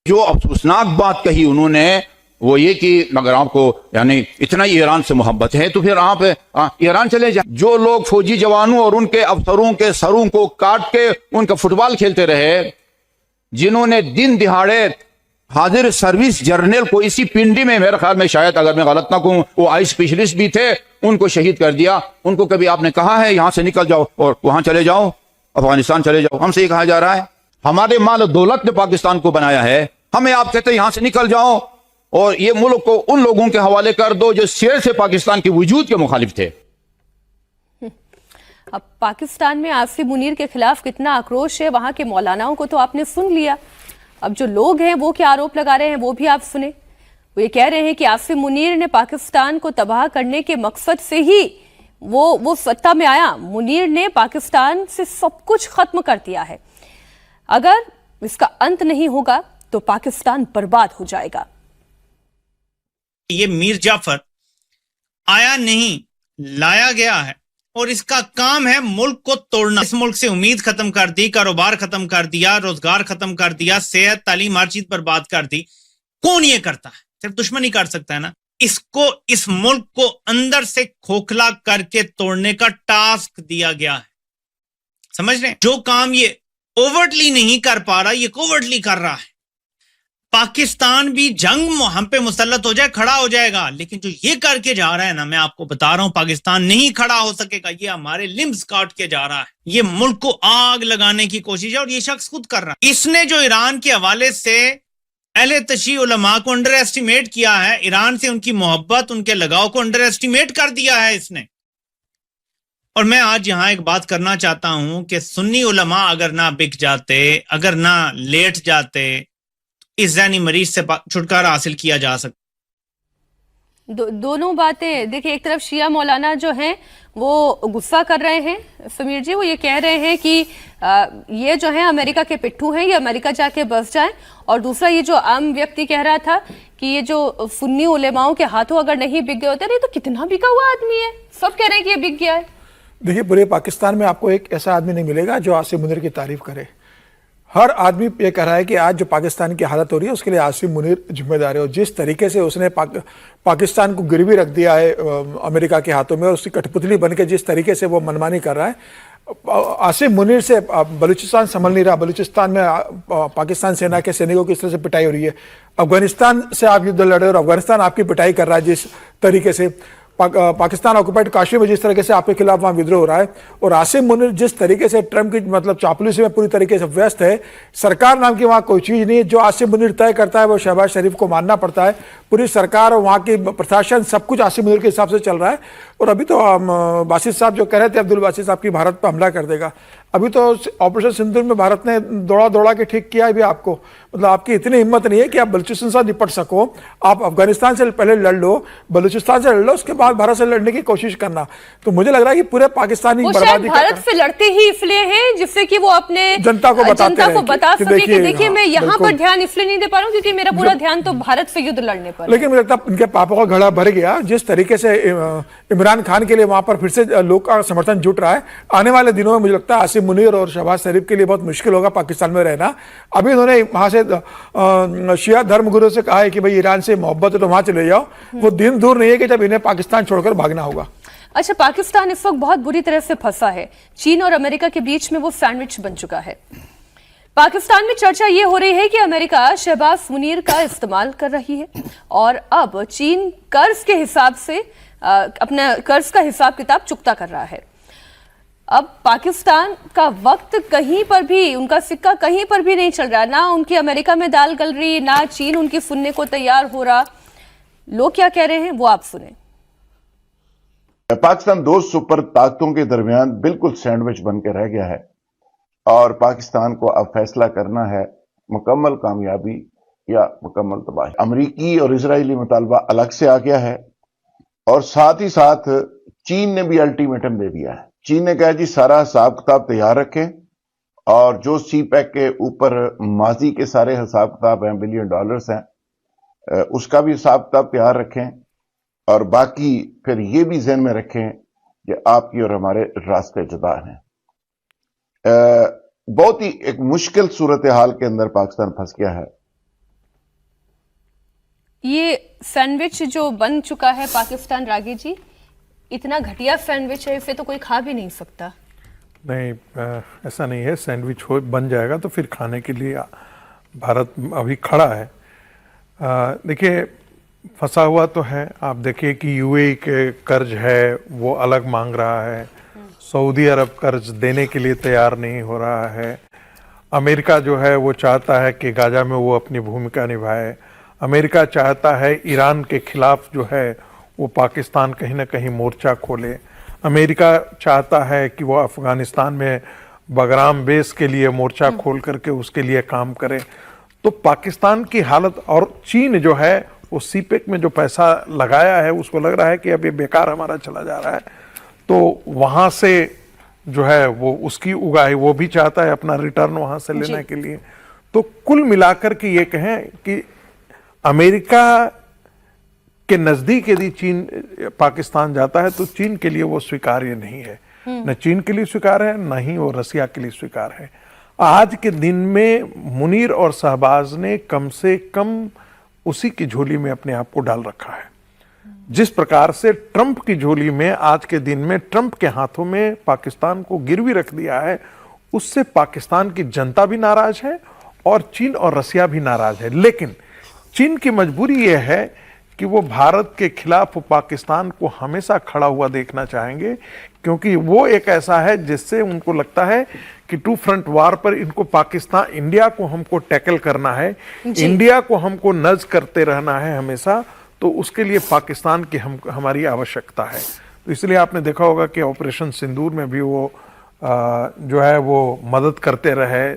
Speaker 11: जो अफसोसनाक बात कही उन्होंने वो ये कि अगर आपको यानी इतना ही ईरान से मोहब्बत है तो फिर आप ईरान चले जाए। जो लोग फौजी जवानों और उनके अफसरों के सरों को काट के उनका फुटबॉल खेलते रहे, जिन्होंने दिन दिहाड़े हाजिर सर्विस जर्नल को इसी पिंडी में, मेरे ख्याल में शायद अगर मैं गलत ना कहूं वो आई स्पेशलिस्ट भी थे, उनको शहीद कर दिया। उनको कभी आपने कहा है यहां से निकल जाओ और वहां चले जाओ, अफगानिस्तान चले जाओ? हमसे ये कहा जा रहा है हमारे माल दौलत ने पाकिस्तान को बनाया है, हमें आप कहते हैं यहां से निकल जाओ और ये मुल्क को उन लोगों के हवाले कर दो जो शेर से पाकिस्तान के वजूद के मुखालिफ थे।
Speaker 1: अब पाकिस्तान में आसिम मुनीर के खिलाफ कितना आक्रोश है, वहां के मौलानाओं को तो आपने सुन लिया। अब जो लोग हैं वो क्या आरोप लगा रहे हैं वो भी आप सुने। वो ये कह रहे हैं कि आसिम मुनीर ने पाकिस्तान को तबाह करने के मकसद से ही वो सत्ता में आया। मुनीर ने पाकिस्तान से सब कुछ खत्म कर दिया है। अगर इसका अंत नहीं होगा तो पाकिस्तान बर्बाद हो जाएगा।
Speaker 12: ये मीर जाफर आया नहीं, लाया गया है और इसका काम है मुल्क को तोड़ना। इस मुल्क से उम्मीद खत्म कर दी, कारोबार खत्म कर दिया, रोजगार खत्म कर दिया, सेहत, तालीम, हर चीज बर्बाद कर दी। कौन ये करता है? सिर्फ दुश्मन ही कर सकता है ना। इसको, इस मुल्क को अंदर से खोखला करके तोड़ने का टास्क दिया गया है। समझ रहे हैं? जो काम ये ओवर्टली नहीं कर पा रहा, ये कोवर्टली कर रहा है। पाकिस्तान भी जंग हम पे मुसल्लत हो जाए, खड़ा हो जाएगा, लेकिन जो ये करके जा रहा है ना, मैं आपको बता रहा हूं, पाकिस्तान नहीं खड़ा हो सकेगा। ये हमारे लिम्स काट के जा रहा है। ये मुल्क को आग लगाने की कोशिश है और ये शख्स खुद कर रहा है। इसने जो ईरान के हवाले से अहले तशी उलमा को अंडर एस्टिमेट किया है, ईरान से उनकी मोहब्बत, उनके लगाव को अंडर एस्टिमेट कर दिया है इसने। और मैं आज यहां एक बात करना चाहता हूं कि सुन्नी उलमा अगर ना बिक जाते, अगर ना लेट जाते, इस ज़हनी मरीज से छुटकारा हासिल किया जा सकता।
Speaker 1: दोनों बातें देखिए, एक तरफ शिया मौलाना जो हैं वो गुस्सा कर रहे हैं समीर जी, वो ये कह रहे हैं कि ये जो है अमेरिका के पिट्ठू हैं, ये अमेरिका जाके बस जाएं। और दूसरा ये जो आम व्यक्ति कह रहा था कि ये जो सुन्नी उलेमाओं के हाथों अगर नहीं बिक गए होते, नहीं तो कितना बिका हुआ आदमी है, सब कह रहे हैं कि ये बिक गया है।
Speaker 5: देखिए, पूरे पाकिस्तान में आपको एक ऐसा आदमी नहीं मिलेगा जो आसिम मुनीर की तारीफ करे। हर आदमी ये कह रहा है कि आज जो पाकिस्तान की हालत हो रही है उसके लिए आसिम मुनीर जिम्मेदार है। और जिस तरीके से उसने पाकिस्तान को गिरवी रख दिया है अमेरिका के हाथों में, और उसकी कठपुतली बन के जिस तरीके से वो मनमानी कर रहा है, आसिम मुनीर से बलूचिस्तान संभल नहीं रहा। बलूचिस्तान में पाकिस्तान सेना के सैनिकों की इस तरह से पिटाई हो रही है। अफगानिस्तान से आप युद्ध लड़े और अफगानिस्तान आपकी पिटाई कर रहा है जिस तरीके से। पाकिस्तान ऑक्युपाइड कश्मीर में जिस तरीके से आपके खिलाफ वहां विद्रोह हो रहा है, और आसिम मुनीर जिस तरीके से ट्रंप की मतलब चापलूसी में पूरी तरीके से व्यस्त है। सरकार नाम की वहां कोई चीज नहीं है। जो आसिम मुनीर तय करता है वो शहबाज शरीफ को मानना पड़ता है। पूरी सरकार और वहां की प्रशासन सब कुछ आसिम मुनीर के हिसाब से चल रहा है। और अभी तो बासित साहब जो कह रहे थे, अब्दुल बासित साहब की भारत पर हमला कर देगा, अभी तो ऑपरेशन सिंदूर में भारत ने दौड़ा के ठीक किया है भी आपको। मतलब आपकी इतनी हिम्मत नहीं है कि आप बलूचिस्तान से निपट सको। आप अफगानिस्तान से पहले लड़ लो, बलूचिस्तान से लड़ लो, उसके बाद भारत से लड़ने की कोशिश करना। तो मुझे लग रहा है कि पूरे पाकिस्तानी बर्बादी
Speaker 1: भारत से लड़ते ही इसलिए हैं जिससे कि वो अपने
Speaker 5: जनता को बता
Speaker 1: सके कि देखिए मैं यहाँ पर ध्यान इसलिए नहीं दे पा रहा हूँ क्योंकि मेरा पूरा ध्यान तो भारत से युद्ध लड़ने पर।
Speaker 5: लेकिन मुझे लगता है इनके पापों का घड़ा भर गया। जिस तरीके से इमरान खान के लिए वहां पर फिर से लोग का समर्थन जुट रहा है, आने वाले दिनों में मुझे लगता है आसिम मुनीर और शहबाज शरीफ के लिए बहुत मुश्किल होगा पाकिस्तान में रहना। अभी उन्होंने वहां से शिया धर्मगुरु से कहा है कि भाई ईरान से मोहब्बत है तो वहां चले जाओ। वो दिन दूर नहीं है कि जब इन्हें पाकिस्तान छोड़कर भागना होगा।
Speaker 1: अच्छा, पाकिस्तान इस वक्त बहुत बुरी तरह से फंसा है। चीन और अमेरिका के बीच में वो सैंडविच बन चुका है। पाकिस्तान में चर्चा ये हो रही है कि अमेरिका शहबाज मुनीर का इस्तेमाल कर रही है और अब चीन कर्ज के हिसाब से अपना कर्ज का हिसाब किताब चुकता कर रहा है। अब पाकिस्तान का वक्त कहीं पर भी, उनका सिक्का कहीं पर भी नहीं चल रहा, ना उनकी अमेरिका में दाल गल रही, ना चीन उनकी सुनने को तैयार हो रहा। लोग क्या कह रहे हैं वो आप सुने।
Speaker 13: पाकिस्तान दो सुपर ताकतों के दरमियान बिल्कुल सैंडविच बन के रह गया है और पाकिस्तान को अब फैसला करना है मुकम्मल कामयाबी या मुकम्मल तबाही। अमरीकी और इजरायली मुतालबा अलग से आ गया है और साथ ही साथ चीन ने भी अल्टीमेटम दे दिया है। चीन ने कहा जी सारा हिसाब किताब तैयार रखें और जो सी पैक के ऊपर माजी के सारे हिसाब किताब हैं, $बिलियन हैं, उसका भी हिसाब किताब तैयार रखें और बाकी फिर ये भी ज़हन में रखें कि आपकी और हमारे रास्ते जुदा हैं। बहुत ही एक मुश्किल सूरत हाल के अंदर पाकिस्तान फंस गया है।
Speaker 1: ये सैंडविच जो बन चुका है पाकिस्तान, रागी जी, इतना घटिया सैंडविच है, इसे तो कोई खा भी नहीं सकता।
Speaker 4: नहीं, ऐसा नहीं है। सैंडविच हो बन जाएगा तो फिर खाने के लिए भारत अभी खड़ा है। देखिए, फंसा हुआ तो है। आप देखिए कि यूएई के कर्ज है वो अलग मांग रहा है, सऊदी अरब कर्ज देने के लिए तैयार नहीं हो रहा है। अमेरिका जो है वो चाहता है कि गाजा में वो अपनी भूमिका निभाए। अमेरिका चाहता है ईरान के खिलाफ जो है वो पाकिस्तान कहीं ना कहीं मोर्चा खोले। अमेरिका चाहता है कि वो अफगानिस्तान में बगराम बेस के लिए मोर्चा खोल करके उसके लिए काम करे। तो पाकिस्तान की हालत, और चीन जो है वो सीपेक में जो पैसा लगाया है उसको लग रहा है कि अब ये बेकार हमारा चला जा रहा है, तो वहां से जो है वो उसकी उगाही वो भी चाहता है अपना रिटर्न वहां से लेने के लिए। तो कुल मिलाकर के ये कहें कि अमेरिका के नजदीक यदि चीन पाकिस्तान जाता है तो चीन के लिए वो स्वीकार्य नहीं है, न चीन के लिए स्वीकार है न ही वो रसिया के लिए स्वीकार है। आज के दिन में मुनीर और शहबाज ने कम से कम उसी की झोली में अपने आप को डाल रखा है। जिस प्रकार से ट्रंप की झोली में आज के दिन में ट्रंप के हाथों में पाकिस्तान को गिरवी रख दिया है, उससे पाकिस्तान की जनता भी नाराज है और चीन और रसिया भी नाराज है। लेकिन चीन की मजबूरी यह है कि वो भारत के खिलाफ पाकिस्तान को हमेशा खड़ा हुआ देखना चाहेंगे, क्योंकि वो एक ऐसा है जिससे उनको लगता है कि टू फ्रंट वार पर इनको पाकिस्तान इंडिया को हमको टैकल करना है, इंडिया को हमको नज करते रहना है हमेशा, तो उसके लिए पाकिस्तान की हमारी आवश्यकता है। तो इसलिए आपने देखा होगा कि ऑपरेशन सिंदूर में भी वो जो है वो मदद करते रहे,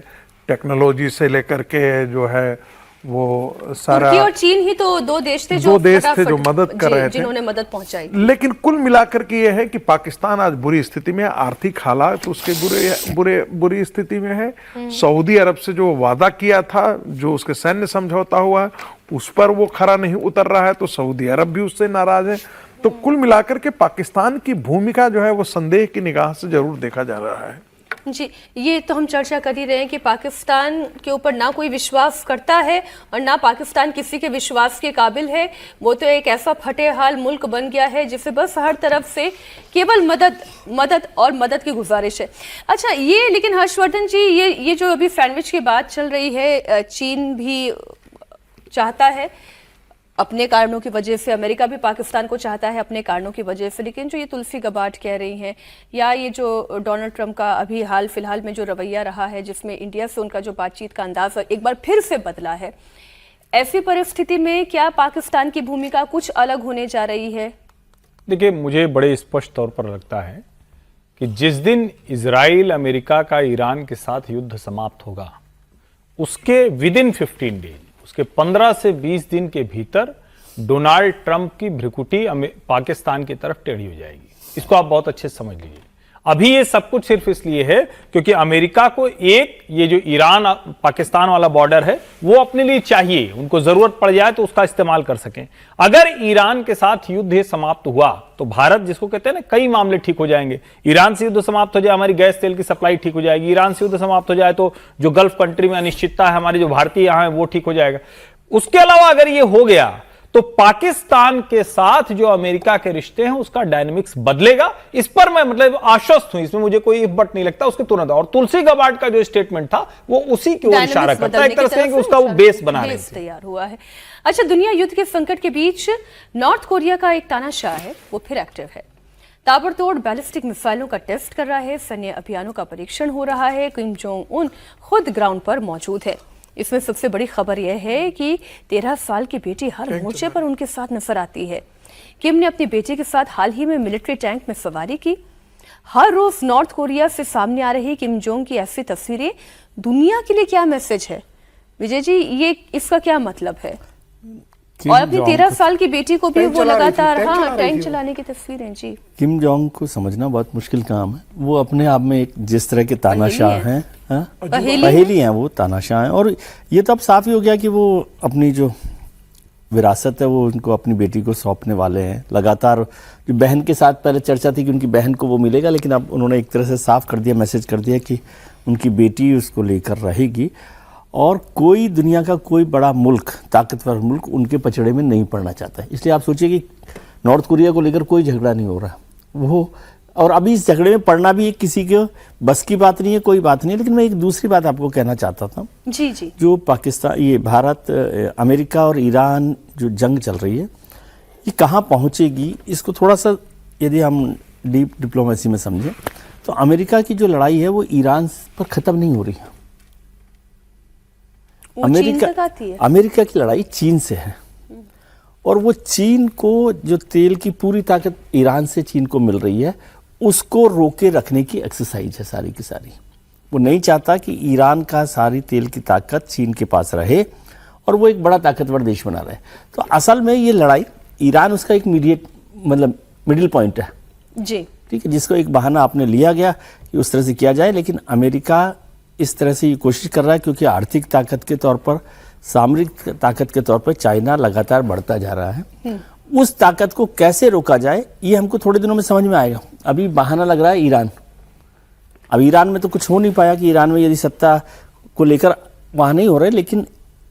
Speaker 4: टेक्नोलॉजी से लेकर के जो है वो सारा।
Speaker 1: तुर्की और चीन ही तो दो देश थे जो
Speaker 4: मदद कर रहे थे,
Speaker 1: जिन्होंने मदद पहुंचाई।
Speaker 4: लेकिन कुल मिलाकर के ये है कि पाकिस्तान आज बुरी स्थिति में, आर्थिक हालात उसके बुरी स्थिति में है। सऊदी अरब से जो वादा किया था, जो उसके सैन्य समझौता हुआ, उस पर वो खरा नहीं उतर रहा है, तो सऊदी अरब भी उससे नाराज है। तो कुल मिलाकर के पाकिस्तान की भूमिका जो है वो संदेह की निगाह से जरूर देखा जा रहा है।
Speaker 1: जी, ये तो हम चर्चा कर ही रहे हैं कि पाकिस्तान के ऊपर ना कोई विश्वास करता है और ना पाकिस्तान किसी के विश्वास के काबिल है। वो तो एक ऐसा फटे हाल मुल्क बन गया है जिसे बस हर तरफ से केवल मदद और मदद की गुजारिश है। अच्छा, ये लेकिन हर्षवर्धन जी, ये जो अभी सैंडविच की बात चल रही है, चीन भी चाहता है अपने कारणों की वजह से, अमेरिका भी पाकिस्तान को चाहता है अपने कारणों की वजह से, लेकिन जो ये तुलसी गबार्ड कह रही हैं या ये जो डोनाल्ड ट्रंप का अभी हाल फिलहाल में जो रवैया रहा है, जिसमें इंडिया से उनका जो बातचीत का अंदाज एक बार फिर से बदला है, ऐसी परिस्थिति में क्या पाकिस्तान की भूमिका कुछ अलग होने जा रही है?
Speaker 2: देखिए, मुझे बड़े स्पष्ट तौर पर लगता है कि जिस दिन इजराइल अमेरिका का ईरान के साथ युद्ध समाप्त होगा, उसके विदिन 15 डेज, उसके 15 से 20 दिन के भीतर डोनाल्ड ट्रंप की भ्रिकुटी पाकिस्तान की तरफ टेढ़ी हो जाएगी। इसको आप बहुत अच्छे से समझ लीजिए। अभी ये सब कुछ सिर्फ इसलिए है क्योंकि अमेरिका को ये जो ईरान पाकिस्तान वाला बॉर्डर है वो अपने लिए चाहिए, उनको जरूरत पड़ जाए तो उसका इस्तेमाल कर सकें। अगर ईरान के साथ युद्ध समाप्त हुआ तो भारत, जिसको कहते हैं ना, कई मामले ठीक हो जाएंगे। ईरान से युद्ध समाप्त हो जाए, हमारी गैस तेल की सप्लाई ठीक हो जाएगी। ईरान से युद्ध समाप्त हो जाए तो जो गल्फ कंट्री में अनिश्चितता है, हमारे जो भारतीय यहां है, वो ठीक हो जाएगा। उसके अलावा अगर ये हो गया तो पाकिस्तान के साथ जो अमेरिका के रिश्ते हैं उसका डायनेमिक्स बदलेगा। इस पर मैं मतलब आश्वस्त हूं, इसमें मुझे कोई इफ बट नहीं लगता उसके तुरंत। और तुलसी गबार्ड का जो स्टेटमेंट था वो उसी की ओर इशारा करता है, एक तरह से कि उसका वो बेस बना रहे थे।
Speaker 1: तैयार हुआ है। अच्छा, दुनिया युद्ध के संकट के बीच नॉर्थ कोरिया का एक तानाशाह है, वो फिर एक्टिव है। ताबड़तोड़ बैलिस्टिक मिसाइलों का टेस्ट कर रहा है, सैन्य अभियानों का परीक्षण हो रहा है। किम जोंग उन खुद ग्राउंड पर मौजूद है। इसमें सबसे बड़ी खबर यह है कि 13 साल की बेटी हर मोर्चे पर उनके साथ नजर आती है। किम ने अपनी बेटी के साथ हाल ही में मिलिट्री टैंक में सवारी की। हर रोज नॉर्थ कोरिया से सामने आ रही किम जोंग की ऐसी तस्वीरें दुनिया के लिए क्या मैसेज है? विजय जी, ये इसका क्या मतलब है? और अपनी 13 साल की बेटी को भी वो लगातार टैंक चलाने की तस्वीरें। जी,
Speaker 3: किम जोंग को समझना बहुत मुश्किल काम है। वो अपने आप में एक जिस तरह के तानाशाह हैं, पहेली हैं, वो तानाशाह हैं। और ये तो अब साफ ही हो गया कि वो अपनी जो विरासत है वो उनको अपनी बेटी को सौंपने वाले हैं। लगातार जो बहन के साथ पहले चर्चा थी कि उनकी बहन को वो मिलेगा, लेकिन अब उन्होंने एक तरह से साफ कर दिया, मैसेज कर दिया कि उनकी बेटी उसको लेकर रहेगी। और कोई दुनिया का कोई बड़ा मुल्क, ताकतवर मुल्क उनके पचड़े में नहीं पड़ना चाहता है। इसलिए आप सोचिए कि नॉर्थ कोरिया को लेकर कोई झगड़ा नहीं हो रहा वो, और अभी इस झगड़े में पड़ना भी किसी के बस की बात नहीं है, कोई बात नहीं है। लेकिन मैं एक दूसरी बात आपको कहना चाहता था।
Speaker 1: जी जी, जो
Speaker 3: पाकिस्तान, ये भारत, अमेरिका और ईरान जो जंग चल रही है, ये कहाँ पहुँचेगी, इसको थोड़ा सा यदि हम डीप डिप्लोमेसी में समझें तो अमेरिका की जो लड़ाई है वो ईरान पर ख़त्म नहीं हो रही है। अमेरिका की लड़ाई चीन से है, और वो चीन को जो तेल की पूरी ताकत ईरान से चीन को मिल रही है उसको रोके रखने की एक्सरसाइज है सारी की सारी। वो नहीं चाहता कि ईरान का सारी तेल की ताकत चीन के पास रहे और वो एक बड़ा ताकतवर देश बना रहे हैं। तो असल में ये लड़ाई ईरान उसका एक मिडिल पॉइंट है,
Speaker 1: जी
Speaker 3: ठीक है, जिसको एक बहाना आपने लिया गया कि उस तरह से किया जाए, लेकिन अमेरिका इस तरह से ये कोशिश कर रहा है क्योंकि आर्थिक ताकत के तौर पर, सामरिक ताकत के तौर पर चाइना लगातार बढ़ता जा रहा है। उस ताकत को कैसे रोका जाए ये हमको थोड़े दिनों में समझ में आएगा। अभी बहाना लग रहा है ईरान, अब ईरान में तो कुछ हो नहीं पाया कि ईरान में यदि सत्ता को लेकर वहां नहीं हो रहे, लेकिन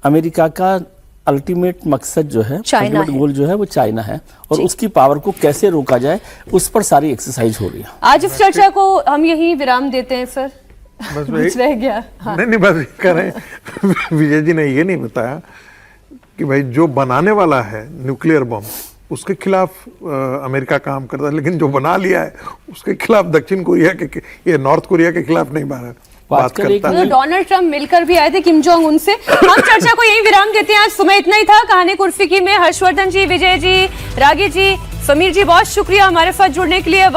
Speaker 3: अमेरिका का अल्टीमेट मकसद जो है,
Speaker 1: चाइना है।
Speaker 3: गोल जो है वो चाइना है, और उसकी पावर को कैसे रोका जाए उस पर सारी एक्सरसाइज हो रही है।
Speaker 1: आज इस चर्चा को हम यहीं विराम देते हैं सर,
Speaker 4: बस
Speaker 1: कुछ रह गया। हाँ।
Speaker 4: नहीं बस ये कह रहे हैं विजय जी ने ये नहीं बताया कि भाई जो बनाने वाला है न्यूक्लियर बम उसके खिलाफ अमेरिका काम करता है, लेकिन जो बना लिया है उसके खिलाफ दक्षिण कोरिया के, ये नॉर्थ कोरिया के खिलाफ नहीं बात करता है।
Speaker 1: डोनाल्ड ट्रंप मिलकर भी आए थे किम जोंग उन से। हम चर्चा को यहीं विराम देते हैं। आज सुबह इतना ही था। कहानी कुर्सी में हर्षवर्धन जी, विजय जी, रागी जी, समीर जी, बहुत शुक्रिया हमारे साथ जुड़ने के लिए।